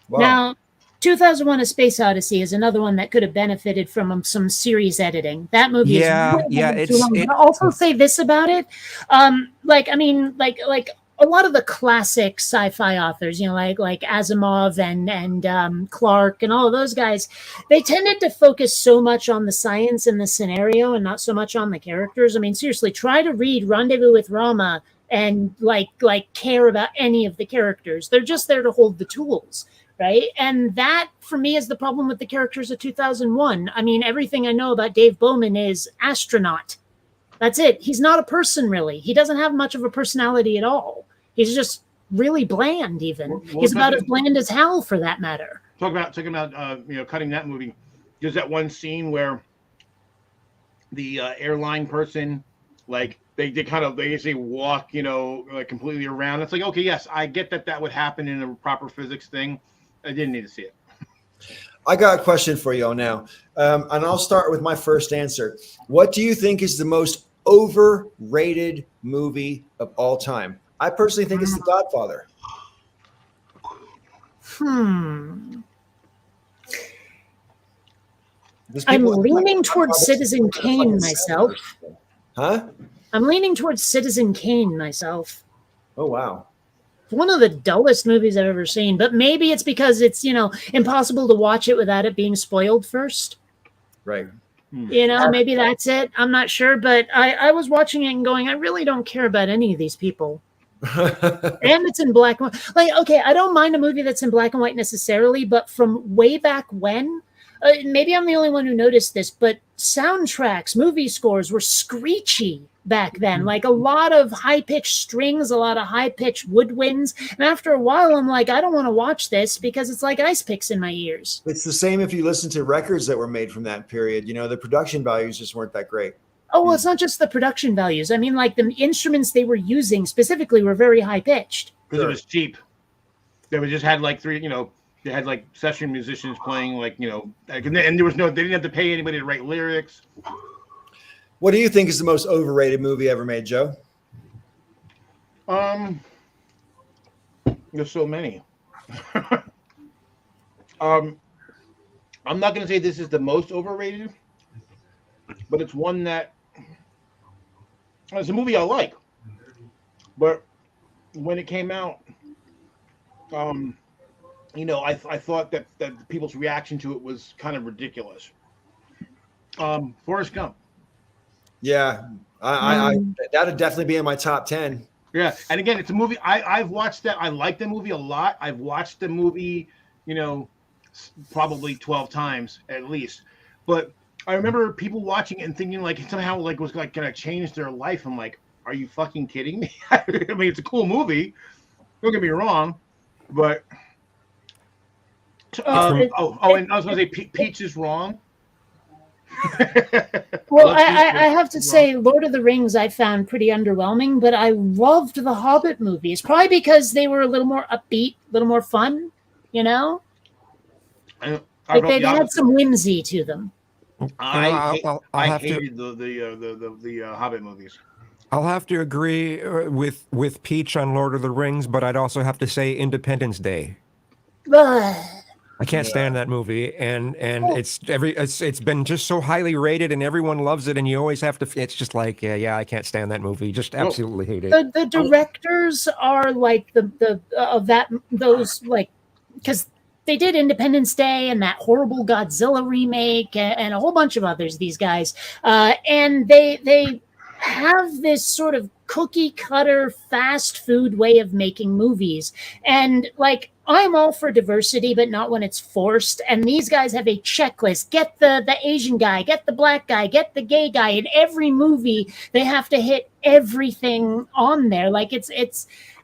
Wow. Now, 2001: A Space Odyssey is another one that could have benefited from some serious editing. That movie is too long. But I'll also say this about it. Like a lot of the classic sci-fi authors, like Asimov and Clarke and all of those guys, they tended to focus so much on the science and the scenario and not so much on the characters. I mean, seriously, try to read Rendezvous with Rama and like care about any of the characters. They're just there to hold the tools. Right. And that, for me, is the problem with the characters of 2001. I mean, everything I know about Dave Bowman is astronaut. That's it. He's not a person, really. He doesn't have much of a personality at all. He's just really bland, even. He's about as bland as hell, for that matter. Talking about cutting that movie. There's that one scene where the airline person, like, they basically walk, like completely around. It's like, okay, yes, I get that would happen in a proper physics thing. I didn't need to see it. I got a question for you all now. And I'll start with my first answer. What do you think is the most overrated movie of all time? I personally think it's The Godfather. I'm leaning towards Citizen Kane myself. Huh? I'm leaning towards Citizen Kane myself. Oh, wow. One of the dullest movies I've ever seen, but maybe it's because it's, impossible to watch it without it being spoiled first. Right. Maybe that's it. I'm not sure, but I was watching it and going, I really don't care about any of these people. And it's in black and white. Like, okay, I don't mind a movie that's in black and white necessarily, but from way back when, maybe I'm the only one who noticed this, but soundtracks, movie scores were screechy back then. Like a lot of high-pitched strings, a lot of high-pitched woodwinds. And after a while, I'm like, I don't want to watch this because it's like ice picks in my ears. It's the same if you listen to records that were made from that period. The production values just weren't that great. Oh, well, it's not just the production values. I mean, like the instruments they were using specifically were very high-pitched. Because it was cheap. They just had like three, they had like session musicians playing and there was they didn't have to pay anybody to write lyrics. What do you think is the most overrated movie ever made, Joe? There's so many. I I'm not going to say this is the most overrated, but it's one that it's a movie I like. But when it came out, I thought that people's reaction to it was kind of ridiculous. Forrest Gump. Yeah, I that'd definitely be in my top 10. Yeah, and again, it's a movie I've watched that. I like the movie a lot. I've watched the movie, probably 12 times at least. But I remember people watching it and thinking like somehow like was like gonna change their life. I'm like, are you fucking kidding me? I mean, it's a cool movie. Don't get me wrong, but and I was gonna say Peach is wrong. Well, I have to say, Lord of the Rings I found pretty underwhelming, but I loved the Hobbit movies. Probably because they were a little more upbeat, a little more fun, Like they had some whimsy to them. I hated the Hobbit movies. I'll have to agree with Peach on Lord of the Rings, but I'd also have to say Independence Day. I can't stand that movie, and it's been just so highly rated, and everyone loves it, and you always have to. It's just like I can't stand that movie. Just absolutely hate it. The directors are like those because they did Independence Day and that horrible Godzilla remake and a whole bunch of others. These guys, and they have this sort of cookie cutter fast food way of making movies, and like. I'm all for diversity, but not when it's forced. And these guys have a checklist. Get the Asian guy, get the black guy, get the gay guy. In every movie, they have to hit everything on there. Like it's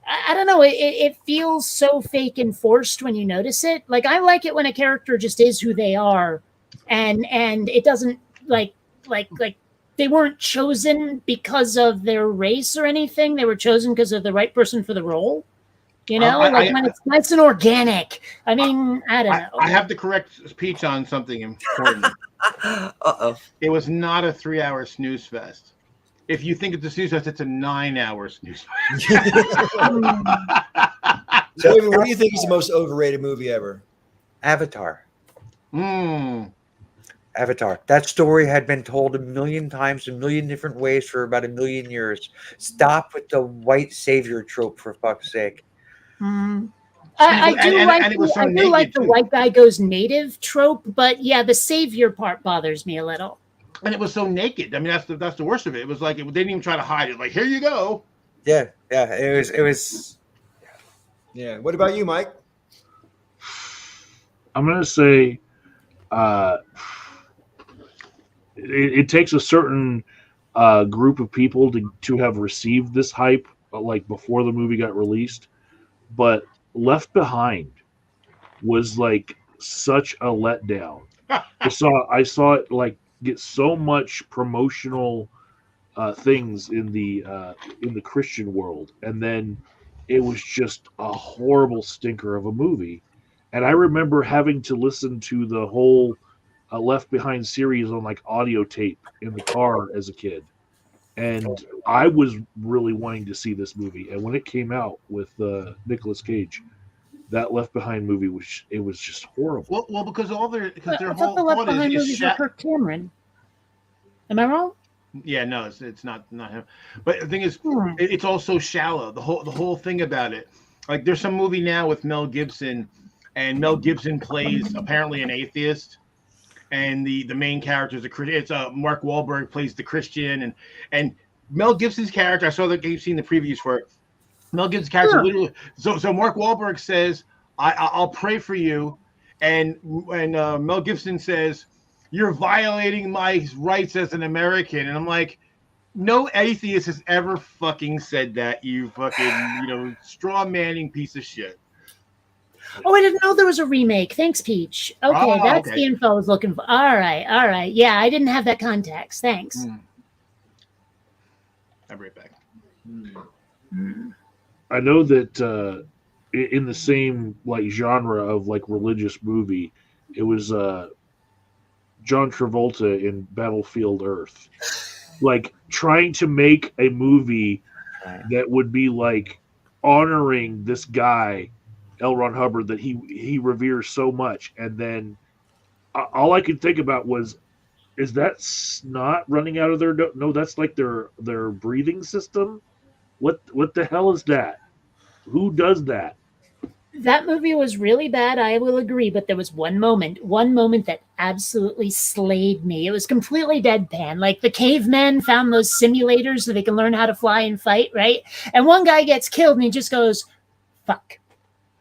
I don't know. It feels so fake and forced when you notice it. Like I like it when a character just is who they are, and it doesn't like they weren't chosen because of their race or anything. They were chosen because of the right person for the role. When it's nice and organic. I mean, I don't know. I have to correct Peach on something important. Uh-oh. It was not a 3-hour snooze fest. If you think it's a snooze fest, it's a 9-hour snooze fest. So, what do you think is the most overrated movie ever? Avatar. Avatar. That story had been told a million times, a million different ways for about 1 million years. Stop with the white savior trope, for fuck's sake. I do like the white guy goes native trope, but yeah, the savior part bothers me a little. And it was so naked. I mean, that's the worst of it. It was like they didn't even try to hide it. Like, here you go. Yeah. It was. Yeah. What about you, Mike? I'm gonna say, it takes a certain group of people to have received this hype, like before the movie got released. But Left Behind was like such a letdown. I saw it like get so much promotional things in the Christian world, and then it was just a horrible stinker of a movie. And I remember having to listen to the whole Left Behind series on like audio tape in the car as a kid. And I was really wanting to see this movie. And when it came out with Nicolas Cage, that Left Behind movie was just horrible. Well, because their whole the Left thought Behind is movies are Kirk Cameron. Am I wrong? Yeah, no, it's not him. But the thing is, it's all so shallow. The whole thing about it, like there's some movie now with Mel Gibson, and Mel Gibson plays apparently an atheist. And the main character is a Christian. It's Mark Wahlberg plays the Christian, and Mel Gibson's character. I saw that you've seen the previews for it. Mel Gibson's character literally. So Mark Wahlberg says, "I'll pray for you," and when Mel Gibson says, "You're violating my rights as an American," and I'm like, no atheist has ever fucking said that. You fucking straw manning piece of shit. Oh, I didn't know there was a remake. Thanks, Peach. Okay, that's the info I was looking for. All right. Yeah, I didn't have that context. Thanks. I'll be right back. I know that in the same like genre of like religious movie, it was John Travolta in Battlefield Earth, like trying to make a movie that would be like honoring this guy L. Ron Hubbard that he reveres so much, and then all I could think about was, is that snot running out of their no? That's like their breathing system. What the hell is that? Who does that? That movie was really bad, I will agree, but there was one moment that absolutely slayed me. It was completely deadpan. Like the cavemen found those simulators so they can learn how to fly and fight, right? And one guy gets killed and he just goes, fuck.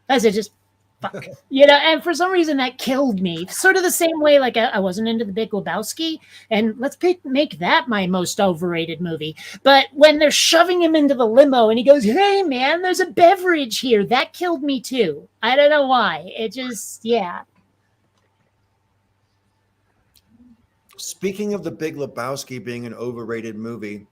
That's it, just fuck. And for some reason that killed me. Sort of the same way, like I wasn't into The Big Lebowski, and let's make that my most overrated movie. But when they're shoving him into the limo and he goes, hey man, there's a beverage here, that killed me too. I don't know why. It just, yeah. Speaking of The Big Lebowski being an overrated movie,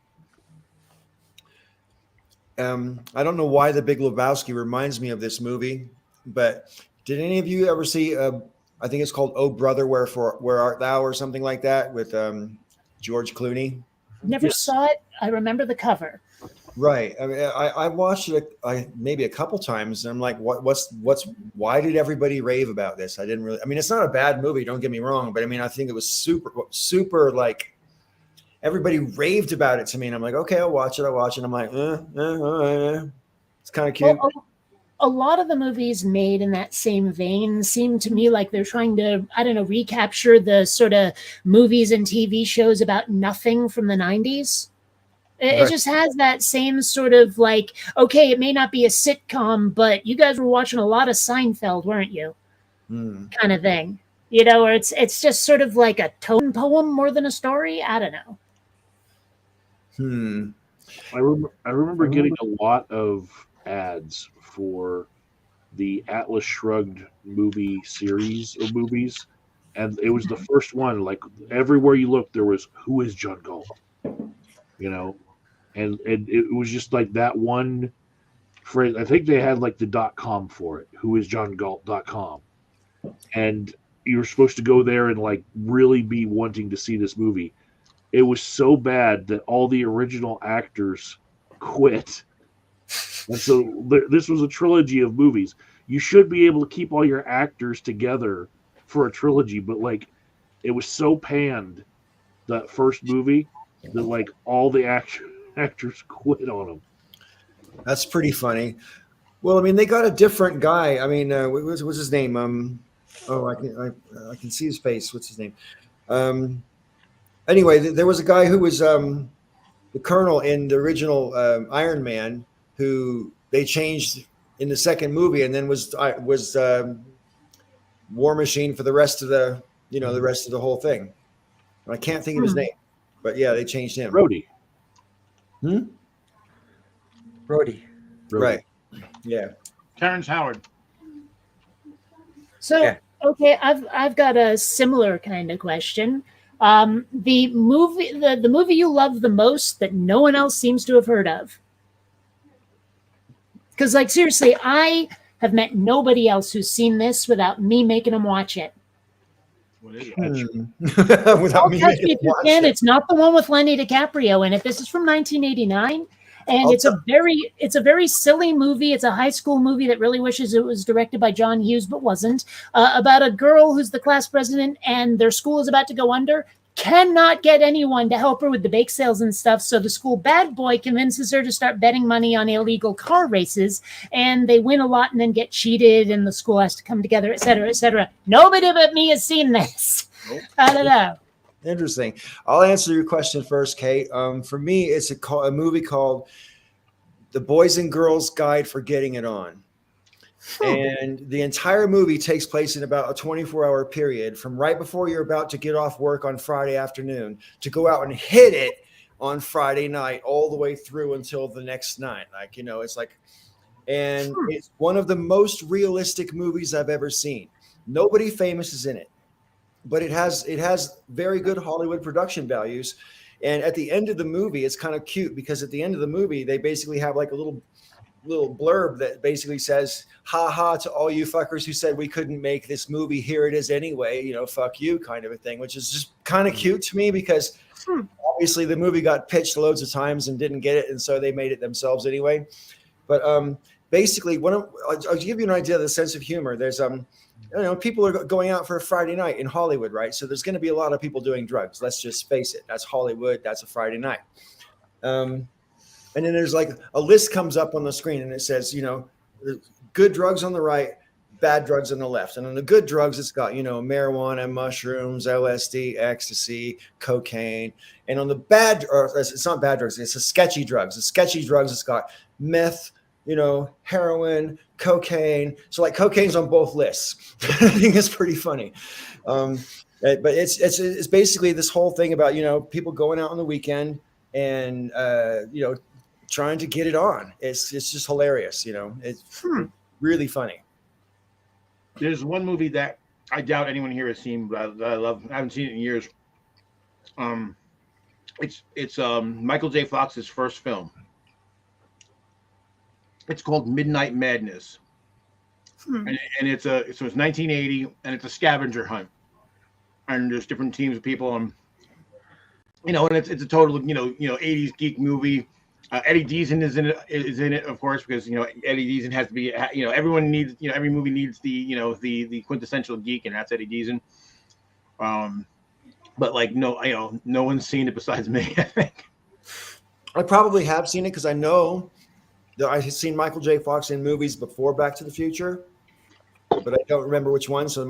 I don't know why The Big Lebowski reminds me of this movie, but did any of you ever see? I think it's called "Oh Brother, Where Art Thou" or something like that with George Clooney. Never saw it. I remember the cover. Right. I mean, I watched it maybe a couple times, and I'm like, why did everybody rave about this? I didn't really. I mean, it's not a bad movie. Don't get me wrong, but I mean, I think it was super like. Everybody raved about it to me, and I'm like, okay, I'll watch it. I'm like, it's kind of cute. Well, a lot of the movies made in that same vein seem to me like they're trying to, I don't know, recapture the sort of movies and TV shows about nothing from the 90s. It just has that same sort of like, okay, it may not be a sitcom, but you guys were watching a lot of Seinfeld, weren't you? Kind of thing. Or it's just sort of like a tone poem more than a story. I don't know. I remember getting a lot of ads for the Atlas Shrugged movie series of movies, and it was the first one. Like everywhere you looked, there was "Who is John Galt?" And it was just like that one phrase. I think they had like the .com for it. Whoisjohngalt.com, and you were supposed to go there and like really be wanting to see this movie. It was so bad that all the original actors quit. And so this was a trilogy of movies. You should be able to keep all your actors together for a trilogy, but like it was so panned, that first movie, that like all the actors quit on them. That's pretty funny. Well, I mean, they got a different guy. I mean, what's his name? I can see his face. What's his name? Anyway, there was a guy who was the Colonel in the original Iron Man, who they changed in the second movie, and then was War Machine for the rest of the whole thing. I can't think of his name, but yeah, they changed him. Brody. Brody. Right. Yeah. Terrence Howard. So, Yeah. Okay, I've got a similar kind of question. The movie you love the most that no one else seems to have heard of. Because, like, seriously, I have met nobody else who's seen this without me making them watch it. What is it? Without me making If you watch can, it. it's not the one with Lenny DiCaprio in it. This is from 1989. And it's a very silly movie. It's a high school movie that really wishes it was directed by John Hughes, but wasn't. About a girl who's the class president and their school is about to go under. Cannot get anyone to help her with the bake sales and stuff. So the school bad boy convinces her to start betting money on illegal car races. And they win a lot and then get cheated. And the school has to come together, et cetera, et cetera. Nobody but me has seen this. Nope. I don't know. Interesting. I'll answer your question first, Kate. For me, it's a movie called The Boys and Girls Guide for Getting It On. And the entire movie takes place in about a 24-hour period from right before you're about to get off work on Friday afternoon to go out and hit it on Friday night all the way through until the next night. Like, it's like, and it's one of the most realistic movies I've ever seen. Nobody famous is in it, but it has very good Hollywood production values. And at the end of the movie, it's kind of cute because at the end of the movie, they basically have like a little blurb that basically says, ha ha to all you fuckers who said we couldn't make this movie. Here it is anyway, fuck you kind of a thing, which is just kind of cute to me because obviously the movie got pitched loads of times and didn't get it. And so they made it themselves anyway. But basically, I'll give you an idea of the sense of humor. There's people are going out for a Friday night in Hollywood, right? So there's going to be a lot of people doing drugs. Let's just face it. That's Hollywood. That's a Friday night. And then there's like a list comes up on the screen and it says, good drugs on the right, bad drugs on the left. And on the good drugs, it's got, marijuana, mushrooms, LSD, ecstasy, cocaine. And on the bad, or it's not bad drugs, it's the sketchy drugs. The sketchy drugs, it's got meth, heroin, cocaine. So like cocaine's on both lists. I think it's pretty funny. But it's basically this whole thing about, people going out on the weekend and, trying to get it on. It's just hilarious. It's really funny. There's one movie that I doubt anyone here has seen, but I love. I haven't seen it in years. It's Michael J. Fox's first film. It's called Midnight Madness, and it's 1980, and it's a scavenger hunt, and there's different teams of people, and it's a total 80s geek movie. Eddie Deason is in it, of course, because Eddie Deason has to be. Everyone needs. Every movie needs the quintessential geek, and that's Eddie Deason. But like no one's seen it besides me. I think I probably have seen it because I know that I had seen Michael J. Fox in movies before Back to the Future, but I don't remember which one. So that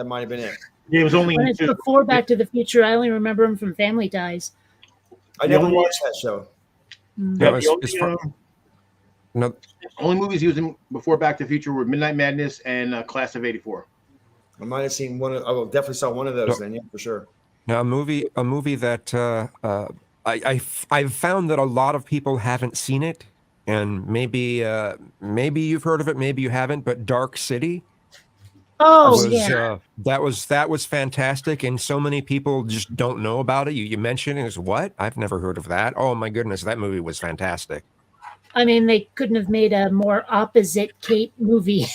might have been it. It was only when it's before Back to the Future. I only remember him from Family Ties. I never watched that show. Yeah, only movies he was in before Back to the Future were Midnight Madness and Class of '84. I might have seen one. I definitely saw one of those then, yeah, for sure. Now, a movie that I've found that a lot of people haven't seen it, and maybe you've heard of it, maybe you haven't. But Dark City. That was fantastic, and so many people just don't know about it. You mentioned it as what? I've never heard of that. Oh my goodness, that movie was fantastic. I mean, they couldn't have made a more opposite Kate movie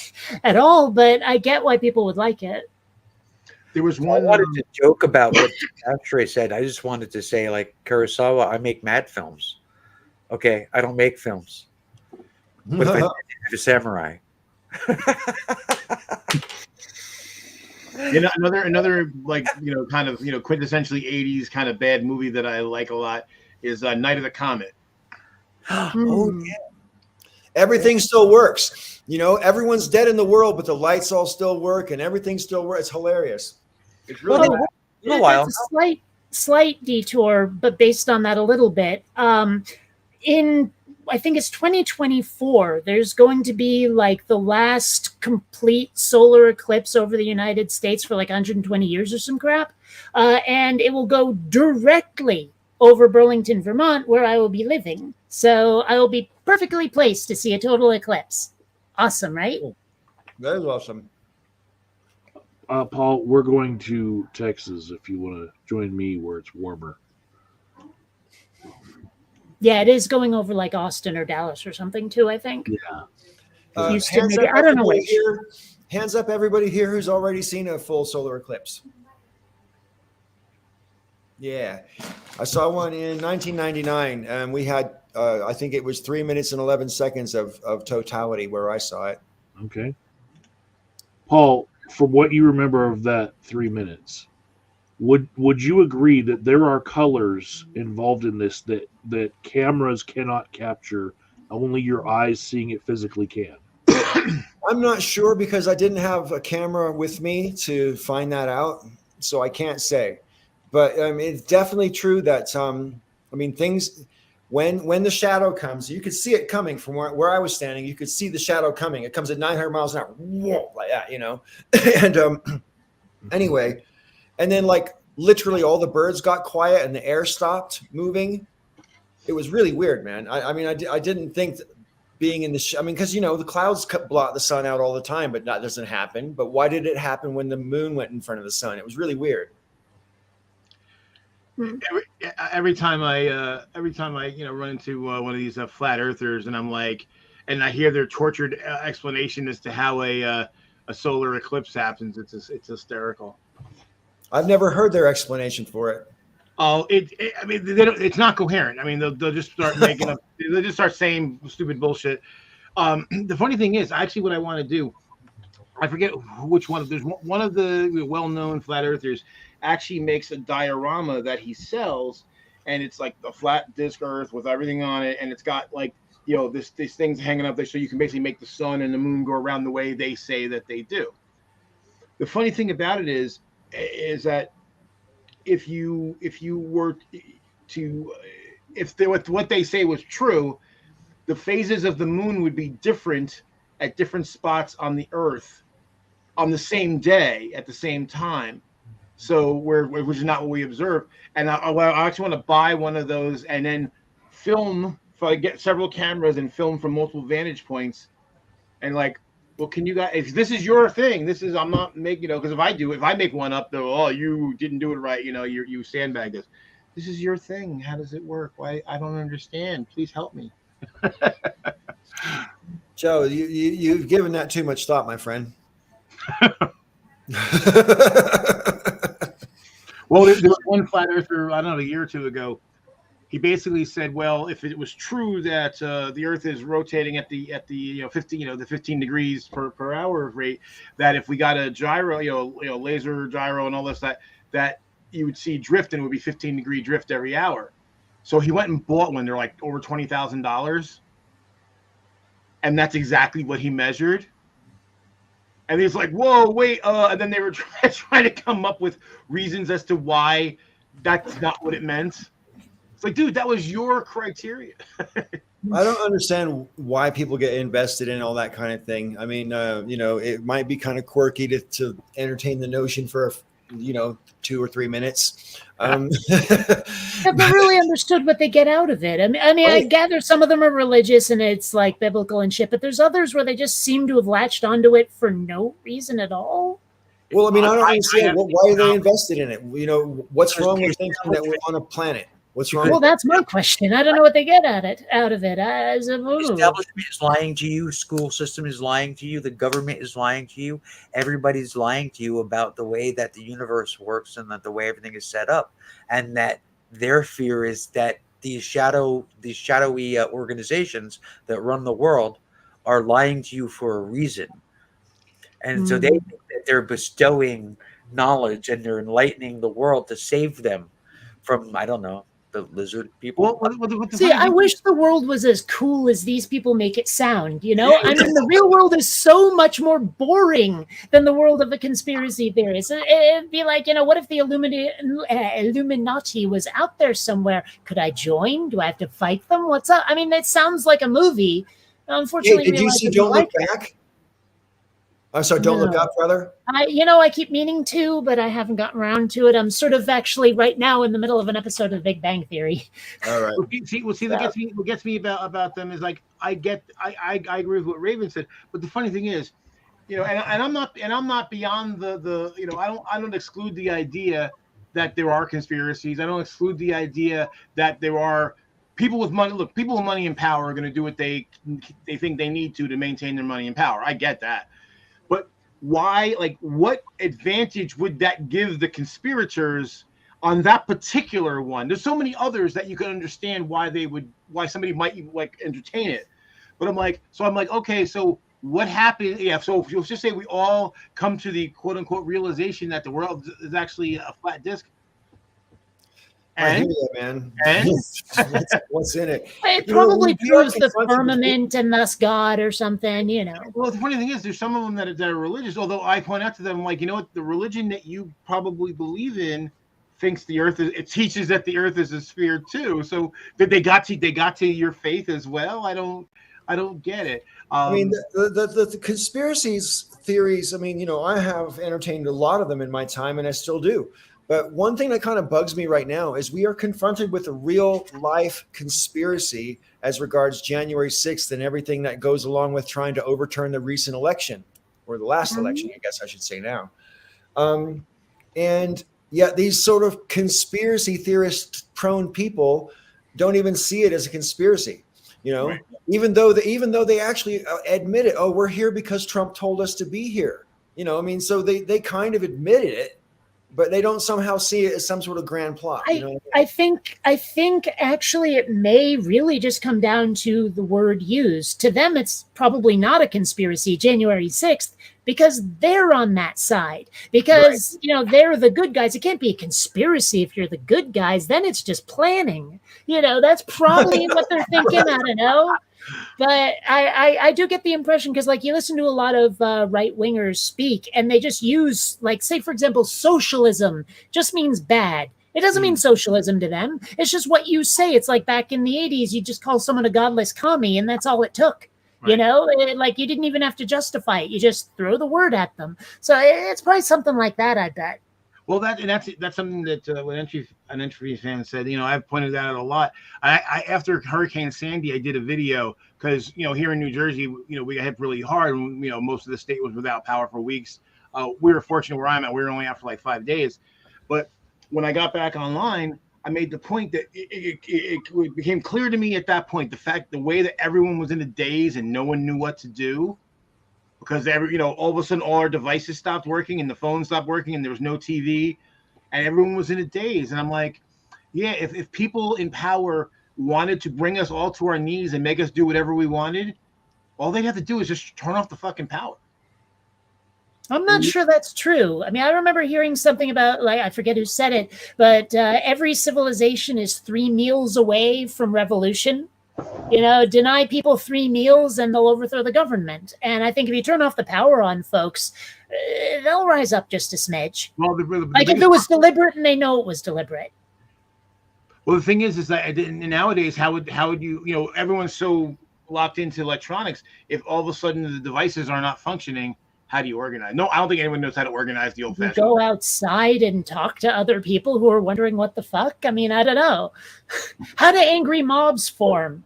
at all, but I get why people would like it. There was one. I wanted to joke about what Ashtray said. I just wanted to say, like Kurosawa, I make mad films. Okay, I don't make films. But if I did, a samurai. Another like kind of quintessentially 80s kind of bad movie that I like a lot is Night of the Comet. Oh yeah. Everything still works. Everyone's dead in the world, but the lights all still work and everything still works. It's hilarious. It's really that's a slight detour, but based on that a little bit. I think it's 2024. There's going to be like the last complete solar eclipse over the United States for like 120 years or some crap. And it will go directly over Burlington, Vermont, where I will be living. So I will be perfectly placed to see a total eclipse. Awesome, right? That is awesome. Paul, we're going to Texas if you want to join me where it's warmer. Yeah, it is going over like Austin or Dallas or something too, I think. Yeah. Houston, maybe. I don't know which. Hands up, everybody here who's already seen a full solar eclipse. Yeah, I saw one in 1999, and we had, I think it was 3 minutes and 11 seconds of totality where I saw it. Okay. Paul, from what you remember of that 3 minutes, would you agree that there are colors involved in this that cameras cannot capture? Only your eyes seeing it physically can. I'm not sure because I didn't have a camera with me to find that out, so I can't say. But it's definitely true that things when the shadow comes, you could see it coming from where I was standing. You could see the shadow coming. It comes at 900 miles an hour, whoa, like that, And anyway, and then like literally all the birds got quiet and the air stopped moving. It was really weird, man. I didn't think that being in the because the clouds blot the sun out all the time, but that doesn't happen. But why did it happen when the moon went in front of the sun? It was really weird. Every time I run into one of these flat earthers and I'm like, and I hear their tortured explanation as to how a solar eclipse happens, it's hysterical. I've never heard their explanation for it. Oh, it's not coherent. I mean, they'll just start making up. They'll just start saying stupid bullshit. The funny thing is, actually, what I want to do, I forget which one. There's one of the well-known flat earthers actually makes a diorama that he sells, and it's like the flat disc Earth with everything on it, and it's got like these things hanging up there, so you can basically make the sun and the moon go around the way they say that they do. The funny thing about it is that if what they say was true, the phases of the moon would be different at different spots on the Earth on the same day at the same time. So which is not what we observe. And I actually want to buy one of those and then film. If I get several cameras and film from multiple vantage points, and like, well, can you guys? If this is your thing, I'm not making because if I make one up, though, oh, you didn't do it right. You sandbagged us. This is your thing. How does it work? Why? I don't understand. Please help me. Joe, you've given that too much thought, my friend. Well, there was one flat earther, I don't know, a year or two ago. He basically said, well, if it was true that the Earth is rotating at the 15 degrees per hour rate, that if we got a gyro, laser gyro and all this, that you would see drift and it would be 15-degree drift every hour. So he went and bought one. They're like over $20,000, and that's exactly what he measured. And he's like, whoa, wait. And then they were trying to come up with reasons as to why that's not what it meant. It's like, dude, that was your criteria. I don't understand why people get invested in all that kind of thing. I mean, it might be kind of quirky to entertain the notion for, 2 or 3 minutes. Have they really understood what they get out of it? I mean, I gather some of them are religious and it's like biblical and shit, but there's others where they just seem to have latched onto it for no reason at all. Well, I mean, I don't understand. Why are they invested in it? What's wrong with thinking that we're on a planet? What's wrong? Well, that's my question. I don't know what they get out of it. The establishment is lying to you. School system is lying to you. The government is lying to you. Everybody's lying to you about the way that the universe works and that the way everything is set up. And that their fear is that these shadowy organizations that run the world are lying to you for a reason. And so they think that they're bestowing knowledge and they're enlightening the world to save them from, I don't know, the lizard people. See, I wish the world was as cool as these people make it sound, I mean, the real world is so much more boring than the world of the conspiracy theorists. It'd be like, what if the Illuminati was out there somewhere? Could I join? Do I have to fight them? What's up? I mean, it sounds like a movie. Unfortunately, did you see Don't Look Back? I'm sorry, Don't Look Up, brother. I keep meaning to, but I haven't gotten around to it. I'm sort of actually right now in the middle of an episode of Big Bang Theory. All right. What gets me about them is like I agree with what Raven said, but the funny thing is, and I'm not beyond the I don't exclude the idea that there are conspiracies. I don't exclude the idea that there are people with money. Look, people with money and power are going to do what they think they need to maintain their money and power. I get that. But why, what advantage would that give the conspirators on that particular one? There's so many others that you can understand why somebody might entertain it. But I'm like, okay, so what happened? Yeah. So if you'll just say we all come to the quote unquote realization that the world is actually a flat disc. And man, what's in it? It probably proves the firmament and thus God or something, Well, the funny thing is, there's some of them that are religious. Although I point out to them, what, the religion that you probably believe in thinks the Earth is. It teaches that the Earth is a sphere too. So did they got to your faith as well? I don't get it. I mean, the conspiracies theories. I mean, I have entertained a lot of them in my time, and I still do. But one thing that kind of bugs me right now is we are confronted with a real life conspiracy as regards January 6th and everything that goes along with trying to overturn the recent election, or the last election, I guess I should say now. And yet these sort of conspiracy theorist prone people don't even see it as a conspiracy, right. even though they actually admit it. Oh, we're here because Trump told us to be here. So they kind of admitted it. but they don't somehow see it as some sort of grand plot. You know? I think actually it may really just come down to the word used. To them, it's probably not a conspiracy, January 6th, because they're on that side. Because, you know, they're the good guys. It can't be a conspiracy if you're the good guys. Then it's just planning. You know, that's probably what they're thinking. I don't know. But I do get the impression, because like you listen to a lot of right wingers speak, and they just use, like, say, for example, socialism just means bad. It doesn't mean socialism to them. It's just what you say. It's like back in the 80s, you just call someone a godless commie, and that's all it took. Right. You know, like you didn't even have to justify it. You just throw the word at them. So it's probably something like that, I bet. Well, that's something that an entry fan said. You know, I've pointed that out a lot. I after Hurricane Sandy, I did a video because, you know, here in New Jersey, you know, we got hit really hard. And, you know, most of the state was without power for weeks. We were fortunate where I'm at. We were only out for like 5 days. But when I got back online, I made the point that it became clear to me at that point, the way that everyone was in a daze and no one knew what to do. Because you know, all of a sudden, all our devices stopped working, and the phone stopped working, and there was no TV, and everyone was in a daze. And I'm like, yeah, if people in power wanted to bring us all to our knees and make us do whatever we wanted, all they'd have to do is just turn off the fucking power. I'm not sure that's true. I mean, I remember hearing something about, like, I forget who said it, but every civilization is 3 meals away from revolution. You know, deny people 3 meals and they'll overthrow the government. And I think if you turn off the power on folks, they'll rise up just a smidge. Well, like if it was deliberate and they know it was deliberate. Well, the thing is that nowadays, how would you, you know, everyone's so locked into electronics. If all of a sudden the devices are not functioning, how do you organize? No, I don't think anyone knows how to organize the old-fashioned. You go outside and talk to other people who are wondering what the fuck. I mean, I don't know. How do angry mobs form?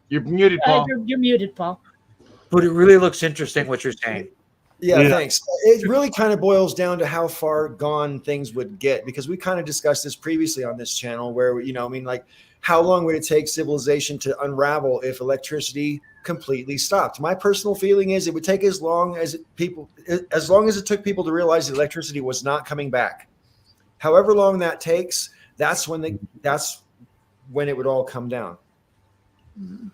You're muted, Paul. You're muted, Paul. But it really looks interesting what you're saying. Yeah, thanks. It really kind of boils down to how far gone things would get, because we kind of discussed this previously on this channel where, you know, I mean, like, how long would it take civilization to unravel if electricity completely stopped? My personal feeling is it would take as long as it took people to realize that electricity was not coming back. However long that takes, that's when it would all come down. And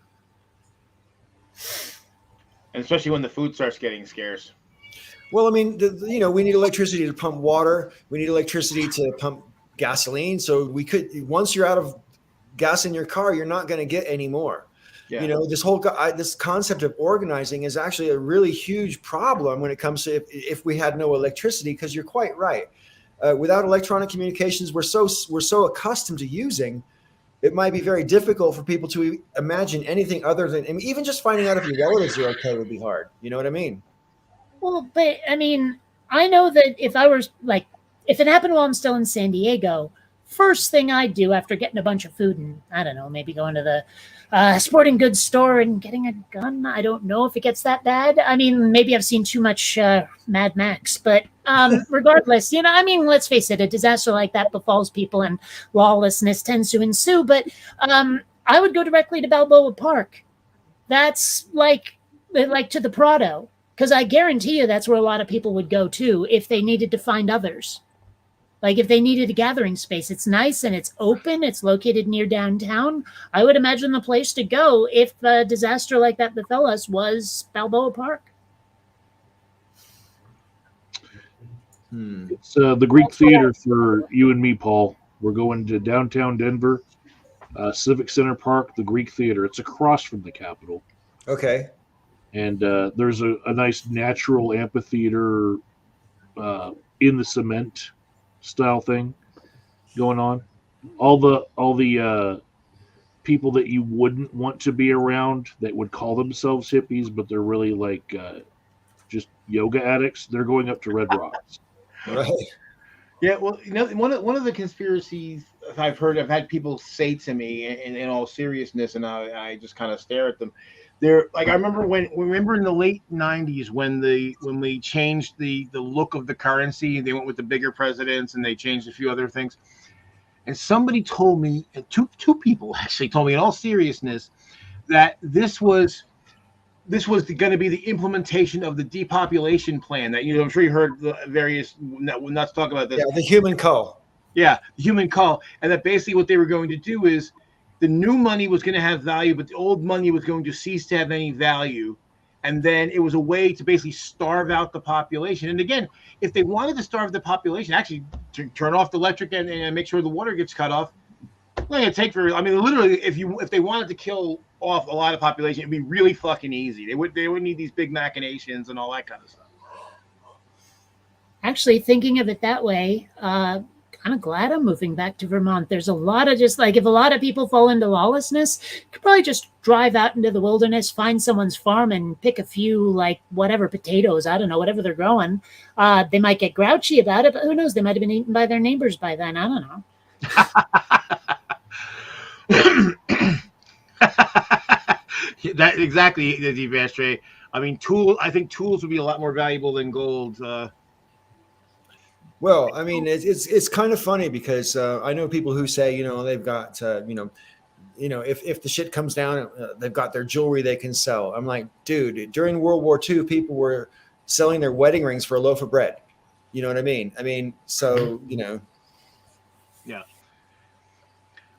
especially when the food starts getting scarce. Well, I mean, you know, we need electricity to pump water. We need electricity to pump gasoline. So once you're out of gas in your car, you're not going to get any more. Yeah. You know, this concept of organizing is actually a really huge problem when it comes to if we had no electricity, because you're quite right. Without electronic communications, we're so accustomed to using, it might be very difficult for people to imagine anything other than, I mean, even just finding out if your relatives are okay would be hard. You know what I mean? Well, but I mean, I know that if it happened while I'm still in San Diego, first thing I'd do after getting a bunch of food and, I don't know, maybe going to the sporting goods store and getting a gun. I don't know if it gets that bad. I mean, maybe I've seen too much Mad Max, but regardless, you know, I mean, let's face it, a disaster like that befalls people and lawlessness tends to ensue. But I would go directly to Balboa Park. That's like to the Prado, because I guarantee you that's where a lot of people would go too if they needed to find others. Like if they needed a gathering space. It's nice and it's open. It's located near downtown. I would imagine the place to go if a disaster like that befell us was Balboa Park. It's the Greek Theater for you and me, Paul. We're going to downtown Denver, Civic Center Park, the Greek Theater. It's across from the Capitol. Okay. And there's a nice natural amphitheater in the cement style thing going on. All the people that you wouldn't want to be around that would call themselves hippies, but they're really like just yoga addicts. They're going up to Red Rocks. Right. Yeah. Well, you know, one of the conspiracies I've had people say to me in all seriousness, and I just kind of stare at them. They're like, I remember in the late 90s when we changed the look of the currency. They went with the bigger presidents and they changed a few other things. And somebody told me, two people actually told me in all seriousness, that this was this was going to be the implementation of the depopulation plan that, I'm sure you heard the various nuts talk about this. Yeah, the human cull. Yeah, the human cull. And that basically what they were going to do is the new money was going to have value, but the old money was going to cease to have any value. And then it was a way to basically starve out the population. And again, if they wanted to starve the population, actually turn off the electric and make sure the water gets cut off, it's not going to take very. I mean, literally, if they wanted to kill off a lot of population, it'd be really fucking easy. They wouldn't need these big machinations and all that kind of stuff. Actually, thinking of it that way, kind of glad I'm moving back to Vermont. There's a lot of just like, if a lot of people fall into lawlessness, you could probably just drive out into the wilderness, find someone's farm and pick a few, like whatever potatoes, I don't know, whatever they're growing. They might get grouchy about it, but who knows? They might have been eaten by their neighbors by then. I don't know. That exactly, Deep Ashtray. I mean, I think tools would be a lot more valuable than gold. Well, I mean, it's kind of funny because I know people who say, they've got, if the shit comes down, they've got their jewelry they can sell. I'm like, dude, during World War II, people were selling their wedding rings for a loaf of bread. You know what I mean? So, Yeah.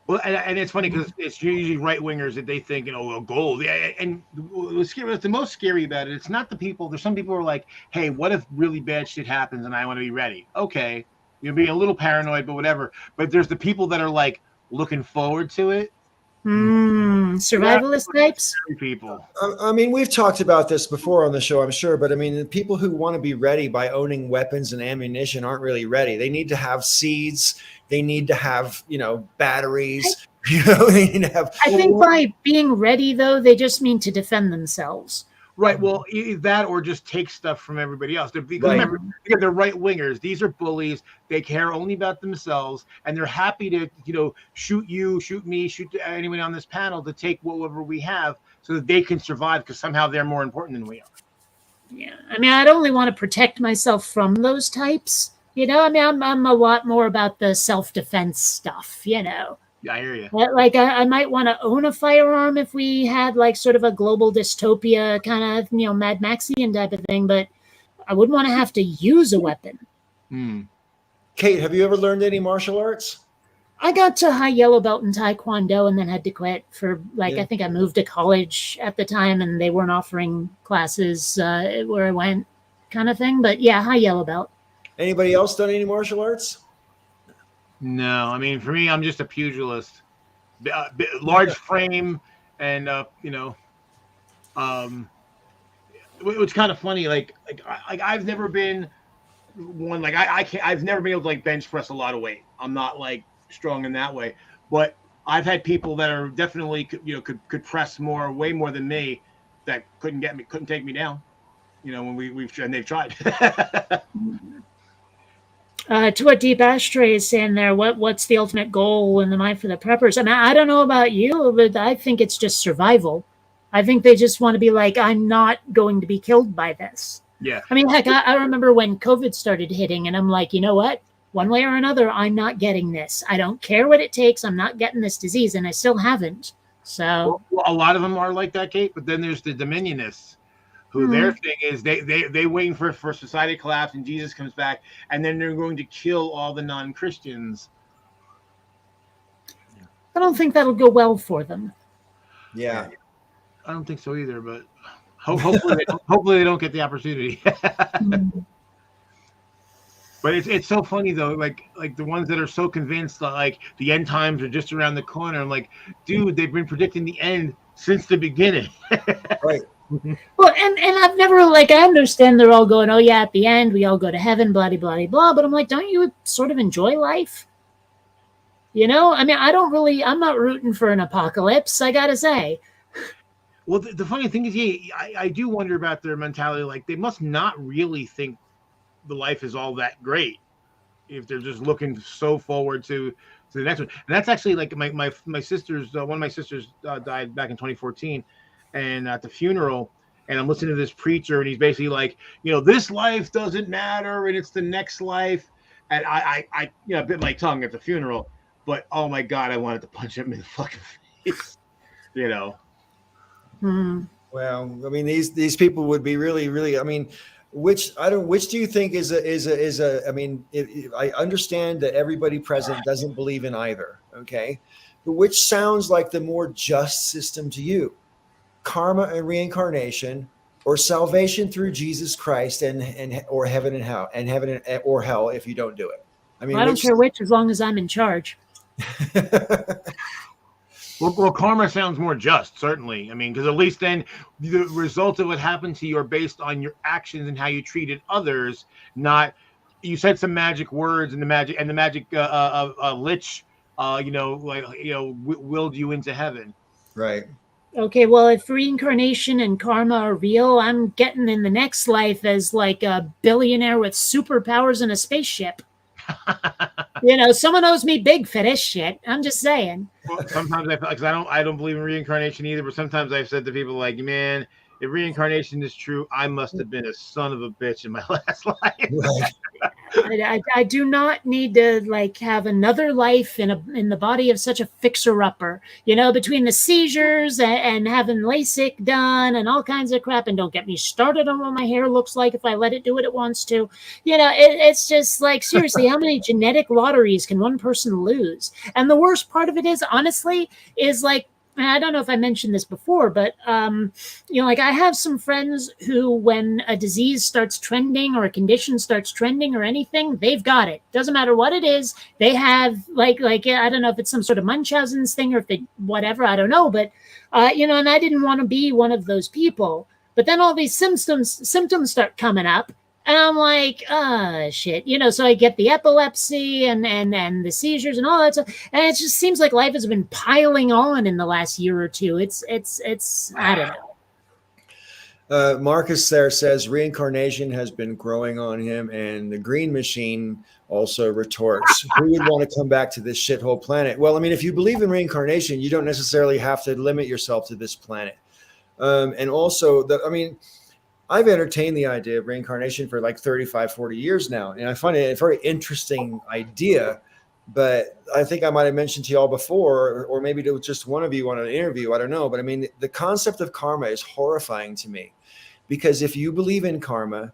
Well, and it's funny because it's usually right wingers that they think, well, gold. Yeah, and what's the most scary about it? It's not the people. There's some people who are like, hey, what if really bad shit happens and I want to be ready? Okay, you're being a little paranoid, but whatever. But there's the people that are like looking forward to it. Survivalist types. People. I mean, we've talked about this before on the show, I'm sure, but I mean, the people who want to be ready by owning weapons and ammunition aren't really ready. They need to have seeds. They need to have, batteries. They need to have. I think by being ready, though, they just mean to defend themselves. Right. Well, either that or just take stuff from everybody else. Remember, they're right wingers. These are bullies. They care only about themselves, and they're happy to, shoot you, shoot me, shoot anyone on this panel to take whatever we have, so that they can survive because somehow they're more important than we are. Yeah, I mean, I'd only want to protect myself from those types. I'm a lot more about the self-defense stuff. Yeah, I hear you. Like I might want to own a firearm if we had like sort of a global dystopia kind of, Mad Maxian type of thing, but I wouldn't want to have to use a weapon. Kate, have you ever learned any martial arts? I got to high yellow belt in Taekwondo and then had to quit for I think I moved to college at the time and they weren't offering classes where I went kind of thing. But yeah, high yellow belt. Anybody else done any martial arts? No, I mean, for me, I'm just a pugilist. Large frame and, it's kind of funny. Like I've never been one, like I've never been able to like bench press a lot of weight. I'm not like strong in that way, but I've had people that are definitely, could press way more than me that couldn't take me down, when and they've tried. To what Deep Ashtray is saying there, what's the ultimate goal in the mind for the preppers? I mean, I don't know about you, but I think it's just survival. I think they just want to be like, I'm not going to be killed by this. Yeah. I mean, heck, I remember when COVID started hitting and I'm like, you know what? One way or another, I'm not getting this. I don't care what it takes. I'm not getting this disease, and I still haven't. So well, a lot of them are like that, Kate, but then there's the Dominionists. Who their thing is they waiting for society to collapse and Jesus comes back, and then they're going to kill all the non-Christians. I don't think that'll go well for them. Yeah, I don't think so either. But hopefully they don't get the opportunity. But it's so funny though, like the ones that are so convinced that like the end times are just around the corner. I'm like, dude, they've been predicting the end since the beginning. Right. Well, and I've never I understand they're all going, oh yeah, at the end we all go to heaven, blah blah blah. But I'm like, don't you sort of enjoy life? I mean, I'm not rooting for an apocalypse. I gotta say. Well, the funny thing is, I do wonder about their mentality. Like they must not really think the life is all that great if they're just looking so forward to the next one. And that's actually like my sister's one of my sisters died back in 2014. And at the funeral, and I'm listening to this preacher, and he's basically like, this life doesn't matter, and it's the next life. And I bit my tongue at the funeral, but oh my God, I wanted to punch him in the fucking face, Well, I mean, these people would be really. I mean, which do you think is a? I mean, I understand that everybody present doesn't believe in either. Okay, but which sounds like the more just system to you? Karma and reincarnation, or salvation through Jesus Christ and or heaven and hell, or hell if you don't do it. I mean, I don't care which, as long as I'm in charge. Well, karma sounds more just, certainly. I mean, because at least then the results of what happened to you are based on your actions and how you treated others. Not you said some magic words and the magic lich, willed you into heaven. Right. Okay, well, if reincarnation and karma are real, I'm getting in the next life as like a billionaire with superpowers and a spaceship. Someone owes me big for this shit. I'm just saying. Well, sometimes because I don't believe in reincarnation either, but sometimes I've said to people like, man, if reincarnation is true, I must have been a son of a bitch in my last life. Right. I do not need to have another life in the body of such a fixer-upper. Between the seizures and having LASIK done and all kinds of crap, and don't get me started on what my hair looks like if I let it do what it wants to. It's just like, seriously, how many genetic lotteries can one person lose? And the worst part of it is, honestly, is like, I don't know if I mentioned this before, but, I have some friends who, when a disease starts trending or a condition starts trending or anything, they've got it. Doesn't matter what it is. They have I don't know if it's some sort of Munchausen's thing or if they, whatever, I don't know. But, and I didn't want to be one of those people. But then all these symptoms start coming up. And I'm like, shit, so I get the epilepsy and the seizures and all that stuff. And it just seems like life has been piling on in the last year or two. It's I don't know. Marcus there says reincarnation has been growing on him, and the Green Machine also retorts, who would want to come back to this shithole planet? Well, I mean, if you believe in reincarnation, you don't necessarily have to limit yourself to this planet. And also, I've entertained the idea of reincarnation for like 35, 40 years now. And I find it a very interesting idea, but I think I might've mentioned to y'all before, or maybe to just one of you on an interview, I don't know. But I mean, the concept of karma is horrifying to me, because if you believe in karma,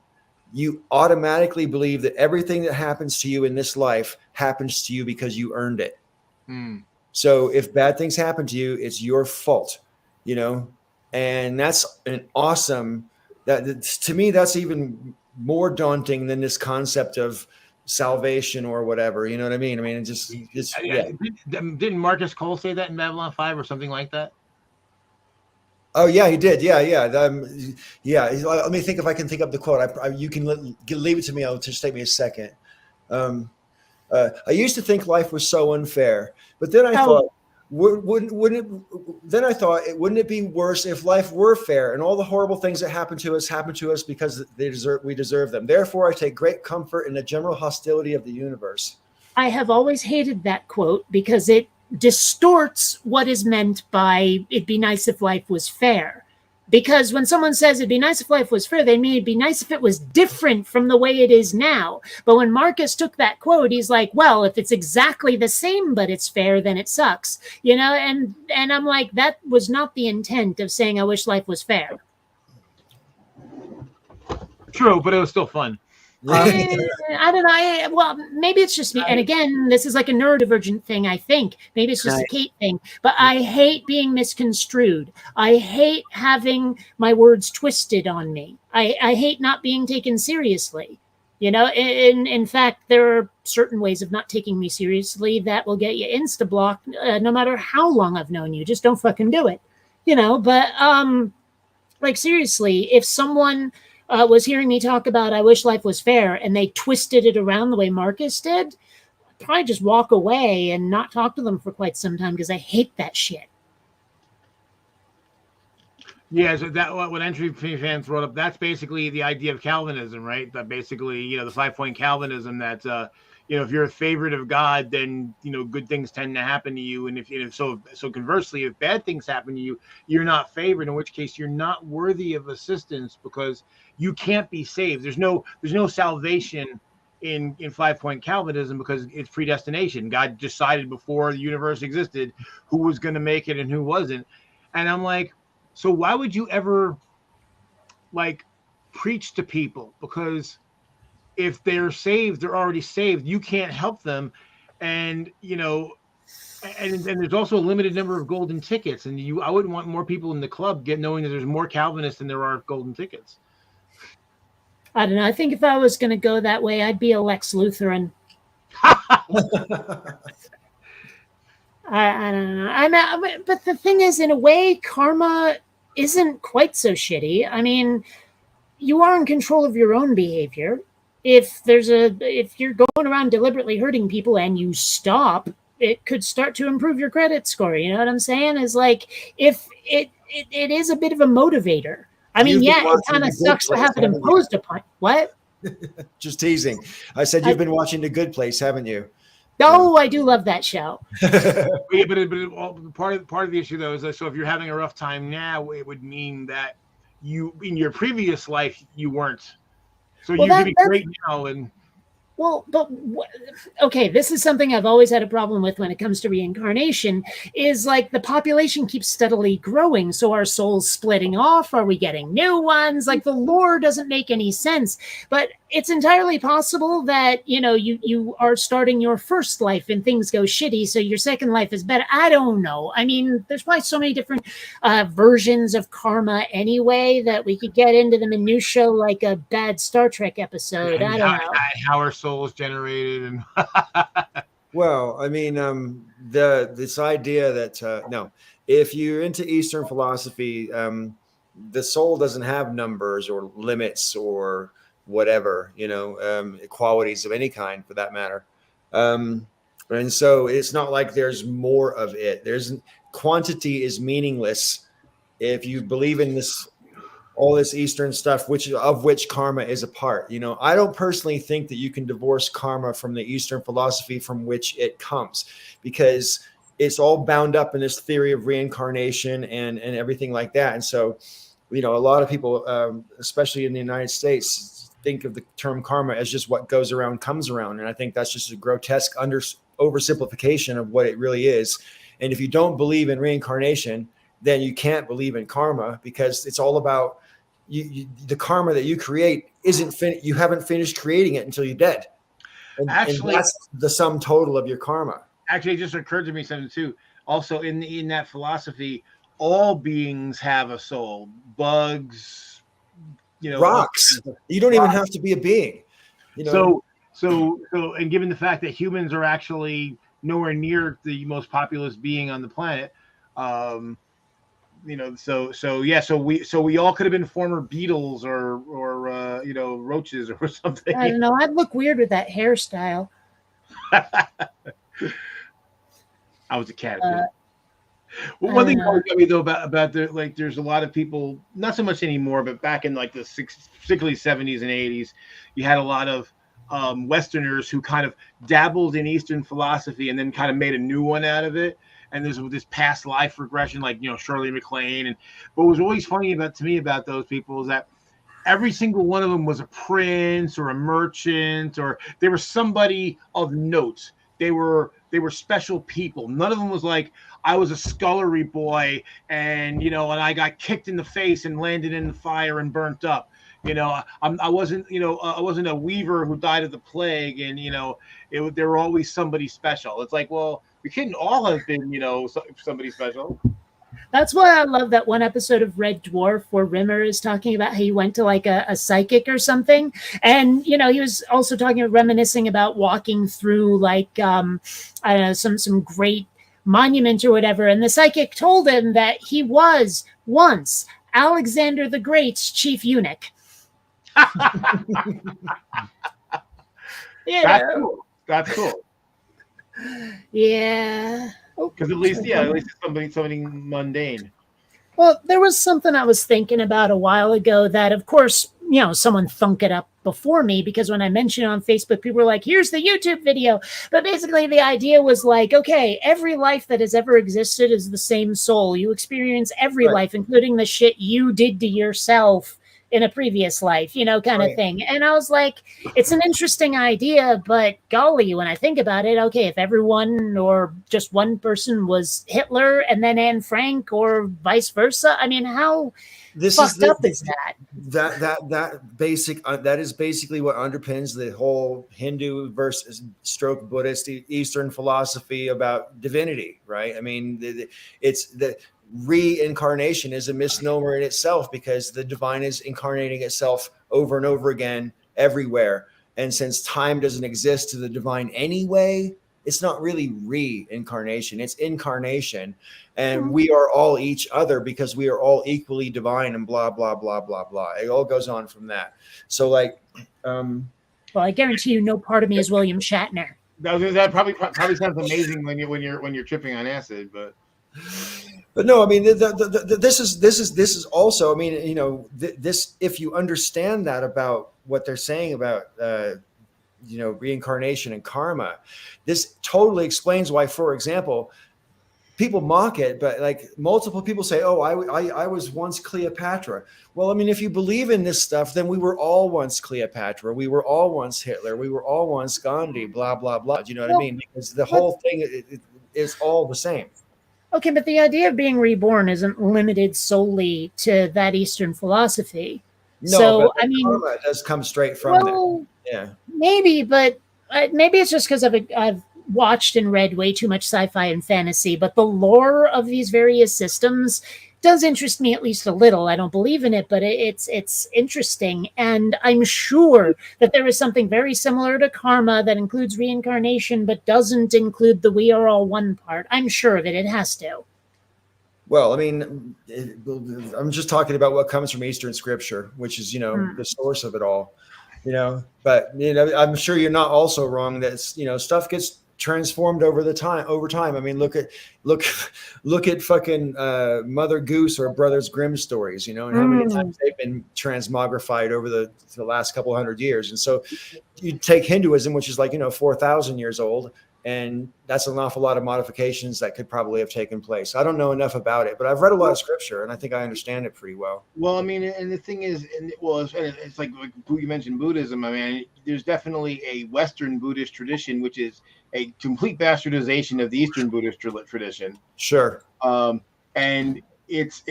you automatically believe that everything that happens to you in this life happens to you because you earned it. So if bad things happen to you, it's your fault, and that's an awesome, that to me, that's even more daunting than this concept of salvation or whatever. You know what I mean? I mean, yeah. Didn't Marcus Cole say that in Babylon 5 or something like that? Oh yeah, he did. Yeah. Let me think if I can think up the quote. You can leave it to me. It'll just take me a second. I used to think life was so unfair, but then I thought, wouldn't it be worse if life were fair and all the horrible things that happen to us because we deserve them? Therefore, I take great comfort in the general hostility of the universe. I have always hated that quote because it distorts what is meant by it'd be nice if life was fair. Because when someone says it'd be nice if life was fair, they mean it'd be nice if it was different from the way it is now. But when Marcus took that quote, he's like, well, if it's exactly the same, but it's fair, then it sucks. And I'm like, that was not the intent of saying I wish life was fair. True, but it was still fun. I don't know. Well, maybe it's just me. And again, this is like a neurodivergent thing, I think. Maybe it's just a Kate thing. But I hate being misconstrued. I hate having my words twisted on me. I hate not being taken seriously. In fact, there are certain ways of not taking me seriously that will get you insta-block no matter how long I've known you. Just don't fucking do it. But seriously, if someone was hearing me talk about I wish life was fair and they twisted it around the way Marcus did, I'd probably just walk away and not talk to them for quite some time because I hate that shit. Yeah, so that what Entry fans brought up, that's basically the idea of Calvinism, right? That basically, the 5-point Calvinism that if you're a favorite of God, then good things tend to happen to you, and if so conversely, if bad things happen to you, you're not favored, in which case you're not worthy of assistance because you can't be saved. There's no salvation in 5-point Calvinism because it's predestination. God decided before the universe existed who was going to make it and who wasn't. And I'm like, So why would you ever like preach to people? Because if they're saved, they're already saved. You can't help them. And, you know, and there's also a limited number of golden tickets. And I wouldn't want more people in the club knowing that there's more Calvinists than there are golden tickets. I don't know. I think if I was going to go that way, I'd be a Lex Lutheran. I don't know. But the thing is, in a way, karma isn't quite so shitty. I mean, you are in control of your own behavior. If you're going around deliberately hurting people and you stop, it could start to improve your credit score. You know what I'm saying? Is like, if it is a bit of a motivator. I mean, yeah, it kind of sucks to have it imposed upon. What? Just teasing. I said you've been watching The Good Place, haven't you? No, I do love that show. Yeah, but part of the issue though is that, so if you're having a rough time now, it would mean that you in your previous life you weren't. So you could be great now and. Well, but okay, this is something I've always had a problem with when it comes to reincarnation, is like the population keeps steadily growing. So are souls splitting off? Are we getting new ones? Like the lore doesn't make any sense. But it's entirely possible that, you know, you are starting your first life and things go shitty, so your second life is better. I don't know. I mean, there's probably so many different versions of karma anyway that we could get into the minutia like a bad Star Trek episode. I don't know. How are souls generated and Well, I mean, this idea that no, if you're into Eastern philosophy, the soul doesn't have numbers or limits or whatever, you know, qualities of any kind for that matter. And so it's not like there's more of it. Quantity is meaningless if you believe in all this Eastern stuff, which karma is a part. You know, I don't personally think that you can divorce karma from the Eastern philosophy from which it comes, because it's all bound up in this theory of reincarnation and everything like that. And so, you know, a lot of people, especially in the United States, think of the term karma as just what goes around comes around. And I think that's just a grotesque oversimplification of what it really is. And if you don't believe in reincarnation, then you can't believe in karma, because it's all about the karma that you create you haven't finished creating it until you're dead. And that's the sum total of your karma. Actually, it just occurred to me something too. Also in that philosophy, all beings have a soul. Bugs, you know, rocks. You don't even have to be a being. You know? So, and given the fact that humans are actually nowhere near the most populous being on the planet, you know, so we all could have been former beetles or you know, roaches or something. I don't know. I'd look weird with that hairstyle. I was a cat. Well, one thing that got me though about there's a lot of people, not so much anymore, but back in like the particularly 70s and 80s, you had a lot of Westerners who kind of dabbled in Eastern philosophy and then kind of made a new one out of it. And there's this past life regression, like, you know, Shirley MacLaine. And what was always funny to me about those people is that every single one of them was a prince or a merchant, or they were somebody of note. They were special people. None of them was like, I was a scullery boy and, you know, and I got kicked in the face and landed in the fire and burnt up. You know, I wasn't a weaver who died of the plague, and, you know, there were always somebody special. It's like, well, we couldn't all have been, you know, somebody special. That's why I love that one episode of Red Dwarf where Rimmer is talking about how he went to like a psychic or something. And, you know, he was also reminiscing about walking through like, I don't know, some great monument or whatever. And the psychic told him that he was once Alexander the Great's chief eunuch. That's cool. Yeah. Because at least it's something mundane. Well, there was something I was thinking about a while ago that, of course, you know, someone thunk it up before me, because when I mentioned it on Facebook, people were like, here's the YouTube video. But basically the idea was like, okay, every life that has ever existed is the same soul. You experience every life, including the shit you did to yourself in a previous life, kind of Right. thing. And I was like, it's an interesting idea, but golly, when I think about it, okay, if everyone or just one person was Hitler and then Anne Frank or vice versa, I mean, how This fucked up is that? That is basically what underpins the whole Hindu versus stroke Buddhist Eastern philosophy about divinity, right? I mean, it's the reincarnation is a misnomer in itself, because the divine is incarnating itself over and over again everywhere. And since time doesn't exist to the divine anyway, it's not really reincarnation, it's incarnation. And we are all each other because we are all equally divine, and blah, blah, blah, blah, blah. It all goes on from that. So like, Well, I guarantee you, no part of me is William Shatner. That probably sounds amazing when you're tripping on acid, but no, I mean, this is also, I mean, this, if you understand that about what they're saying about, reincarnation and karma, this totally explains why, for example, people mock it, but like multiple people say, oh, I was once Cleopatra. Well, I mean, if you believe in this stuff, then we were all once Cleopatra. We were all once Hitler. We were all once Gandhi, blah, blah, blah. Do you know what I mean? Because the whole thing is all the same. Okay, but the idea of being reborn isn't limited solely to that Eastern philosophy. No, So, but I mean, karma does come straight from well, there. Yeah. maybe, but maybe it's just because I've watched and read way too much sci-fi and fantasy, but the lore of these various systems does interest me at least a little. I don't believe in it, but it's interesting. And I'm sure that there is something very similar to karma that includes reincarnation, but doesn't include the we are all one part. I'm sure of it. It has to. Well, I mean, I'm just talking about what comes from Eastern scripture, which is, the source of it all, but, I'm sure you're not also wrong that, stuff gets transformed over time. I mean, look at fucking Mother Goose or Brothers Grimm stories, and how many times they've been transmogrified over the last couple hundred years. And so you take Hinduism, which is like, 4,000 years old, and that's an awful lot of modifications that could probably have taken place. I don't know enough about it, but I've read a lot of scripture, and I think I understand it pretty well. Well, I mean, and the thing is, it's like you mentioned Buddhism. I mean, there's definitely a Western Buddhist tradition, which is a complete bastardization of the Eastern Buddhist tradition. Sure. And it's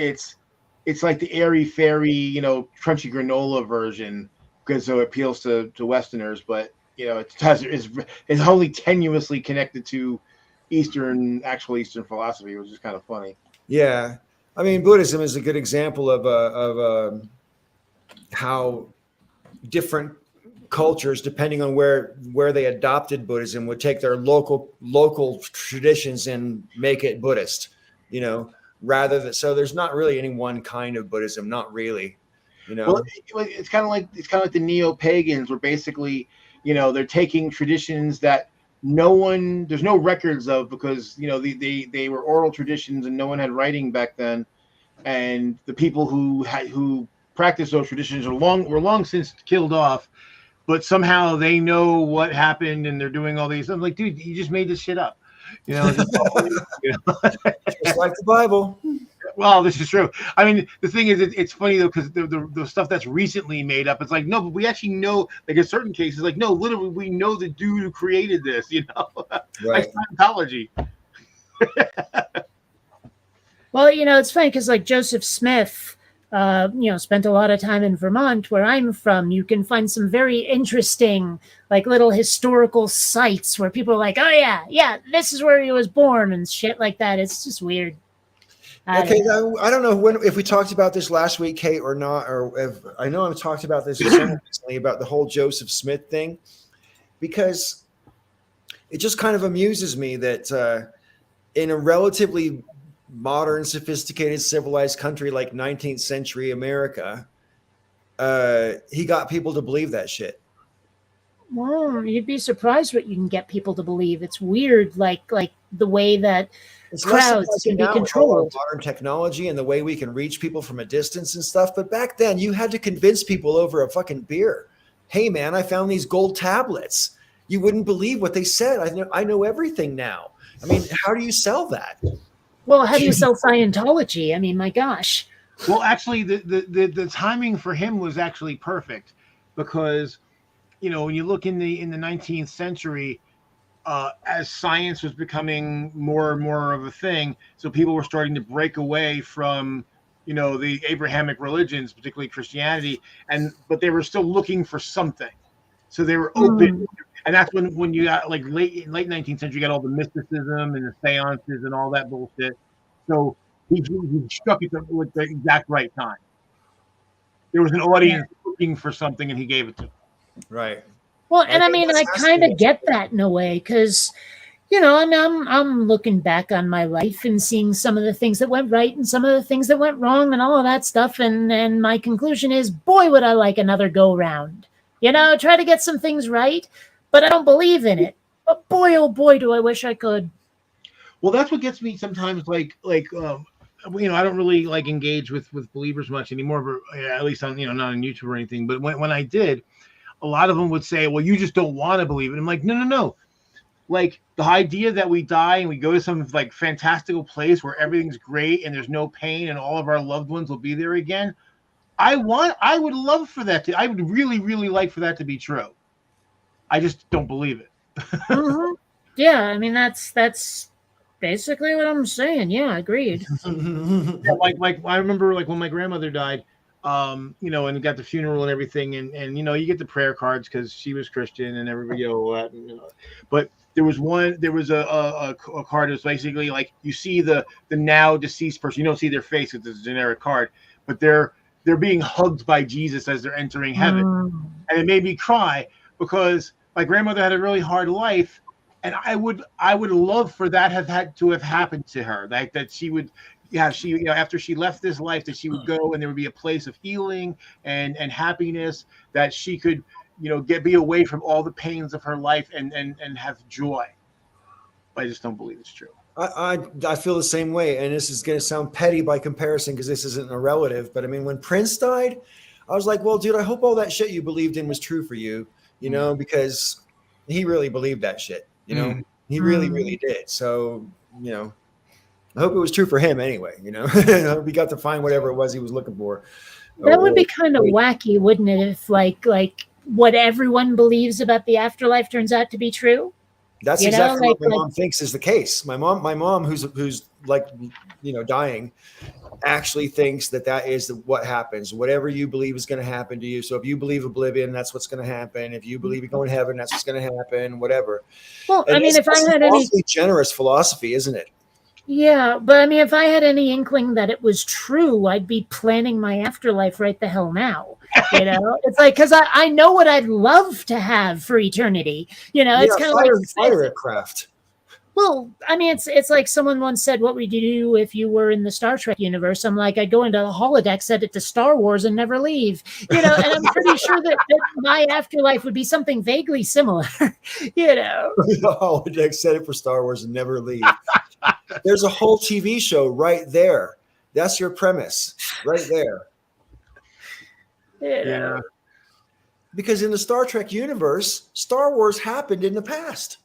like the airy fairy, crunchy granola version, because so it appeals to Westerners, but it's only tenuously connected to Eastern philosophy, which is kind of funny. Yeah, I mean, Buddhism is a good example of how different cultures, depending on where they adopted Buddhism, would take their local traditions and make it Buddhist. Rather than, so there's not really any one kind of Buddhism, not really. Well, it's kind of like the neo-pagans, where basically, they're taking traditions that there's no records of, because they were oral traditions and no one had writing back then, and the people who practiced those traditions were long since killed off, but somehow they know what happened and they're doing all these. I'm like, dude, you just made this shit up, Just like the Bible. Well, this is true. I mean, the thing is, it's funny though, because the stuff that's recently made up, it's like, no, but we actually know, like in certain cases, like, no, literally, we know the dude who created this, Right. like Scientology. Well, it's funny because like Joseph Smith, spent a lot of time in Vermont, where I'm from. You can find some very interesting, like little historical sites where people are like, oh yeah, this is where he was born and shit like that. It's just weird. Okay, I don't know if we talked about this last week, Kate, or not, or if I know I've talked about this recently about the whole Joseph Smith thing, because it just kind of amuses me that in a relatively modern, sophisticated, civilized country like 19th century America, he got people to believe that shit. Well, you'd be surprised what you can get people to believe. It's weird, like the way that crowds can be controlled. Modern technology and the way we can reach people from a distance and stuff. But back then, you had to convince people over a fucking beer. Hey, man, I found these gold tablets. You wouldn't believe what they said. I know everything now. I mean, how do you sell that? Well, how do you sell Scientology? I mean, my gosh. Well, actually, the timing for him was actually perfect, because when you look in the 19th century, as science was becoming more and more of a thing, so people were starting to break away from the Abrahamic religions, particularly Christianity, but they were still looking for something, so they were open. And that's when you got like late 19th century, you got all the mysticism and the seances and all that bullshit. So he struck it with the exact right time. There was an audience looking for something, and he gave it to them. Right. Well, and I think mean, that's I kind fascinating. of get that in a way, because I mean, I'm looking back on my life and seeing some of the things that went right and some of the things that went wrong and all of that stuff, and my conclusion is, boy, would I like another go round. Try to get some things right, but I don't believe in it. But boy, oh boy, do I wish I could. Well, that's what gets me sometimes. I don't really like engage with believers much anymore, but at least on not on YouTube or anything. But when I did, a lot of them would say, "Well, you just don't want to believe it." I'm like, no. Like, the idea that we die and we go to some like fantastical place where everything's great and there's no pain and all of our loved ones will be there again. I would love for that I would really, really like for that to be true. I just don't believe it. Yeah, I mean, that's basically what I'm saying. Yeah, agreed. Yeah, like I remember, like, when my grandmother died, and got the funeral and everything, and you get the prayer cards because she was Christian and everybody all that, but there was a card that was basically like, you see the now deceased person, you don't see their face, it's a generic card, but they're being hugged by Jesus as they're entering heaven. And it made me cry, because my grandmother had a really hard life, and I would love for that have happened to her, like that she would, she after she left this life, that she would go and there would be a place of healing and happiness, that she could be away from all the pains of her life and have joy. I just don't believe it's true. I feel the same way, and this is going to sound petty by comparison because this isn't a relative, but I mean, when Prince died, I was like, well, dude, I hope all that shit you believed in was true for you, because he really believed that shit, he really, really did. So, I hope it was true for him anyway, I hope he got to find whatever it was he was looking for. That would be kind of wacky, wouldn't it, if like what everyone believes about the afterlife turns out to be true? That's exactly what my mom thinks is the case. My mom, who's like, dying, actually thinks that is what happens. Whatever you believe is going to happen to you. So if you believe oblivion, that's what's going to happen. If you believe you go in heaven, that's what's going to happen. Whatever. Well, I mean, if I had any generous philosophy, isn't it? Yeah, but I mean, if I had any inkling that it was true, I'd be planning my afterlife right the hell now. It's like, because I know what I'd love to have for eternity. It's kind of like fire aircraft. Well, I mean, it's like someone once said, "What would you do if you were in the Star Trek universe?" I'm like, I'd go into the holodeck, set it to Star Wars, and never leave. And I'm pretty sure that my afterlife would be something vaguely similar. The holodeck, set it for Star Wars, and never leave. There's a whole TV show right there. That's your premise, right there. Yeah. Because in the Star Trek universe, Star Wars happened in the past.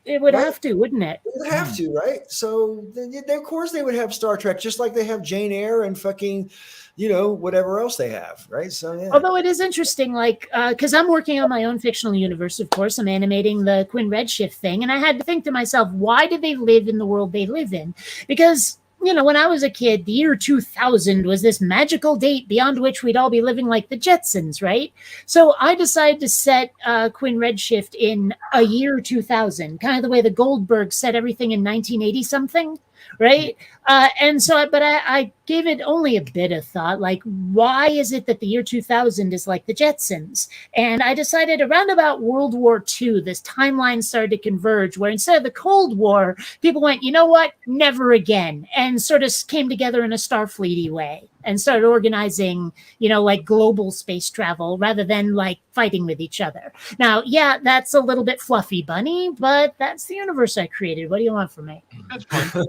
It would have to, wouldn't it? It would have to, right? So, of course, they would have Star Trek, just like they have Jane Eyre and fucking, whatever else they have, right? So, yeah. Although it is interesting, like, because I'm working on my own fictional universe, of course. I'm animating the Quinn Redshift thing, and I had to think to myself, why do they live in the world they live in? Because when I was a kid, the year 2000 was this magical date beyond which we'd all be living like the Jetsons, right? So I decided to set Quinn Redshift in a year 2000, kind of the way the Goldbergs set everything in 1980 something, right? And so, but I gave it only a bit of thought, like, why is it that the year 2000 is like the Jetsons? And I decided around about World War II, this timeline started to converge, where instead of the Cold War, people went, you know what, never again, and sort of came together in a Starfleet-y way and started organizing, like global space travel rather than like fighting with each other. Now, yeah, that's a little bit fluffy, Bunny, but that's the universe I created. What do you want from me? That's fine.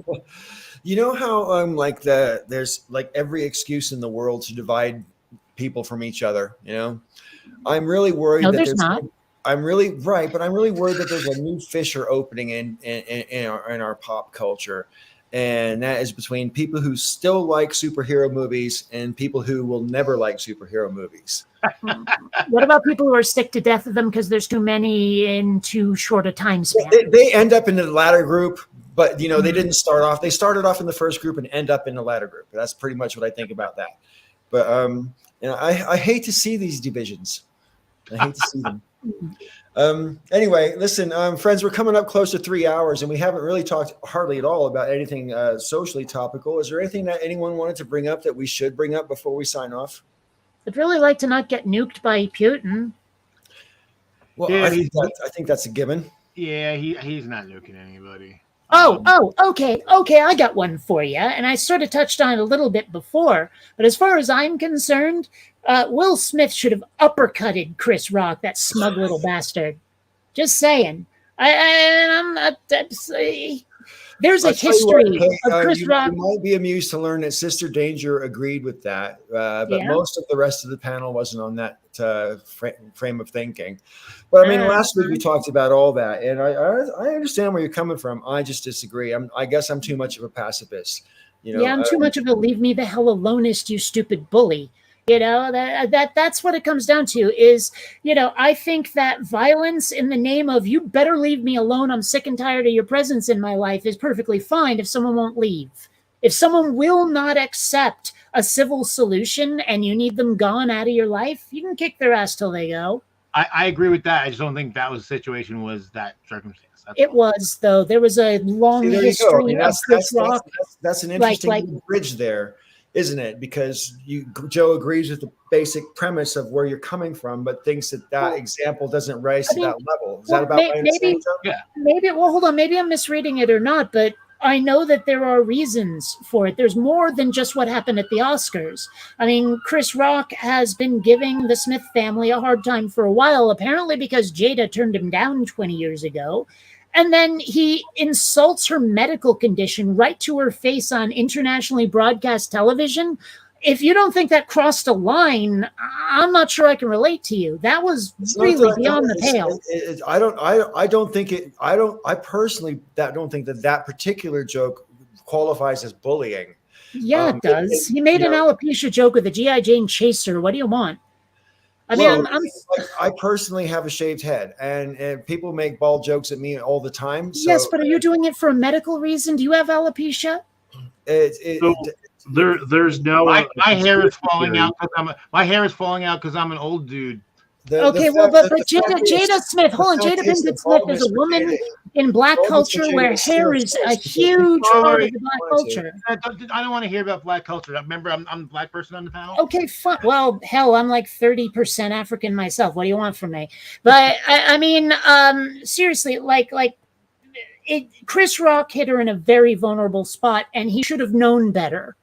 You know how there's like every excuse in the world to divide people from each other, I'm really worried no, that there's not. I'm really right, but I'm really worried that there's a new fissure opening in our pop culture. And that is between people who still like superhero movies and people who will never like superhero movies. What about people who are sick to death of them because there's too many in too short a time span? They end up in the latter group, but they didn't start off. They started off in the first group and end up in the latter group. That's pretty much what I think about that. But I hate to see these divisions. I hate to see them. Anyway, listen, friends, we're coming up close to 3 hours and we haven't really talked hardly at all about anything socially topical. Is there anything that anyone wanted to bring up that we should bring up before we sign off? I'd really like to not get nuked by Putin. Well, Yeah, I think that's a given. Yeah, he's not nuking anybody. Okay. I got one for you. And I sort of touched on it a little bit before. But as far as I'm concerned, Will Smith should have uppercutted Chris Rock, that smug little bastard. Just saying. I'm not. There's a history of Chris Rock. You might be amused to learn that Sister Danger agreed with that, but most of the rest of the panel wasn't on that frame of thinking. But I mean, last week we talked about all that, and I understand where you're coming from. I just disagree. I guess I'm too much of a pacifist. I'm too much of a leave me the hell alonist, you stupid bully. That's what it comes down to is, I think that violence in the name of you better leave me alone, I'm sick and tired of your presence in my life is perfectly fine if someone won't leave. If someone will not accept a civil solution and you need them gone out of your life, you can kick their ass till they go. I agree with that. I just don't think that was the situation was that circumstance. It was, though. There was a long history of Chris Rock. That's an interesting bridge there. Isn't it? Because Joe agrees with the basic premise of where you're coming from, but thinks that example doesn't rise to that level. Is that about maybe? Yeah. Maybe. Well, hold on. Maybe I'm misreading it or not, but I know that there are reasons for it. There's more than just what happened at the Oscars. I mean, Chris Rock has been giving the Smith family a hard time for a while, apparently because Jada turned him down 20 years ago. And then he insults her medical condition right to her face on internationally broadcast television. If you don't think that crossed a line, I'm not sure I can relate to you. That was really beyond the pale. I personally don't think that particular joke qualifies as bullying. Yeah, it does. He made an alopecia joke with a G.I. Jane chaser. What do you want? I mean, I personally have a shaved head, and people make bald jokes at me all the time. So, yes, but are you doing it for a medical reason? Do you have alopecia? There's no. My hair is falling out because I'm an old dude. But Jada Smith, hold on, Jada Pinkett Smith is a woman in black culture where hair is a huge part of the black culture. I don't want to hear about black culture. Remember, I'm the black person on the panel. Okay, fine. Well, hell, I'm like 30% African myself. What do you want from me? But I mean, seriously, Chris Rock hit her in a very vulnerable spot, and he should have known better.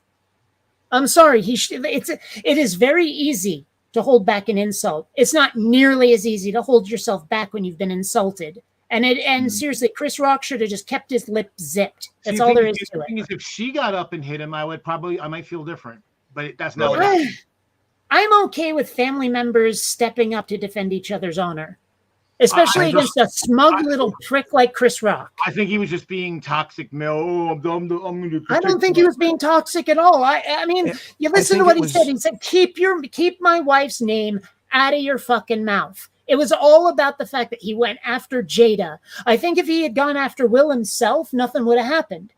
I'm sorry. It is very easy to hold back an insult. It's not nearly as easy to hold yourself back when you've been insulted. And seriously, Chris Rock should have just kept his lip zipped. That's all there is to it. If she got up and hit him, I might feel different. But that's not what happened. I'm okay with family members stepping up to defend each other's honor. Especially against a smug little prick like Chris Rock. I think he was just being toxic. I don't think he was being toxic at all. I mean, you listen to what he said. He said, keep my wife's name out of your fucking mouth. It was all about the fact that he went after Jada. I think if he had gone after Will himself, nothing would have happened.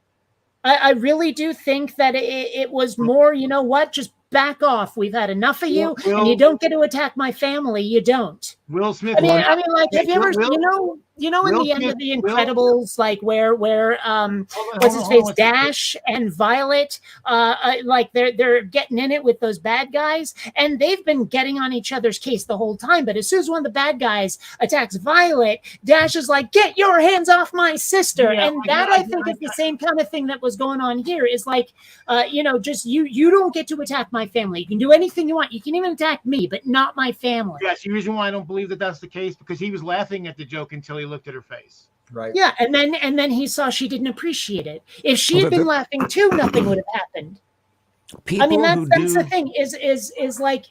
I really do think that it was more, you know what, just back off. We've had enough of you, and you don't get to attack my family. You don't. Will Smith. I mean, like, have you ever, in the end of The Incredibles, like where what's his face, Dash and Violet, like they're getting in it with those bad guys, and they've been getting on each other's case the whole time. But as soon as one of the bad guys attacks Violet, Dash is like, "Get your hands off my sister!" Yeah, and I think is the same kind of thing that was going on here. Is like, just you don't get to attack my family. You can do anything you want. You can even attack me, but not my family. Yes, the reason why I don't believe that that's the case because he was laughing at the joke until he looked at her face. Right. Yeah, and then he saw she didn't appreciate it. If she had been laughing too, nothing would have happened. I mean, that's the thing. Is like,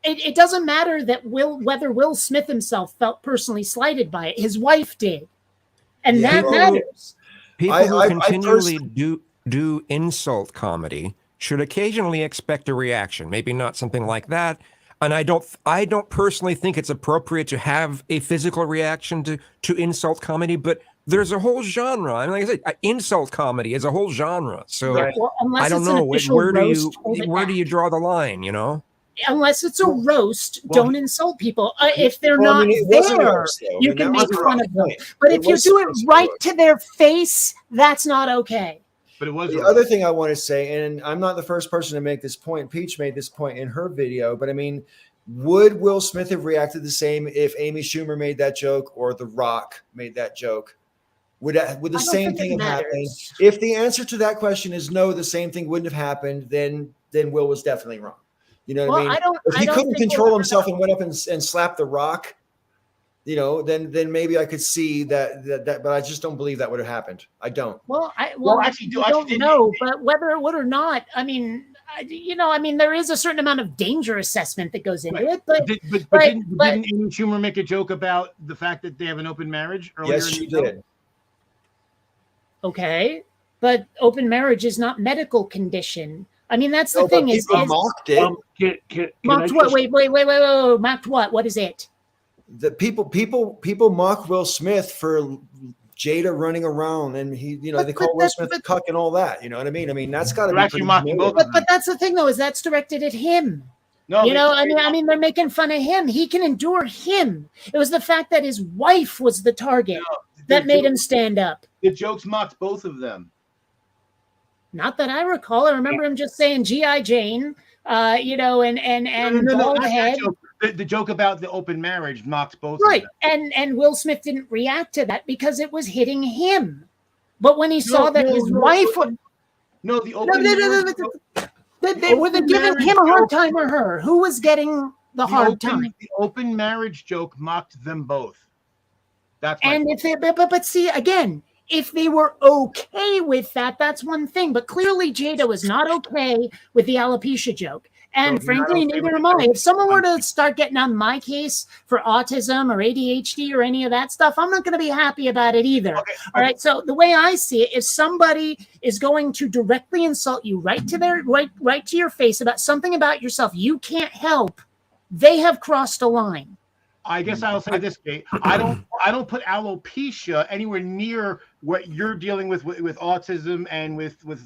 it doesn't matter that whether Will Smith himself felt personally slighted by it. His wife did, and that matters. People I- who I continually do insult comedy should occasionally expect a reaction. Maybe not something like that. And I don't personally think it's appropriate to have a physical reaction to insult comedy, but there's a whole genre. I mean, like I said, insult comedy is a whole genre. So Right. Well, unless I don't it's an know official where do you roast, hold it where do back. you draw the line? You know. Unless it's a roast, well, don't insult people. If they're Well, I not mean, it was a there, roast, though. I you mean, can that was make a fun roast of them. point. But It if you was do it supposed to be right roast. to their face, that's not okay. But it was The a other roast. thing I want to say, and I'm not the first person to make this point. Peach made this point in her video, but I mean, would Will Smith have reacted the same if Amy Schumer made that joke or The Rock made that joke? Would the I don't same think it thing have happened? matters. If the answer to that question is no, the same thing wouldn't have happened, then Will was definitely wrong. You know what Well, I mean? I don't. If I he don't couldn't think control we'll himself ever and went up and slapped The Rock, you know, then maybe I could see that, but I just don't believe that would have happened. I don't. Well, Well, actually, I don't know, but whether it would or not, I mean, there is a certain amount of danger assessment that goes into it. But Didn't Amy Schumer make a joke about the fact that they have an open marriage earlier? Yes, in she the show? did. okay, but open marriage is not medical condition. I mean, that's the No, but thing. Is people mocked it. Can I mocked what? just- Wait, mocked what? What is it? The people mock Will Smith for Jada running around, and he, you know, But- they call but Will that's- Smith but- cuck and all that. You know what I mean? I mean, that's got to They're be actually pretty mocking both humiliating. But that's the thing, though, is that's directed at him. No, You know, I mean, they're making fun of him. He can endure him. It was the fact that his wife was the target that made him stand up. The jokes mocked both of them. Not that I recall. I remember him just saying "G.I. Jane," you know, and No, bald not that head. joke. The joke about the open marriage mocked both Right, of them. and Will Smith didn't react to that because it was hitting him. But when he saw that his wife was No, the open marriage. were they giving him a hard time or her? Who was getting the hard time? The open marriage joke mocked them both. That's my And point. if they, but see again, if they were okay with that, that's one thing. But clearly, Jada was not okay with the alopecia joke. And So if you're not frankly, okay neither with am the I. joke, If someone were to start getting on my case for autism or ADHD or any of that stuff, I'm not going to be happy about it either. Okay, All right. So the way I see it, if somebody is going to directly insult you right to your face about something about yourself you can't help, they have crossed a line. I guess I'll say this, Kate. I don't put alopecia anywhere near what you're dealing with autism and with what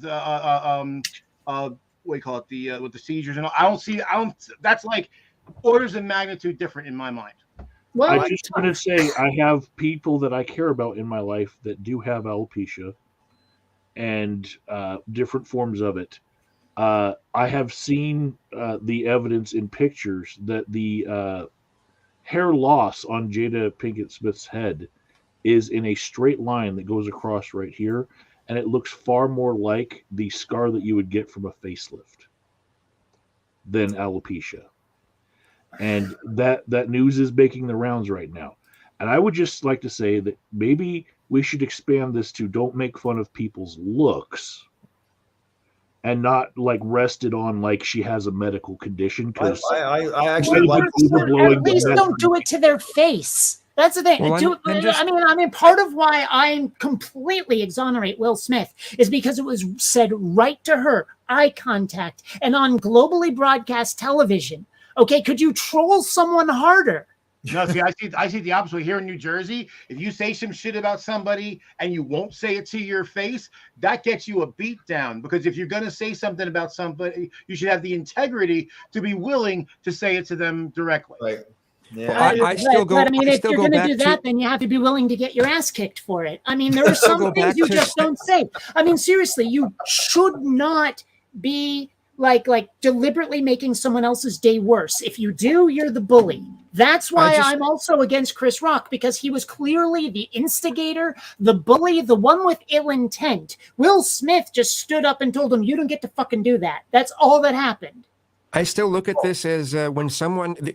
do you call it, with the seizures and all. I don't. That's like orders of magnitude different in my mind. Well, I just want to say I have people that I care about in my life that do have alopecia and different forms of it. I have seen the evidence in pictures that the hair loss on Jada Pinkett Smith's head is in a straight line that goes across right here, and it looks far more like the scar that you would get from a facelift than alopecia. And that news is making the rounds right now. And I would just like to say that maybe we should expand this to don't make fun of people's looks and not like rest it on like she has a medical condition. Because I actually Why like would people blowing at least the don't do it to their face. That's the thing. Well, I mean, part of why I completely exonerate Will Smith is because it was said right to her, eye contact, and on globally broadcast television. Okay, could you troll someone harder? No, see, I see the opposite here in New Jersey. If you say some shit about somebody and you won't say it to your face, that gets you a beat down. Because if you're gonna say something about somebody, you should have the integrity to be willing to say it to them directly. right. Yeah. I still go. But I mean, I if still you're go going to back do that, then you have to be willing to get your ass kicked for it. I mean, there are still some go things back you to- just don't say. I mean, seriously, you should not be like deliberately making someone else's day worse. If you do, you're the bully. That's why I'm also against Chris Rock, because he was clearly the instigator, the bully, the one with ill intent. Will Smith just stood up and told him, "You don't get to fucking do that." That's all that happened. I still look at this as when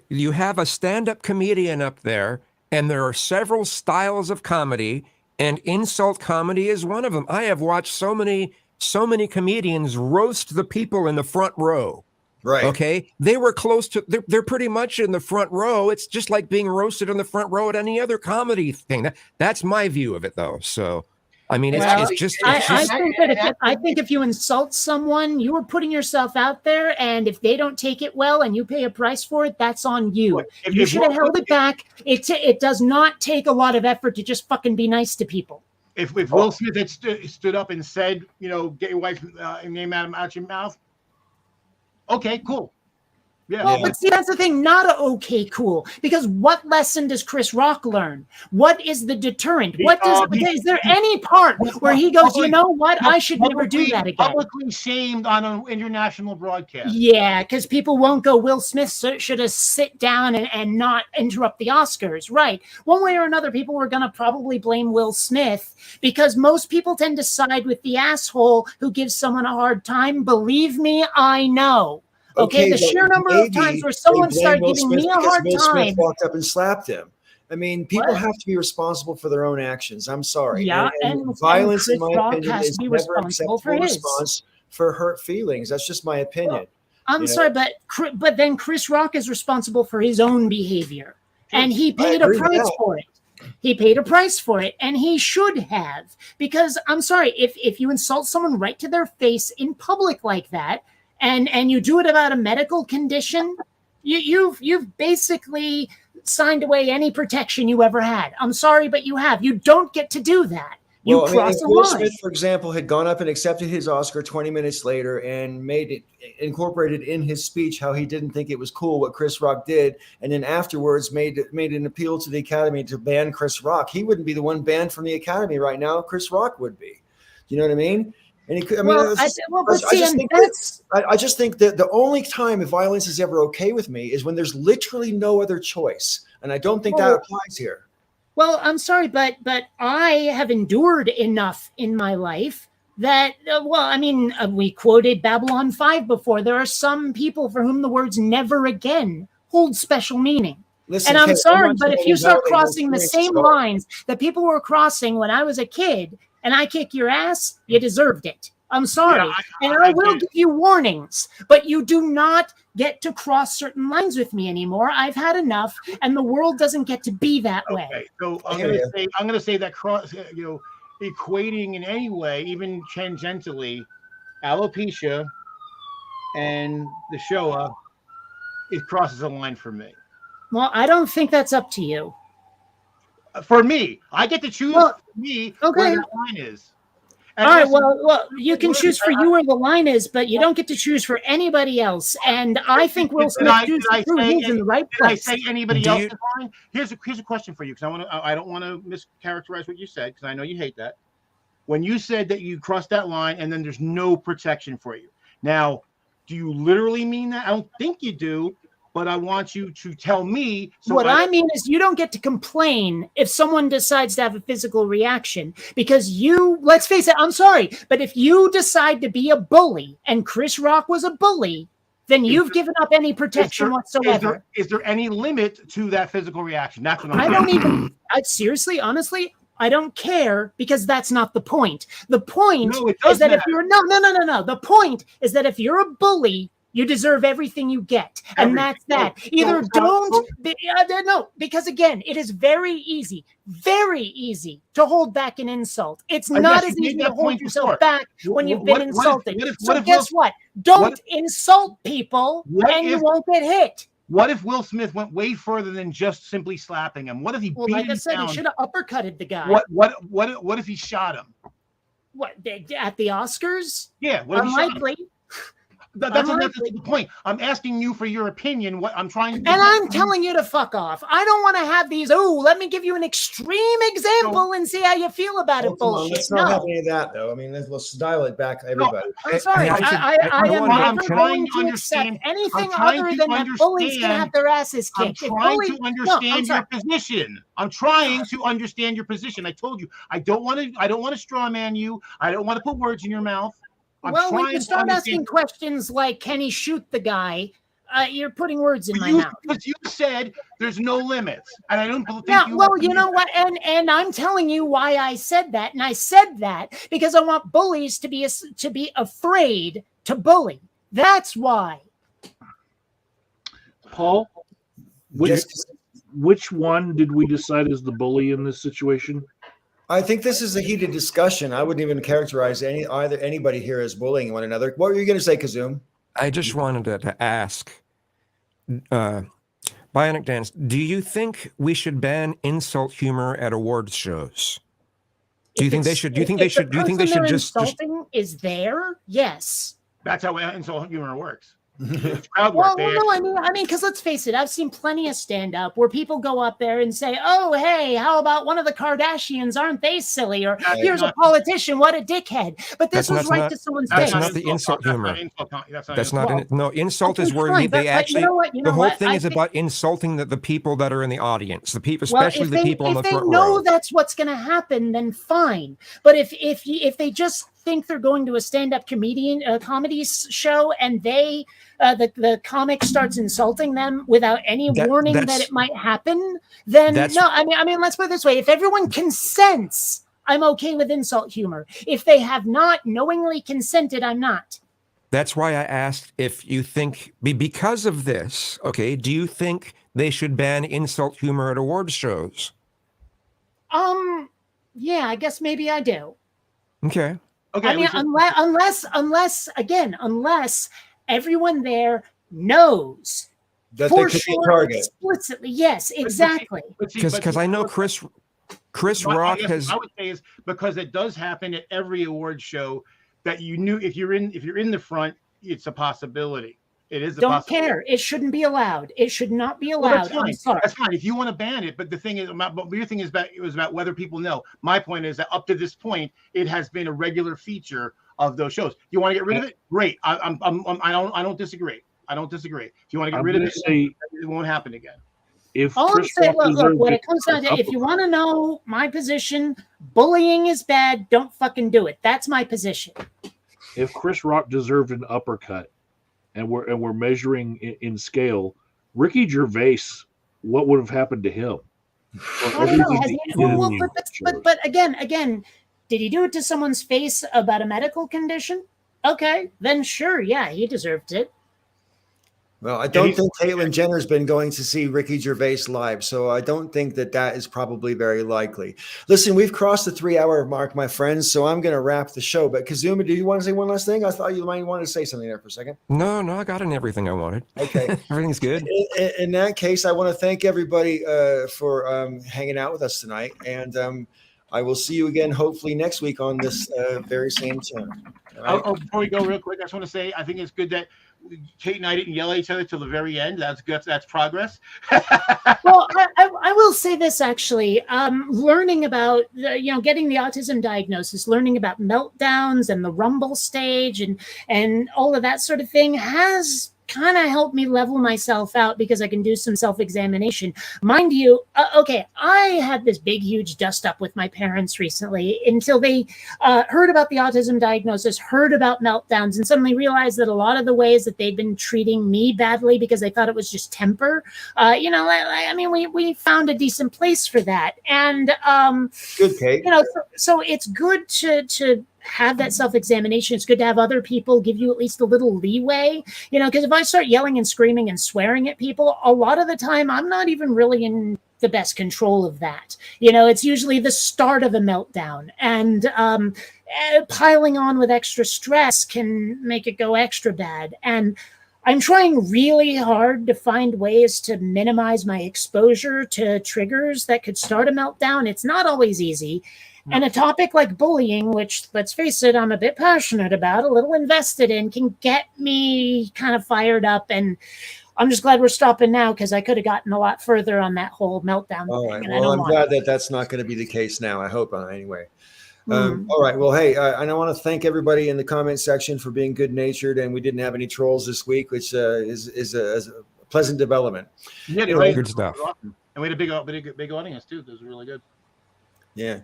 you have a stand-up comedian up there, and there are several styles of comedy, and insult comedy is one of them. I have watched so many comedians roast the people in the front row. Right. Okay, they were close to. They're pretty much in the front row. It's just like being roasted in the front row at any other comedy thing. That's my view of it, though. So I mean, Well, it's just I it's just think that I think if you insult someone, you are putting yourself out there, and if they don't take it well and you pay a price for it, that's on you. Look, if- You if should have Will held it back. It does not take a lot of effort to just fucking be nice to people. If Will Smith had stood up and said, get your wife's name out your mouth, okay, cool. Yeah. Well, but see, that's the thing. Not a okay, cool. Because what lesson does Chris Rock learn? What is the deterrent? What does is there any part where he goes, you know what? I should never do that again. Publicly shamed on an international broadcast. Yeah, because people won't go, Will Smith should have sit down and not interrupt the Oscars. Right. One way or another, people were going to probably blame Will Smith because most people tend to side with the asshole who gives someone a hard time. Believe me, I know. Okay, the but sheer number of times where someone started giving me a hard Will time. Smith walked up and slapped him. I mean, people What? have to be responsible for their own actions. I'm sorry. Yeah, and and violence, in Chris my Rock opinion, has is to be never responsible acceptable for his. response for hurt feelings. That's just my opinion. I'm You know? sorry, but then Chris Rock is responsible for his own behavior, and he paid a agree with price that. for it. He paid a price for it, and he should have. Because I'm sorry, if you insult someone right to their face in public like that, and you do it about a medical condition, you've basically signed away any protection you ever had. I'm sorry, but you have. You don't get to do that. You Well, I mean, cross if a Will line. Smith, for example, had gone up and accepted his Oscar 20 minutes later and incorporated in his speech how he didn't think it was cool what Chris Rock did, and then afterwards made an appeal to the Academy to ban Chris Rock, he wouldn't be the one banned from the Academy right now. Chris Rock would be. You know what I mean? And he could. I mean, I just think that the only time violence is ever okay with me is when there's literally no other choice, and I don't think that applies here. Well, I'm sorry, but I have endured enough in my life that, we quoted Babylon 5 before. There are some people for whom the words never again hold special meaning. Listen, And I'm Kate, sorry, not but if saying you start exactly crossing the those same things, lines that people were crossing when I was a kid and I kick your ass, you deserved it. I'm sorry. Yeah, I will give you warnings, but you do not get to cross certain lines with me anymore. I've had enough, and the world doesn't get to be that way. Okay, so I'm gonna say that equating in any way, even tangentially, alopecia and the Shoah, it crosses a line for me. Well, I don't think that's up to you. For me, I get to choose Well, for me okay. where that line is. And All right, listen, well, you can choose for you where the line is, but you don't get to choose for anybody else. And I think Will Smith chooses he's in the right Did I place. say anybody else's line? Here's a question for you, because I don't want to mischaracterize what you said, because I know you hate that. When you said that you crossed that line and then there's no protection for you. Now, do you literally mean that? I don't think you do, but I want you to tell me. What I mean is you don't get to complain if someone decides to have a physical reaction, because let's face it, I'm sorry, but if you decide to be a bully and Chris Rock was a bully, then you've given up any protection whatsoever. Is there any limit to that physical reaction? That's what I'm I don't even, seriously, honestly, I don't care, because that's not the point. The point is that if you're, the point is that if you're a bully, you deserve everything you get. And that's that. Either because again, it is very easy to hold back an insult. It's not as easy to hold yourself back when you've been insulted. So guess what? Don't insult people and you won't get hit. What if Will Smith went way further than just simply slapping him? What if he beat him down? Like I said, he should have uppercutted the guy. What if he shot him? What, at the Oscars? Yeah, unlikely. That's the point. I'm asking you for your opinion. What I'm trying to, and I'm telling you to fuck off. I don't want to have these. Oh, let me give you an extreme example and see how you feel about it. Bullshit. Let's not have any of that, though. I mean, let's dial it back, everybody. I'm sorry. I am never going to accept anything other than that bullies can have their asses kicked. I'm trying to understand your position. I'm trying to understand your position. I told you I don't want to straw man you. I don't want to put words in your mouth. When you start asking questions like, can he shoot the guy? You're putting words in my mouth. Because you said there's no limits. And I don't think you know what? And I'm telling you why I said that. And I said that because I want bullies to be afraid to bully. That's why. Paul, which one did we decide is the bully in this situation? I think this is a heated discussion. I wouldn't even characterize anybody here as bullying one another. What were you going to say, Kazoom? I just wanted to ask, Bionic Dance, do you think we should ban insult humor at awards shows? Do you think they should? Do you think they should? Do you think they should just? Insulting is there? Yes. That's how insult humor works. It's crowd Well, work. They no, actually- I mean, because let's face it, I've seen plenty of stand-up where people go up there and say, "Oh, hey, how about one of the Kardashians? Aren't they silly?" Or That's "Here's a not- politician, what a dickhead!" But this That's was right not- to someone's that's face. not the insult humor. That's not insult. No, insult is Okay, where fine, they but actually. you know what? The whole thing I is think- about insulting the people that are in the audience, the people, Well, especially the people on the if they front know row. that's what's going to happen, then fine. But if they just think they're going to a stand-up comedy show and they the comic starts insulting them without any warning that it might happen, then no. I mean, let's put it this way: if everyone consents, I'm okay with insult humor. If they have not knowingly consented, I'm not. That's why I asked if you think, because of this, okay, do you think they should ban insult humor at award shows? Yeah, I guess maybe I do. Okay. Okay. I mean, unless everyone there knows That for they could be a sure, target. explicitly. Yes, exactly. Because I know Chris Rock has. I would say is because it does happen at every award show that you knew if you're in the front, it's a possibility. It is a Don't possibility. care. It shouldn't be allowed. It should not be Well, allowed. that's fine. I'm sorry. That's fine if you want to ban it. But the thing is, but your thing is about it was about whether people know. My point is that up to this point, it has been a regular feature of those shows. You want to get rid of it? Great. I don't disagree. I don't disagree. If you want to get rid of it, it won't happen again. If All I'm Chris saying, Rock look, when deserved it comes down to, an if you want to know my position, bullying is bad. Don't fucking do it. That's my position. if Chris Rock deserved an uppercut, and we're measuring in scale, Ricky Gervais, what would have happened to him? I don't know. Has he, but again, did he do it to someone's face about a medical condition? Okay, then sure, yeah, he deserved it. Well, I don't think Caitlyn Jenner's been going to see Ricky Gervais live, so I don't think that is probably very likely. Listen, we've crossed the 3-hour mark, my friends, so I'm going to wrap the show. But Kazuma, do you want to say one last thing? I thought you might want to say something there for a second. No, I got in everything I wanted. Okay. Everything's good. In that case, I want to thank everybody for hanging out with us tonight, and I will see you again hopefully next week on this very same channel. Right? Oh, before we go real quick, I just want to say I think it's good that Kate and I didn't yell at each other till the very end. That's good. That's progress. Well, I will say this actually. Learning about getting the autism diagnosis, learning about meltdowns and the rumble stage and all of that sort of thing has kind of helped me level myself out because I can do some self-examination. Mind you, okay, I had this big, huge dust up with my parents recently until they heard about the autism diagnosis, heard about meltdowns, and suddenly realized that a lot of the ways that they'd been treating me badly because they thought it was just temper, we found a decent place for that. And, good, Kate. So it's good to have that self-examination. It's good to have other people give you at least a little leeway, because if I start yelling and screaming and swearing at people, a lot of the time I'm not even really in the best control of that. It's usually the start of a meltdown, and piling on with extra stress can make it go extra bad. And I'm trying really hard to find ways to minimize my exposure to triggers that could start a meltdown. It's not always easy. And a topic like bullying, which, let's face it, I'm a bit passionate about, a little invested in, can get me kind of fired up. And I'm just glad we're stopping now because I could have gotten a lot further on that whole meltdown All thing. right. And I Well, don't I'm want glad that's not going to be the case now. I hope anyway. Mhm. All right. Well, hey, and I want to thank everybody in the comment section for being good-natured, and we didn't have any trolls this week, which is a pleasant development. Yeah, Good stuff. awesome. And we had a big audience too. This was really good. Yeah.